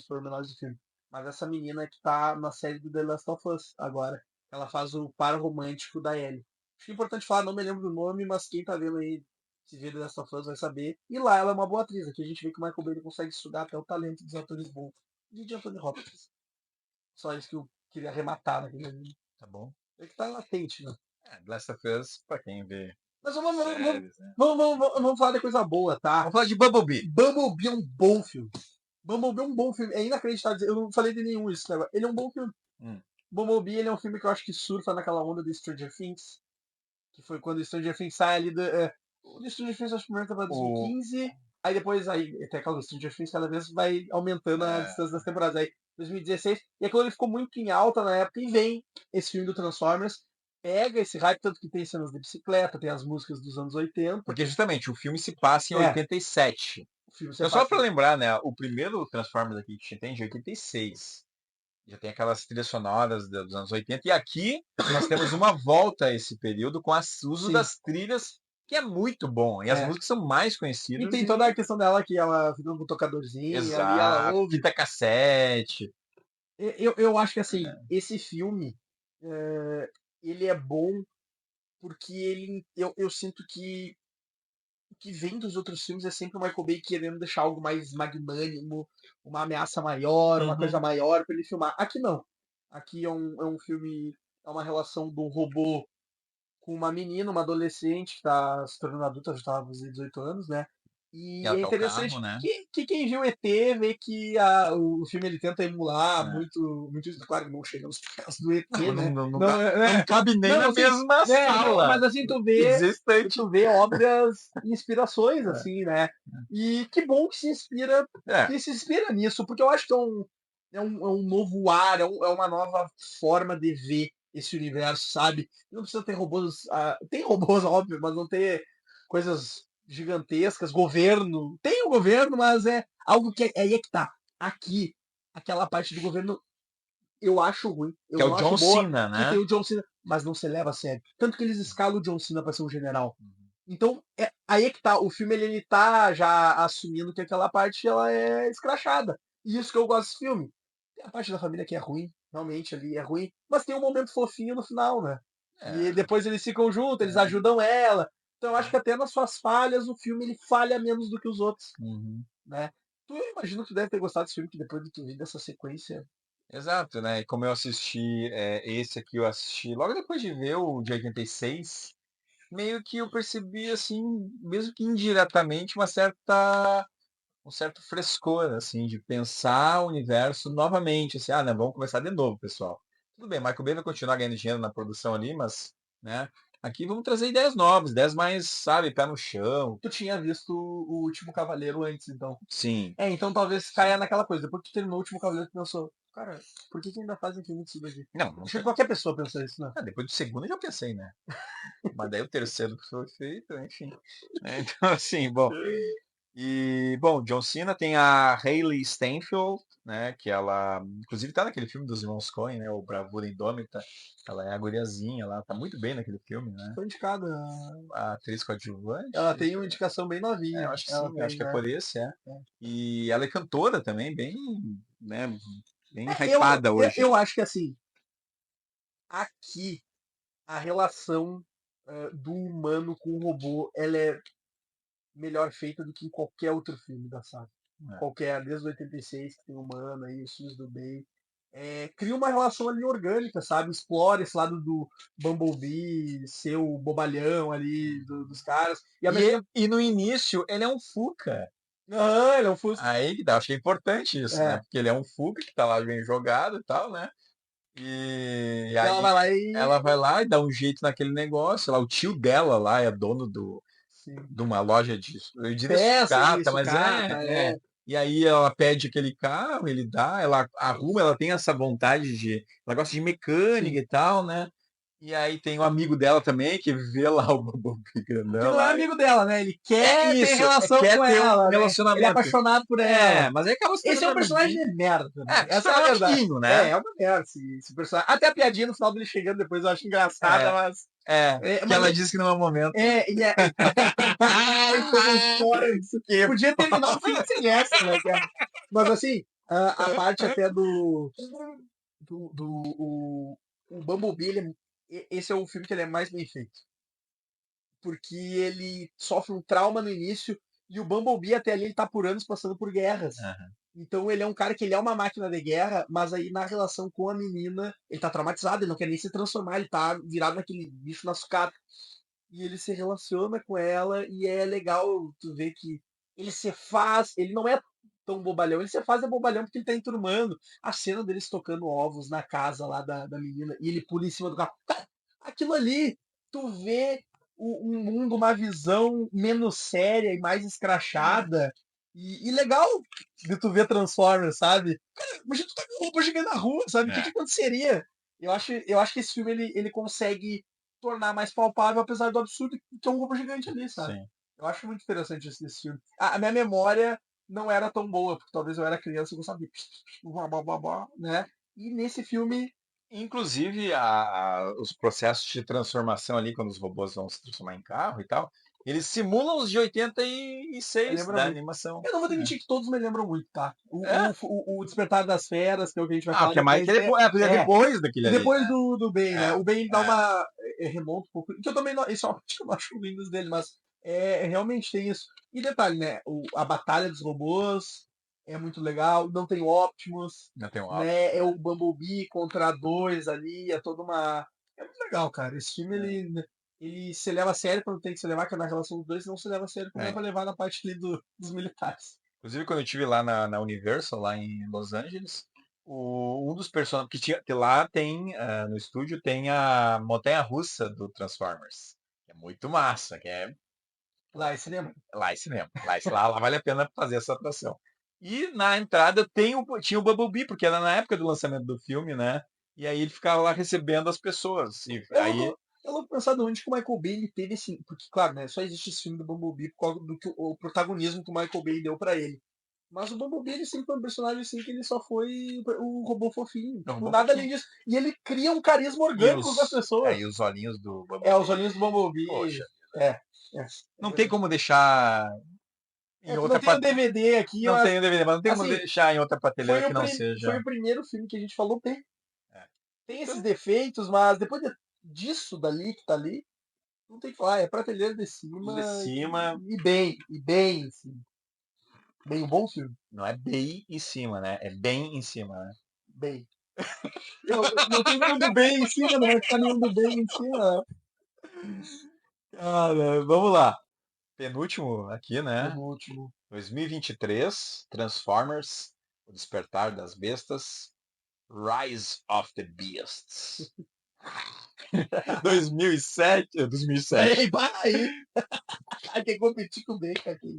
Speaker 2: pormenores do filme. Mas essa menina que tá na série do The Last of Us agora. Ela faz o par romântico da Ellie. Acho que é importante falar, não me lembro do nome, mas quem tá vendo aí, se vê The Last of Us vai saber. E lá ela é uma boa atriz. Aqui a gente vê que o Michael Bay consegue sugar até o talento dos atores bons. E de Anthony Hopkins. Só isso que eu queria arrematar naquele ali.
Speaker 1: Tá bom.
Speaker 2: É que tá latente, né?
Speaker 1: Last of Us, pra quem vê
Speaker 2: Mas vamos,
Speaker 1: séries, né?
Speaker 2: vamos falar de coisa boa, tá?
Speaker 1: Vamos falar de Bumblebee.
Speaker 2: Bumblebee é um bom filme. Bumblebee é um bom filme. É inacreditável. Eu não falei de nenhum isso, né? Ele é um bom filme. Bumblebee, ele é um filme que eu acho que surfa naquela onda de Stranger Things. Que foi quando Stranger Things sai ali o Stranger Things, acho que primeiro temporada 2015. Aí depois, até aquela Stranger Things cada vez vai aumentando a distância das temporadas. Aí 2016. E aquilo ele ficou muito em alta na época. E vem esse filme do Transformers. Pega esse hype, tanto que tem cenas de bicicleta, tem as músicas dos anos 80.
Speaker 1: Porque justamente o filme se passa em 87. Então só pra lembrar, né? O primeiro Transformers aqui que a gente tem é de 86. Já tem aquelas trilhas sonoras dos anos 80. E aqui nós temos uma volta a esse período com o uso das trilhas, que é muito bom. E as músicas são mais conhecidas.
Speaker 2: E tem toda a questão dela que ela fica com o tocadorzinho,
Speaker 1: exato,
Speaker 2: ali ela ouve.
Speaker 1: Fita cassete.
Speaker 2: Eu acho que assim, esse filme ele é bom porque eu sinto que o que vem dos outros filmes é sempre o Michael Bay querendo deixar algo mais magnânimo, uma ameaça maior, uma coisa maior para ele filmar. Aqui não. Aqui é um filme, é uma relação de um robô com uma menina, uma adolescente que está se tornando adulta, já estava fazendo 18 anos, né? E
Speaker 1: ela
Speaker 2: é
Speaker 1: tá o
Speaker 2: interessante
Speaker 1: carro, né?
Speaker 2: que quem viu ET vê que o filme ele tenta emular muito isso. Claro que não chega nos pés do ET, né?
Speaker 1: Não cabe nem na
Speaker 2: assim,
Speaker 1: mesma sala.
Speaker 2: Mas assim, tu vê óbvias inspirações, assim, né? E que bom que se inspira nisso, porque eu acho que é um novo ar, é uma nova forma de ver esse universo, sabe? Não precisa ter robôs. Tem robôs, óbvio, mas não ter coisas gigantescas, governo. Tem o governo, mas é algo que aí é que tá. Aqui, aquela parte do governo eu acho ruim. Eu
Speaker 1: que é o
Speaker 2: não
Speaker 1: John
Speaker 2: acho boa.
Speaker 1: Cena,
Speaker 2: Que
Speaker 1: né?
Speaker 2: tem o John Cena, mas não se leva a sério. Tanto que eles escalam o John Cena pra ser um general. Então, aí é que tá. O filme ele tá já assumindo que aquela parte ela é escrachada. E isso que eu gosto desse filme. Tem a parte da família que é ruim, realmente ali é ruim, mas tem um momento fofinho no final, né? E depois eles ficam juntos, eles ajudam ela. Então eu acho que até nas suas falhas o filme ele falha menos do que os outros, né? Tu imagina que tu deve ter gostado desse filme que depois de tu vir dessa sequência.
Speaker 1: Exato, né? E como eu assisti esse aqui, eu assisti logo depois de ver o de 86, meio que eu percebi, assim, mesmo que indiretamente, um certo frescor, assim, de pensar o universo novamente, assim, né, vamos começar de novo, pessoal. Tudo bem, Michael Bay vai continuar ganhando dinheiro na produção ali, mas, né, Aqui vamos trazer ideias novas, ideias mais, sabe, pé no chão.
Speaker 2: Tu tinha visto o Último Cavaleiro antes, então.
Speaker 1: Sim.
Speaker 2: Então talvez caia naquela coisa. Depois que tu terminou o Último Cavaleiro, tu pensou, cara, por que ainda fazem filme disso daqui?
Speaker 1: Não,
Speaker 2: Acho que
Speaker 1: nunca.
Speaker 2: qualquer pessoa pensou isso, né?
Speaker 1: Depois do segundo eu já pensei, né? Mas daí o terceiro que foi feito, enfim. Então, assim, bom. E, bom, John Cena tem a Hailey Steinfeld, né? Que ela, inclusive, tá naquele filme dos irmãos Coen, né? O Bravura Indômita. Ela é a guriazinha lá, tá muito bem naquele filme, né?
Speaker 2: Foi indicada.
Speaker 1: A atriz coadjuvante.
Speaker 2: Ela tem uma indicação bem
Speaker 1: Eu
Speaker 2: novinha.
Speaker 1: acho que
Speaker 2: Ela
Speaker 1: sim, eu acho
Speaker 2: tem,
Speaker 1: que é
Speaker 2: né?
Speaker 1: por esse, é. E ela é cantora também, bem, né? Bem
Speaker 2: Eu,
Speaker 1: hypada
Speaker 2: eu,
Speaker 1: hoje.
Speaker 2: eu acho que assim, aqui a relação do humano com o robô, ela é melhor feita do que em qualquer outro filme da saga.
Speaker 1: É.
Speaker 2: Qualquer, desde o 86, que tem humano aí, os filmes do bem. Cria uma relação ali orgânica, sabe? Explora esse lado do Bumblebee, ser o bobalhão ali dos caras. E ao mesmo tempo.
Speaker 1: E no início ele é um Fuca.
Speaker 2: Aham, ele é um Fusca.
Speaker 1: Aí que dá, acho que é importante isso, né?
Speaker 2: É.
Speaker 1: Porque ele é um Fuca que tá lá bem jogado e tal, né? E
Speaker 2: E ela
Speaker 1: aí
Speaker 2: vai lá e.
Speaker 1: ela vai lá e dá um jeito naquele negócio. Lá, o tio dela lá é dono
Speaker 2: Sim.
Speaker 1: de uma loja de, eu diria
Speaker 2: Peça
Speaker 1: sucata,
Speaker 2: isso,
Speaker 1: mas
Speaker 2: cata,
Speaker 1: é. E aí ela pede aquele carro, ele dá, ela arruma, ela tem essa vontade de, ela gosta de mecânica
Speaker 2: Sim.
Speaker 1: e tal, né? E aí tem um amigo dela também que vê lá o Bumblebee
Speaker 2: Que
Speaker 1: grandão
Speaker 2: não é
Speaker 1: lá.
Speaker 2: amigo dela, né? Ele
Speaker 1: É
Speaker 2: quer ter
Speaker 1: isso,
Speaker 2: relação
Speaker 1: quer
Speaker 2: com
Speaker 1: ter um
Speaker 2: ela, né? Ele é
Speaker 1: relacionamento.
Speaker 2: apaixonado por ela.
Speaker 1: É, mas aí acaba se
Speaker 2: Esse é um
Speaker 1: tornando
Speaker 2: personagem
Speaker 1: amiguinho.
Speaker 2: de merda também.
Speaker 1: Se
Speaker 2: Essa é a
Speaker 1: torna
Speaker 2: verdade.
Speaker 1: amiguinho, né?
Speaker 2: É uma merda esse personagem. Até a piadinha no final dele chegando depois eu acho engraçada,
Speaker 1: É,
Speaker 2: mas.
Speaker 1: que ela
Speaker 2: Mas
Speaker 1: diz que não é o momento.
Speaker 2: e é. Ai, como fora isso.
Speaker 1: Que
Speaker 2: Podia terminar o filme sem essa, né, cara? Mas assim, a parte até o Bumblebee, esse é o filme que ele é mais bem feito. Porque ele sofre um trauma no início e o Bumblebee até ali ele tá por anos passando por guerras.
Speaker 1: Aham.
Speaker 2: Então ele é um cara que ele é uma máquina de guerra, mas aí na relação com a menina, ele tá traumatizado, ele não quer nem se transformar, ele tá virado naquele bicho na sucata. E ele se relaciona com ela e é legal tu ver que ele se faz, ele não é tão bobalhão, ele se faz é bobalhão porque ele tá enturmando. A cena deles tocando ovos na casa lá da menina e ele pula em cima do carro. Cara, aquilo ali, tu vê um mundo, uma visão menos séria e mais escrachada. E legal de tu ver Transformers, sabe? Cara, imagina tu tá com roupa gigante na rua, sabe? O que
Speaker 1: É.
Speaker 2: aconteceria? Eu acho que esse filme ele consegue tornar mais palpável, apesar do absurdo que é um robô gigante ali, sabe?
Speaker 1: Sim.
Speaker 2: Eu acho muito interessante esse filme. A minha memória não era tão boa, porque talvez eu era criança e gostava de blá, blá, blá, blá, né? E nesse filme,
Speaker 1: Inclusive, os processos de transformação ali, quando os robôs vão se transformar em carro e tal, eles simulam os de 86
Speaker 2: lembra
Speaker 1: da
Speaker 2: muito.
Speaker 1: animação.
Speaker 2: Eu não vou
Speaker 1: Né?
Speaker 2: admitir que todos me lembram muito, tá?
Speaker 1: É?
Speaker 2: O Despertar das Feras, que é o que a gente vai
Speaker 1: Ah,
Speaker 2: falar
Speaker 1: que é mais
Speaker 2: depois,
Speaker 1: que é depois, porque é depois daquele
Speaker 2: e
Speaker 1: ali,
Speaker 2: depois
Speaker 1: né?
Speaker 2: do Bane, né?
Speaker 1: É,
Speaker 2: O Bane dá
Speaker 1: é.
Speaker 2: uma. Remonta um pouco. Que eu também não. Isso é uma parte que eu não acho lindas dele, mas realmente tem isso. E detalhe, né? A batalha dos robôs é muito legal. Não tem Optimus,
Speaker 1: Não tem um óbvio.
Speaker 2: né? É o Bumblebee contra dois ali. É toda uma. É muito legal, cara. Esse filme, ele se leva a sério quando tem que se levar, que é na relação dos dois, não se leva a sério quando é
Speaker 1: É.
Speaker 2: pra levar na parte ali dos militares.
Speaker 1: Inclusive, quando eu estive lá na Universal, lá em Los Angeles, um dos personagens que lá tem, no estúdio, tem a montanha-russa do Transformers. Que é muito massa, que é
Speaker 2: Lá, esse cinema.
Speaker 1: lá é cinema. Lá vale a pena fazer essa atração. E na entrada tinha o Bumblebee, porque era na época do lançamento do filme, né? E aí ele ficava lá recebendo as pessoas. E
Speaker 2: Eu
Speaker 1: aí,
Speaker 2: louco, eu louco pensar de onde que o Michael Bay ele teve esse. Porque, claro, né? Só existe esse filme do Bumblebee por causa do que o protagonismo que o Michael Bay deu pra ele. Mas o Bumblebee ele sempre foi um personagem assim que ele só foi o robô fofinho.
Speaker 1: não,
Speaker 2: Tipo,
Speaker 1: um
Speaker 2: nada
Speaker 1: pouquinho.
Speaker 2: além disso. E ele cria um carisma
Speaker 1: E
Speaker 2: orgânico com as pessoas.
Speaker 1: e os olhinhos do
Speaker 2: Os
Speaker 1: Bumblebee.
Speaker 2: olhinhos do Bumblebee.
Speaker 1: Poxa,
Speaker 2: É, é
Speaker 1: não tem
Speaker 2: verdade.
Speaker 1: como deixar em
Speaker 2: Não
Speaker 1: outra
Speaker 2: tem o DVD aqui,
Speaker 1: não
Speaker 2: mas
Speaker 1: tem o DVD, mas não tem como
Speaker 2: assim,
Speaker 1: deixar em outra prateleira
Speaker 2: foi
Speaker 1: que
Speaker 2: o,
Speaker 1: não
Speaker 2: foi
Speaker 1: seja.
Speaker 2: o primeiro filme que a gente falou bem.
Speaker 1: É.
Speaker 2: Tem esses
Speaker 1: Então,
Speaker 2: defeitos, mas depois disso dali que tá ali, não tem que falar, é prateleira de
Speaker 1: de
Speaker 2: cima
Speaker 1: cima,
Speaker 2: e bem, assim. Bem, um bom filme.
Speaker 1: não é bem em cima, né? É bem em cima, né?
Speaker 2: Bem. Não tem nenhum do bem em cima, não vai ficar nenhum do bem em cima.
Speaker 1: Cara, vamos lá. Penúltimo aqui, né?
Speaker 2: Penúltimo.
Speaker 1: 2023, Transformers, O Despertar das Bestas, Rise of the Beasts. 2007, 2007.
Speaker 2: Aí, vai aí. Quer competir com o Baker aqui.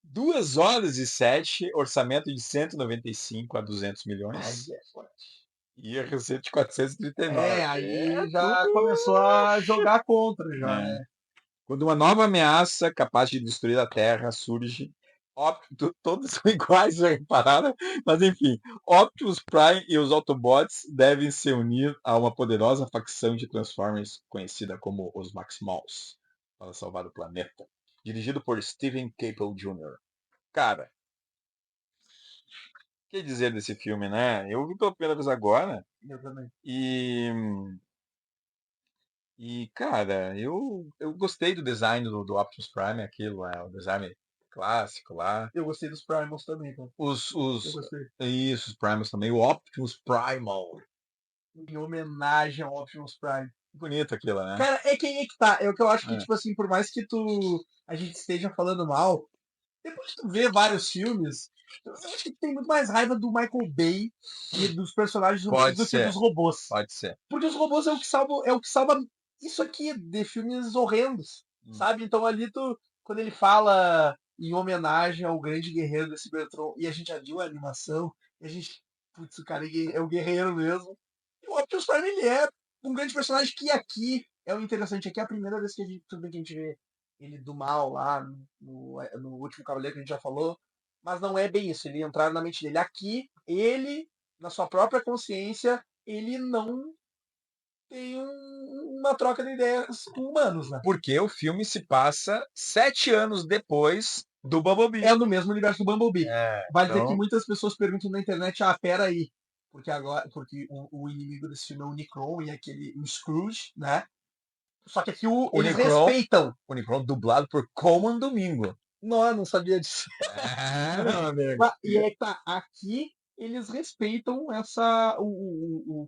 Speaker 1: 2 horas e 7, orçamento de 195 a 200
Speaker 2: Aí
Speaker 1: milhões
Speaker 2: é forte.
Speaker 1: e a receita de 439.
Speaker 2: Aí já começou
Speaker 1: Tudo,
Speaker 2: a jogar contra já,
Speaker 1: né.
Speaker 2: né.
Speaker 1: Quando uma nova ameaça capaz de destruir a Terra surge, todos são iguais, já repararam? Mas enfim, Optimus Prime e os Autobots devem se unir a uma poderosa facção de Transformers conhecida como os Maximals, para salvar o planeta. Dirigido por Steven Caple Jr. Cara, o que dizer desse filme, né? Eu vi pela primeira vez agora
Speaker 2: Eu também.
Speaker 1: e cara, eu gostei do design do Optimus Prime, aquilo, o design clássico lá.
Speaker 2: Eu gostei dos Primals também, cara.
Speaker 1: Os
Speaker 2: Eu
Speaker 1: os
Speaker 2: gostei.
Speaker 1: isso, os Primals também, o Optimus Primal.
Speaker 2: Em homenagem ao Optimus Prime.
Speaker 1: Bonito aquilo, né?
Speaker 2: Cara, é que aí é que tá. É o que eu acho que,
Speaker 1: É,
Speaker 2: tipo assim, por mais que a gente esteja falando mal, depois de tu ver vários filmes, eu acho que tu tem muito mais raiva do Michael Bay e dos personagens zumbis
Speaker 1: pode
Speaker 2: do que dos
Speaker 1: ser,
Speaker 2: robôs.
Speaker 1: pode ser.
Speaker 2: Porque os robôs é o que salva isso aqui de filmes horrendos,
Speaker 1: Hum.
Speaker 2: sabe? Então ali quando ele fala em homenagem ao grande guerreiro desse Cybertron, e a gente já viu a animação, e a gente, putz, o cara é o guerreiro mesmo. E o Optimus Prime, ele é um grande personagem que aqui é o interessante, aqui é a primeira vez que tudo bem que a gente vê ele do mal lá no último Cavaleiro que a gente já falou, mas não é bem isso, ele entrar na mente dele. Aqui, ele, na sua própria consciência, ele não tem uma troca de ideias com humanos, né?
Speaker 1: Porque o filme se passa 7 anos depois do Bumblebee.
Speaker 2: É no mesmo universo do Bumblebee.
Speaker 1: É,
Speaker 2: Vale dizer que
Speaker 1: então,
Speaker 2: muitas pessoas perguntam na internet, pera aí, porque o inimigo desse filme é o Unicron e aquele o Scrooge, né? Só que aqui eles
Speaker 1: Unicron,
Speaker 2: respeitam.
Speaker 1: Unicron dublado por Coman Domingo.
Speaker 2: Não, eu não sabia disso.
Speaker 1: É, meu amigo.
Speaker 2: E é que tá, aqui eles respeitam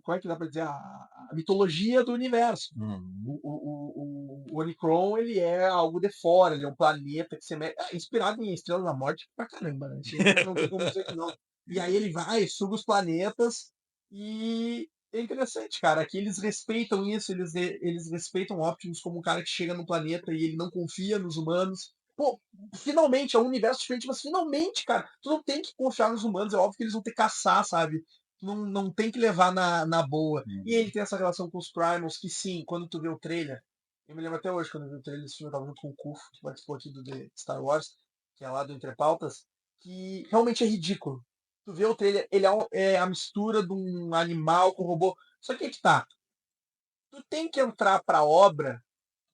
Speaker 2: como é que dá pra dizer, a mitologia do universo.
Speaker 1: Hum.
Speaker 2: O Unicron, ele é algo de fora, ele é um planeta que inspirado em Estrela da Morte pra caramba, né? Isso não tem como dizer que não. E aí ele vai, suga os planetas e é interessante, cara. Aqui eles respeitam isso, eles respeitam o Optimus como um cara que chega no planeta e ele não confia nos humanos. Pô, finalmente, é um universo diferente, mas finalmente, cara, tu não tem que confiar nos humanos, é óbvio que eles vão ter que caçar, sabe? Não tem que levar na boa. E ele
Speaker 1: Hum.
Speaker 2: tem essa relação com os Primals, que sim, quando tu vê o trailer, eu me lembro até hoje, quando eu vi o trailer desse filme, eu tava junto com o Kuf, que participou aqui do The Star Wars, que é lá do Entre Pautas, que realmente é ridículo. Tu vê o trailer, ele é a mistura de um animal com um robô. Só que aí que tá. Tu tem que entrar pra obra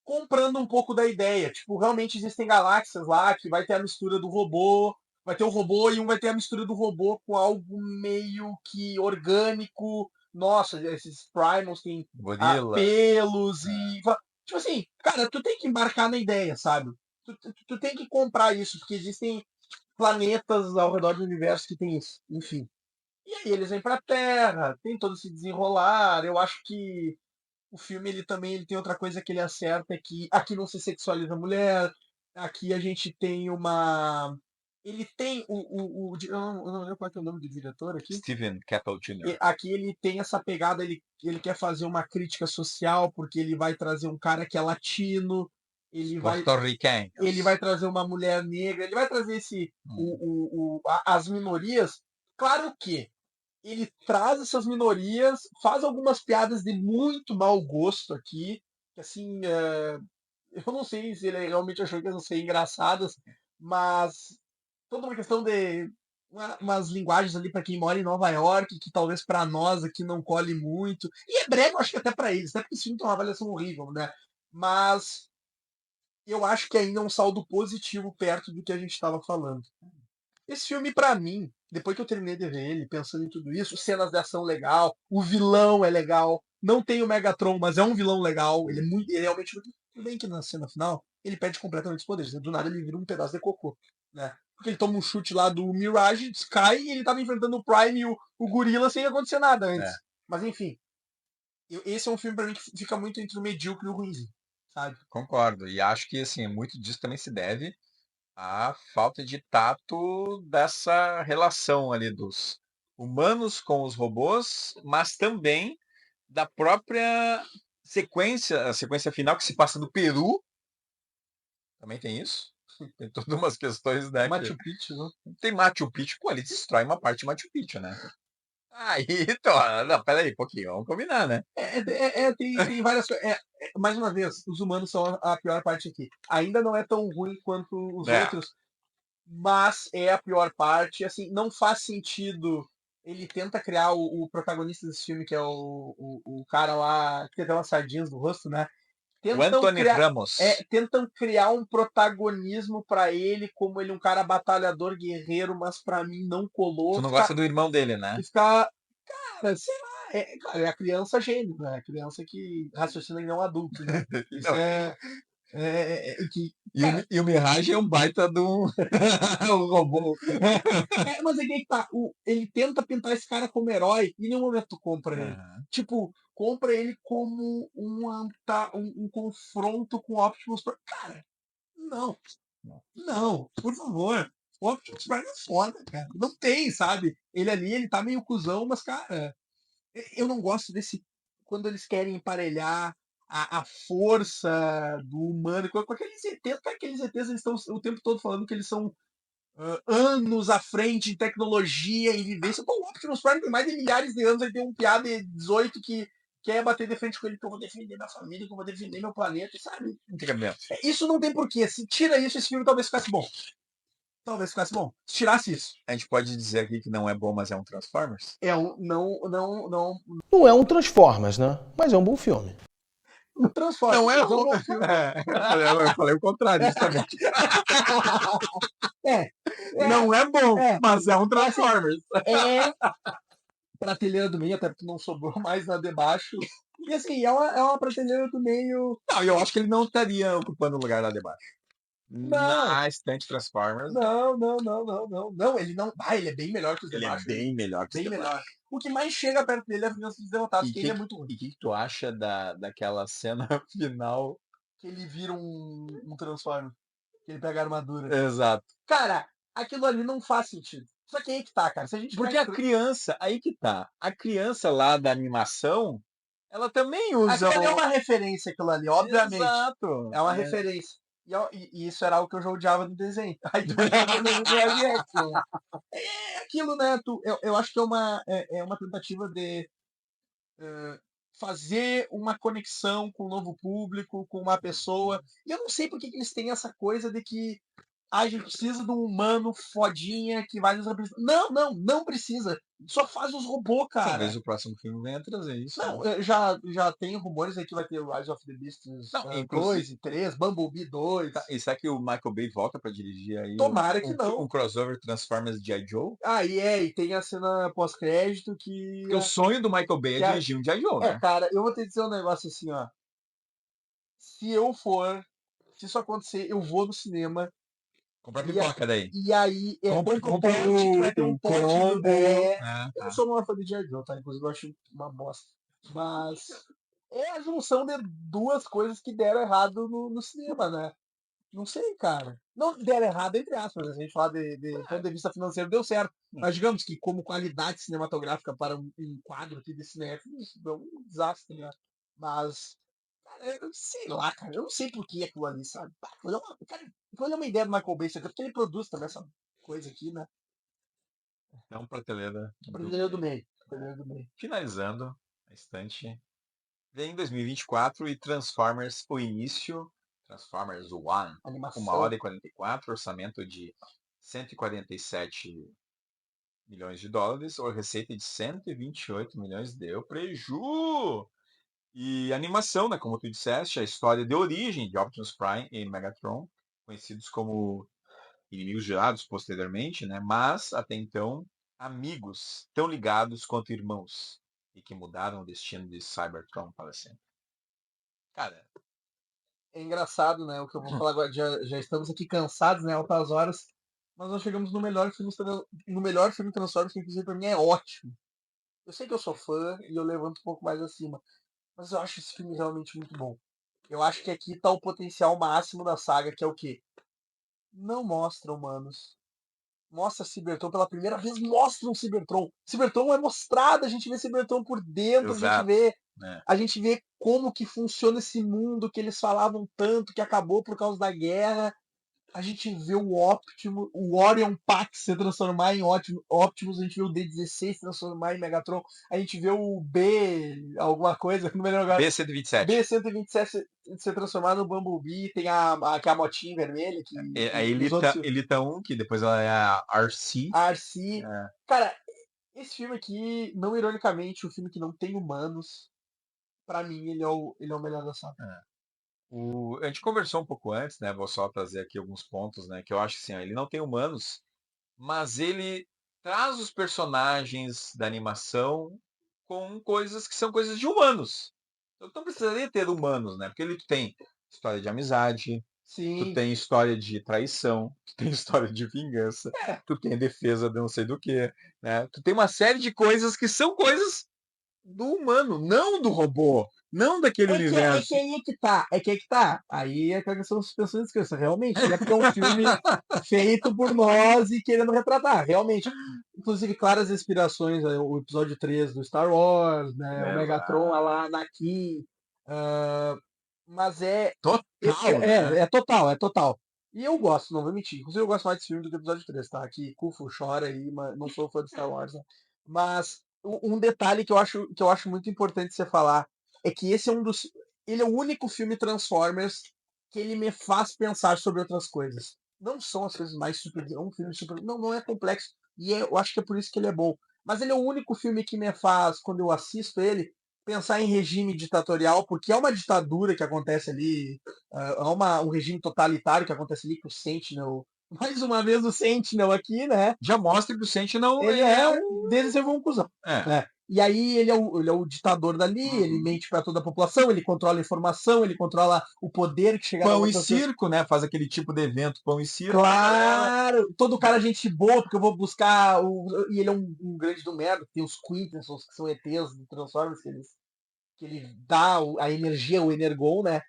Speaker 2: comprando um pouco da ideia. Tipo, realmente existem galáxias lá que vai ter a mistura do robô, vai ter o robô e um vai ter a mistura do robô com algo meio que orgânico. Nossa, esses Primals têm
Speaker 1: Gorila.
Speaker 2: pelos
Speaker 1: É.
Speaker 2: e. Tipo assim, cara, tu tem que embarcar na ideia, sabe? Tu tem que comprar isso, porque existem planetas ao redor do universo que tem isso. Enfim. E aí eles vêm pra Terra, tem todo esse desenrolar. Eu acho que o filme ele tem outra coisa que ele acerta, é que aqui não se sexualiza a mulher, aqui a gente tem uma. Ele tem eu não lembro qual é, que é o nome do diretor aqui.
Speaker 1: Steven Caple Jr.
Speaker 2: Aqui ele tem essa pegada, ele quer fazer uma crítica social, porque ele vai trazer um cara que é latino,
Speaker 1: Os
Speaker 2: ele vai, ele
Speaker 1: porto-riquenhos.
Speaker 2: vai trazer uma mulher negra, ele vai trazer
Speaker 1: Hum.
Speaker 2: as minorias. Claro que ele traz essas minorias, faz algumas piadas de muito mau gosto aqui, que assim, eu não sei se ele realmente achou que iam ser engraçadas, mas toda uma questão de umas linguagens ali para quem mora em Nova York, que talvez para nós aqui não colhe muito. E é breve, eu acho que até para eles, até porque esse filme tem uma avaliação horrível, né? Mas eu acho que ainda é um saldo positivo perto do que a gente estava falando. Esse filme, pra mim, depois que eu terminei de ver ele, pensando em tudo isso, cenas de ação legal, o vilão é legal, não tem o Megatron, mas é um vilão legal, ele é realmente muito. Tudo bem que na cena final ele perde completamente os poderes, né? Do nada ele vira um pedaço de cocô, né? Porque ele toma um chute lá do Mirage, cai e ele tava enfrentando o Prime e o Gorila sem acontecer nada
Speaker 1: É,
Speaker 2: antes. Mas enfim, esse é um filme pra mim que fica muito entre o medíocre e o ruimzinho, sabe?
Speaker 1: concordo. E acho que assim, muito disso também se deve à falta de tato dessa relação ali dos humanos com os robôs, mas também da própria A sequência final que se passa no Peru, também tem isso. Tem todas umas questões, né,
Speaker 2: Machu Picchu, né?
Speaker 1: tem Machu Picchu, pô, ele destrói uma parte de Machu Picchu, né. Aí, então, não, espera aí um pouquinho, vamos combinar, né.
Speaker 2: Tem várias coisas. Mais uma vez, os humanos são a pior parte aqui. Ainda não é tão ruim quanto os
Speaker 1: É.
Speaker 2: outros, mas é a pior parte. Assim, não faz sentido. Ele tenta criar o protagonista desse filme, que é o cara lá que tem até umas sardinhas no rosto, né?
Speaker 1: O
Speaker 2: Tentam
Speaker 1: Anthony
Speaker 2: criar,
Speaker 1: Ramos.
Speaker 2: tentam criar um protagonismo pra ele, como ele é um cara batalhador, guerreiro, mas pra mim não
Speaker 1: Tu
Speaker 2: colou.
Speaker 1: não gosta do irmão dele, né.
Speaker 2: Ficar, cara, sei lá, claro, é a criança gênio, né? A criança que raciocina que não adulto, né? Isso
Speaker 1: Não,
Speaker 2: que,
Speaker 1: e
Speaker 2: cara,
Speaker 1: o Mirage é um baita de um um robô.
Speaker 2: mas é que aí que tá, ele tenta pintar esse cara como herói e em nenhum momento tu compra ele.
Speaker 1: Aham.
Speaker 2: Tipo, compra ele como um confronto com o Optimus Prime. Cara, não, não, por favor. O Optimus Prime é foda, cara. Não tem, sabe? Ele ali, ele tá meio cuzão, mas, cara, eu não gosto desse. Quando eles querem emparelhar a força do humano com aqueles ETs, cara, aqueles ETs eles estão o tempo todo falando que eles são anos à frente em tecnologia e vivência. Pô, o Optimus Prime tem mais de milhares de anos, aí tem um piada de 18 que quer bater de frente com ele, que eu vou defender minha família, que eu vou defender meu planeta, sabe?
Speaker 1: Não tem cabimento.
Speaker 2: Isso não tem porquê. Se tira isso, esse filme talvez ficasse bom. Talvez ficasse bom. Se tirasse isso.
Speaker 1: A gente pode dizer aqui que não é bom, mas é um Transformers?
Speaker 2: É um. Não.
Speaker 3: Não é um Transformers, né? Mas é um bom filme.
Speaker 2: Transforma.
Speaker 1: Não é
Speaker 2: Mas
Speaker 1: ruim.
Speaker 2: um bom filme.
Speaker 1: Eu falei o contrário, justamente.
Speaker 2: É.
Speaker 1: Não é bom, mas é um
Speaker 2: Mas, assim,
Speaker 1: Transformers.
Speaker 2: é prateleira do meio, até porque não sobrou mais nada debaixo. E assim, é uma prateleira do meio.
Speaker 1: Não, eu acho que ele não estaria ocupando o lugar lá de baixo.
Speaker 2: Não,
Speaker 1: Na estante Transformers,
Speaker 2: não. Ele não. Ah, ele é bem melhor que os
Speaker 1: ele é
Speaker 2: demais.
Speaker 1: bem melhor que os
Speaker 2: Bem
Speaker 1: demais.
Speaker 2: melhor. O que mais chega perto dele é a Vingança dos Derrotados,
Speaker 1: E
Speaker 2: que ele é muito ruim.
Speaker 1: que tu acha daquela cena final?
Speaker 2: Que ele vira um Transformer. Que ele pega a armadura.
Speaker 1: Exato.
Speaker 2: Cara, aquilo ali não faz sentido. Só que aí que tá, cara. Se a gente
Speaker 1: Porque a criança, aí que tá. A criança lá da animação, ela também usa
Speaker 2: aquilo ali é uma referência, aquilo ali, obviamente.
Speaker 1: Exato.
Speaker 2: É uma referência. E isso era algo que eu já odiava no desenho. Aí tu imagina no live action, né? É aquilo, né? Eu acho que é uma tentativa de fazer uma conexão com um novo público, com uma pessoa. E eu não sei por que eles têm essa coisa de que a gente precisa de um humano fodinha que vai nos representar. Não precisa. Só faz os robôs, cara.
Speaker 1: Talvez o próximo filme venha trazer isso.
Speaker 2: Não,
Speaker 1: Né?
Speaker 2: já tem rumores aí que vai ter o Rise of the Beasts
Speaker 1: Não,
Speaker 2: 2 e 3, Bumblebee 2.
Speaker 1: Tá, e será que o Michael Bay volta pra dirigir aí
Speaker 2: Tomara que não.
Speaker 1: um crossover Transformers G.I. Joe?
Speaker 2: E tem a cena pós-crédito que.
Speaker 1: Porque o sonho do Michael Bay é dirigir um G.I. Joe, né?
Speaker 2: Cara, eu vou te dizer um negócio assim, ó. Se eu for, se isso acontecer, eu vou no cinema.
Speaker 1: Comprar pipoca daí.
Speaker 2: E aí,
Speaker 1: Compra
Speaker 2: vai ter um pote do
Speaker 1: combo.
Speaker 2: Bé.
Speaker 1: Ah,
Speaker 2: Eu não
Speaker 1: tá.
Speaker 2: sou uma fã de G.I. Joe, tá? Inclusive eu acho uma bosta. Mas é a junção de duas coisas que deram errado no cinema, né? Não sei, cara. Não deram errado, entre aspas. Se a gente falar de ponto de vista financeiro, deu certo. Mas digamos que como qualidade cinematográfica para um quadro aqui de cinéfilos, é um desastre, né? Mas, cara, eu sei lá, cara. Eu não sei por que aquilo ali, sabe? Aquilo ali é uma ideia do Michael Bay, porque ele produz também essa coisa aqui, né?
Speaker 1: É um prateleira.
Speaker 2: Brasileiro do meio. Brasileiro do meio.
Speaker 1: Finalizando a estante. Vem 2024 e Transformers, o início. Transformers One.
Speaker 2: Animação.
Speaker 1: 1h44, orçamento de 147 milhões de dólares, ou receita de 128 milhões, deu preju! E animação, né, como tu disseste, a história de origem de Optimus Prime e Megatron, conhecidos como inimigos gerados posteriormente, né, mas até então amigos, tão ligados quanto irmãos, e que mudaram o destino de Cybertron para sempre. Cara,
Speaker 2: É engraçado, né? O que eu vou falar agora. Já estamos aqui cansados, né? Altas horas. Mas nós chegamos no melhor filme Transformers, que inclusive pra mim é ótimo. Eu sei que eu sou fã e eu levanto um pouco mais acima. Mas eu acho esse filme realmente muito bom. Eu acho que aqui tá o potencial máximo da saga, que é o quê? Não mostra humanos. Mostra Cybertron pela primeira vez, mostra um Cybertron. Cybertron é mostrado, a gente vê Cybertron por dentro, a gente
Speaker 1: exato.
Speaker 2: vê
Speaker 1: É.
Speaker 2: A gente vê como que funciona esse mundo que eles falavam tanto, que acabou por causa da guerra. A gente vê o Optimus, o Orion Pax se transformar em Optimus, a gente vê o D16 se transformar em Megatron, a gente vê o B, alguma coisa, não me lembro agora.
Speaker 1: B-127.
Speaker 2: B-127 se transformar no Bumblebee, tem a motinha vermelha.
Speaker 1: A Elita 1, que depois ela é a RC.
Speaker 2: A RC.
Speaker 1: É.
Speaker 2: Cara, esse filme aqui, não ironicamente, o filme que não tem humanos, pra mim, ele é o melhor da saga.
Speaker 1: A gente conversou um pouco antes, né? Vou só trazer aqui alguns pontos, né? Que eu acho que assim, ó, ele não tem humanos, mas ele traz os personagens da animação com coisas que são coisas de humanos. Então, não precisaria ter humanos, né? Porque ele tem história de amizade, tu
Speaker 2: Sim.
Speaker 1: tem história de traição, tu tem história de vingança, tu tem defesa de não sei do que, né? Tu tem uma série de coisas que são coisas do humano, não do robô, não daquele universo.
Speaker 2: É que aí que tá. Aí é aquela questão da suspensão de descrença. Realmente, é porque é um filme feito por nós e querendo retratar. Realmente. Inclusive, claras inspirações, o episódio 3 do Star Wars, né? O Megatron, a lá Anakin. Mas é
Speaker 1: Total, né?
Speaker 2: é total. E eu gosto, não vou mentir. Inclusive, eu gosto mais desse filme do que do episódio 3, tá? Aqui, Kufo chora aí, mas não sou fã de Star Wars, né? Mas um detalhe que eu acho muito importante você falar é que esse é um dos. Ele é o único filme Transformers que ele me faz pensar sobre outras coisas. Não são as coisas mais super. É um filme super. Não é complexo. E eu acho que é por isso que ele é bom. Mas ele é o único filme que me faz, quando eu assisto ele, pensar em regime ditatorial, porque é uma ditadura que acontece ali, um regime totalitário que acontece ali, que o Sentinel, mais uma vez o Sentinel aqui, né?
Speaker 1: Já mostra que o Sentinel
Speaker 2: Ele desde ser um cuzão.
Speaker 1: É.
Speaker 2: E aí ele é o ditador dali, ele mente para toda a população, ele controla a informação, ele controla o poder que chega
Speaker 1: Pão e circo, né? Faz aquele tipo de evento, pão e circo.
Speaker 2: Claro! Todo cara gente boa, porque eu vou buscar E ele é um grande do merda, tem os Quintessons, que são ETs do Transformers, que ele dá a energia, o Energon, né?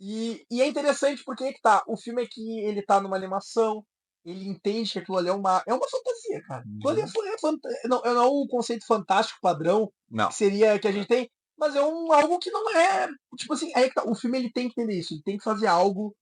Speaker 2: E é interessante porque aí que tá. O filme é que ele tá numa animação, ele entende que aquilo ali é uma fantasia, cara. Aquilo ali não é um conceito fantástico padrão
Speaker 1: Não.
Speaker 2: que seria que a gente tem, mas é algo que não é. Tipo assim, aí que tá. O filme ele tem que entender isso, ele tem que fazer algo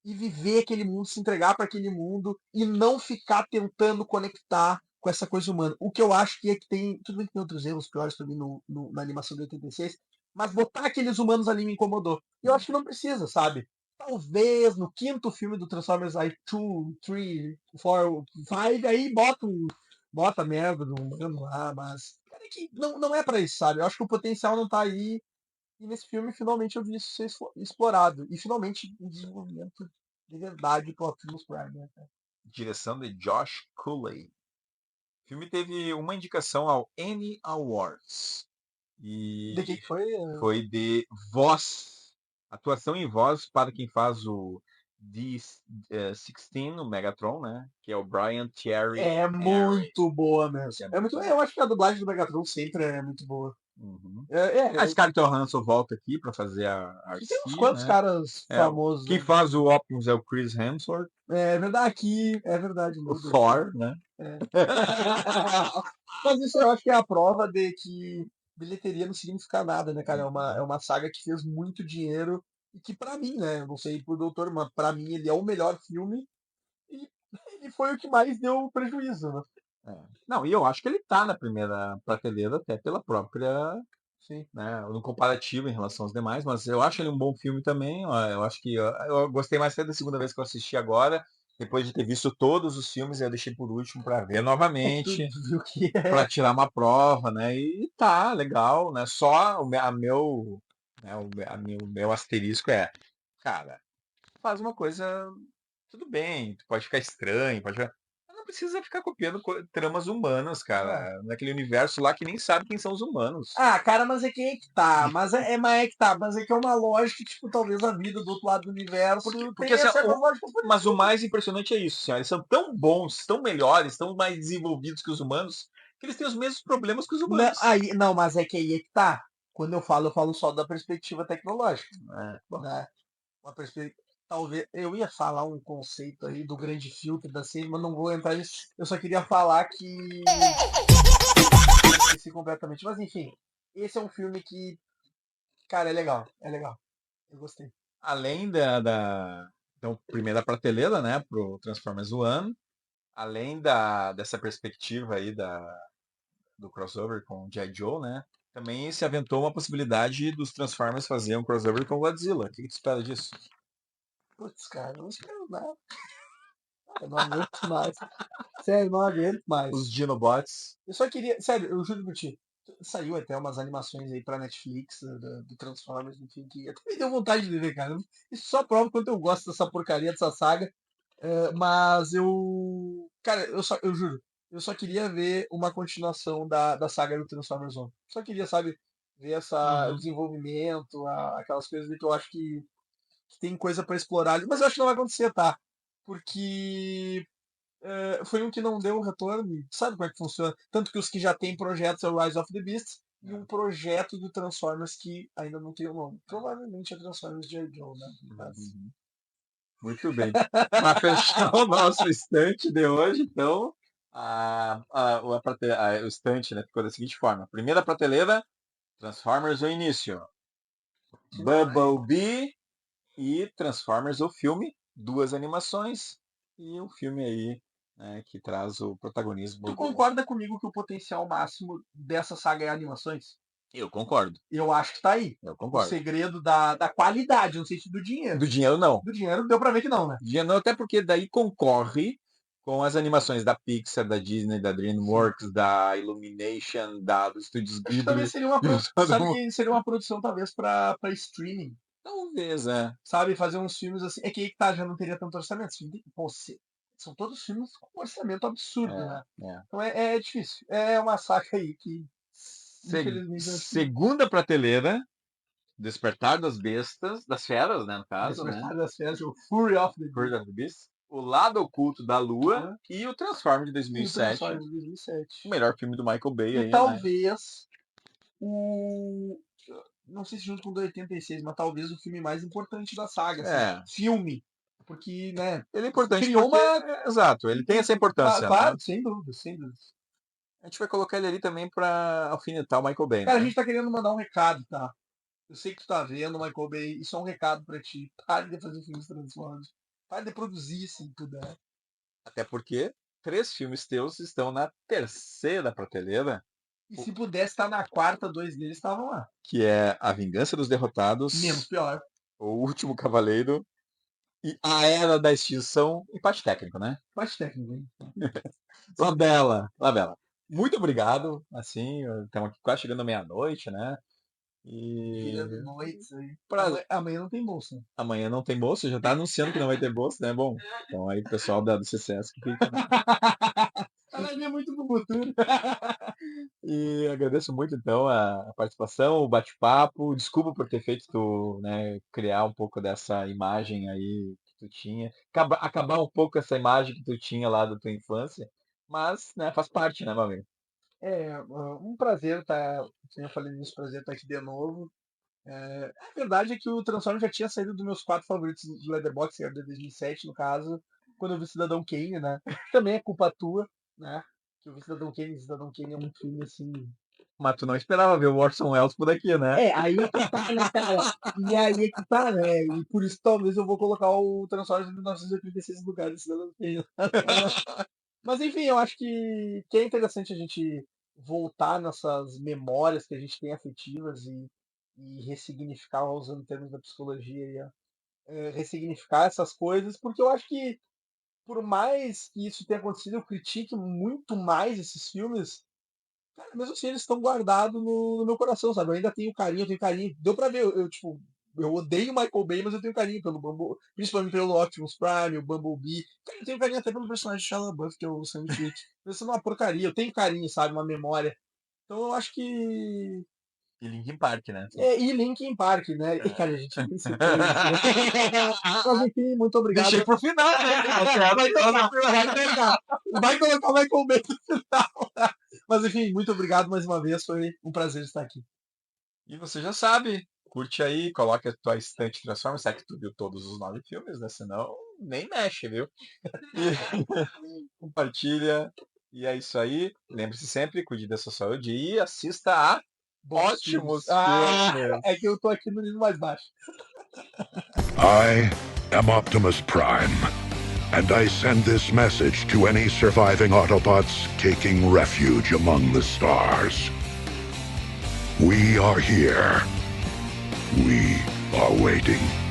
Speaker 2: e viver aquele mundo, se entregar para aquele mundo e não ficar tentando conectar com essa coisa humana. O que eu acho que é que tem. Tudo bem que tem outros erros piores também na animação de 86, mas botar aqueles humanos ali me incomodou. E eu acho que não precisa, sabe? Talvez no quinto filme do Transformers aí, 2, 3, 4, 5, aí bota merda do humano lá, mas. Cara, é que não é pra isso, sabe? Eu acho que o potencial não tá aí. E nesse filme, finalmente, eu vi isso ser explorado. E finalmente, um desenvolvimento de verdade pro Optimus Prime, né, cara?
Speaker 1: Direção de Josh Cooley. O filme teve uma indicação ao Annie Awards. E
Speaker 2: De que foi?
Speaker 1: foi de voz. Atuação em voz para quem faz o D16, o Megatron, né? Que é o Brian Thierry.
Speaker 2: É muito boa mesmo. Eu acho que a dublagem do Megatron sempre é muito boa.
Speaker 1: Uhum.
Speaker 2: A
Speaker 1: Scarlett Johansson volta aqui para fazer a RC,
Speaker 2: tem uns quantos caras famosos.
Speaker 1: Quem faz o Optimus é o Chris Hemsworth.
Speaker 2: É verdade, é verdade.
Speaker 1: O Thor, né?
Speaker 2: Mas isso eu acho que é a prova de que bilheteria não significa nada, né, cara? É uma saga que fez muito dinheiro e que pra mim, né, eu não sei por doutor, mas pra mim ele é o melhor filme e ele foi o que mais deu prejuízo, né?
Speaker 1: Não, e eu acho que ele tá na primeira prateleira até pela própria,
Speaker 2: Sim.
Speaker 1: né, no comparativo em relação aos demais, mas eu acho ele um bom filme também. Eu acho que eu gostei mais até da segunda vez que eu assisti agora, depois de ter visto todos os filmes, eu deixei por último para ver novamente, para tirar uma prova, né? E tá legal, né? Só meu asterisco é, cara, faz uma coisa, tudo bem, pode ficar estranho, mas não precisa ficar copiando tramas humanas, cara, naquele universo lá que nem sabe quem são os humanos.
Speaker 2: Cara, mas é que aí que tá. Mas é que é uma lógica, tipo, talvez a vida do outro lado do universo
Speaker 1: porque
Speaker 2: tem essa lógica.
Speaker 1: Mas o mais impressionante é isso, senhora. Eles são tão bons, tão melhores, tão mais desenvolvidos que os humanos, que eles têm os mesmos problemas que os humanos.
Speaker 2: Não, mas é que aí é que tá. Quando eu falo só da perspectiva tecnológica. Né? Uma perspectiva. Talvez. Eu ia falar um conceito aí do grande filtro da série, mas não vou entrar nisso. Eu só queria falar que. Esqueci completamente. Mas enfim, esse é um filme que Cara, é legal, é legal. Eu gostei.
Speaker 1: Além então, primeira prateleira, né, pro Transformers One, além dessa perspectiva aí do crossover com o G.I. Joe, né, também se aventou uma possibilidade dos Transformers fazer um crossover com o Godzilla. O que tu espera disso?
Speaker 2: Putz, cara, não espero nada. Eu não aguento mais. Sério, não aguento mais.
Speaker 1: Os Dinobots.
Speaker 2: Eu só queria, sério, eu juro por ti. Saiu até umas animações aí pra Netflix do Transformers, enfim, que até me deu vontade de ver, cara. Isso só prova quanto eu gosto dessa porcaria, dessa saga. Mas eu. Cara, eu juro, eu só queria ver uma continuação da saga do Transformers 1. Só queria, sabe, ver o
Speaker 1: Uhum.
Speaker 2: desenvolvimento, aquelas coisas ali que eu acho que tem coisa pra explorar ali. Mas eu acho que não vai acontecer, tá? Porque foi um que não deu retorno. Sabe como é que funciona? Tanto que os que já têm projetos é o Rise of the Beasts e um projeto do Transformers que ainda não tem o nome. Provavelmente é Transformers G.I. Joe, né? Mas...
Speaker 1: Uhum. Muito bem. Para fechar o nosso estante de hoje, então, o estante, né, ficou da seguinte forma. Primeira prateleira, Transformers o início. Bumblebee e Transformers o filme, 2 animações e um filme aí, né, que traz o protagonismo.
Speaker 2: Tu concorda comigo que o potencial máximo dessa saga é animações?
Speaker 1: Eu concordo.
Speaker 2: Eu acho que tá aí.
Speaker 1: Eu
Speaker 2: O
Speaker 1: concordo.
Speaker 2: segredo da qualidade, não sei se do dinheiro.
Speaker 1: Do dinheiro, não.
Speaker 2: Do dinheiro deu pra ver que não, né?
Speaker 1: Do dinheiro, não, até porque daí concorre com as animações da Pixar, da Disney, da DreamWorks, da Illumination, dos estúdios
Speaker 2: Acho que talvez
Speaker 1: Ghibli.
Speaker 2: seria uma produção, sabe que seria uma produção talvez pra streaming.
Speaker 1: Talvez, é.
Speaker 2: Sabe, fazer uns filmes assim. É que aí que tá, já não teria tanto orçamento. Pô, são todos filmes com orçamento absurdo, né? Então é difícil. É uma saca aí que, infelizmente, eu acho que
Speaker 1: Segunda prateleira, Despertar das Bestas, das Feras, né, no caso, né?
Speaker 2: Despertar das Feras, o Fury of the
Speaker 1: Fury
Speaker 2: Beast.
Speaker 1: of the Beast, O Lado Oculto da Lua e o Transformers de
Speaker 2: E o
Speaker 1: 2007.
Speaker 2: Transformers de 2007.
Speaker 1: O melhor filme do Michael Bay
Speaker 2: E
Speaker 1: aí, né?
Speaker 2: talvez o. Não sei se junto com o do 86, mas talvez o filme mais importante da saga. Assim, filme. Porque, né?
Speaker 1: Ele é importante
Speaker 2: criou
Speaker 1: porque,
Speaker 2: uma.
Speaker 1: exato, ele tem essa importância,
Speaker 2: Claro,
Speaker 1: né?
Speaker 2: sem dúvida, sem dúvida.
Speaker 1: A gente vai colocar ele ali também pra alfinetar o Michael Bay,
Speaker 2: Cara, a
Speaker 1: né?
Speaker 2: gente tá querendo mandar um recado, tá? Eu sei que tu tá vendo, Michael Bay. Isso é um recado pra ti. Pare de fazer filmes Transformers. Pare de produzir, se puder.
Speaker 1: Até porque 3 filmes teus estão na terceira prateleira,
Speaker 2: E se pudesse estar na quarta, 2 deles estavam lá.
Speaker 1: que é A Vingança dos Derrotados,
Speaker 2: Menos pior.
Speaker 1: O Último Cavaleiro e A Era da Extinção, empate técnico, né?
Speaker 2: Empate técnico, hein?
Speaker 1: Labela. Muito obrigado. Assim, estamos quase chegando à meia-noite, né? E
Speaker 2: Virando noites aí.
Speaker 1: pra...
Speaker 2: Amanhã não tem bolsa.
Speaker 1: amanhã não tem bolsa, já está anunciando que não vai ter bolsa, né? Bom, então aí o pessoal do CCS que fica.
Speaker 2: Ela é muito pro futuro.
Speaker 1: E agradeço muito, então, a participação, o bate-papo. Desculpa por ter feito tu, né, criar um pouco dessa imagem aí que tu tinha. Acabar um pouco essa imagem que tu tinha lá da tua infância. Mas, né, faz parte, né, meu amigo?
Speaker 2: Um prazer tá. Como eu falei nisso, prazer estar aqui de novo. A verdade é que o Transformers já tinha saído dos meus 4 favoritos do Letterboxd, que era de 2007, no caso, quando eu vi Cidadão Kane, né? Também é culpa tua, né? Que eu vi Cidadão Kane. Cidadão Kane é um filme assim.
Speaker 1: Mas tu não esperava ver o Orson Welles por aqui, né?
Speaker 2: Aí é que tá, né, cara? E aí é que tá, né? E por isso talvez eu vou colocar o Transformers de 1986 no lugar desse Cidadão Kane. Mas enfim, eu acho que é interessante a gente voltar nessas memórias que a gente tem afetivas e ressignificar, usando termos da psicologia, ressignificar essas coisas, porque eu acho que, por mais que isso tenha acontecido, eu critique muito mais esses filmes, cara, mesmo assim eles estão guardados no meu coração, sabe? Eu ainda tenho carinho, eu tenho carinho. Deu pra ver, tipo, eu odeio o Michael Bay, mas eu tenho carinho pelo Bumblebee, principalmente pelo Optimus Prime, o Bumblebee. Cara, eu tenho carinho até pelo personagem de Shia LaBeouf, que é o Sam Tweet. Isso não é uma porcaria, eu tenho carinho, sabe? Uma memória. Então eu acho que.
Speaker 1: E Linkin Park, né?
Speaker 2: E Linkin Park, né? E, cara, a gente nem citou isso, né? Mas enfim, muito obrigado.
Speaker 1: Deixei pro final, né?
Speaker 2: Vai colocar o Michael Bay no final. Mas enfim, muito obrigado mais uma vez. Foi um prazer estar aqui.
Speaker 1: E você já sabe, curte aí, coloca a tua estante Transformers, será que tu viu todos os 9 filmes, né? Senão, nem mexe, viu? E compartilha. E é isso aí. Lembre-se sempre, cuide da sua saúde e assista a Ótimos
Speaker 2: filmes. É que eu tô aqui no nível mais baixo.
Speaker 4: I am Optimus Prime, and I send this message to any surviving Autobots taking refuge among the stars. We are here. We are waiting.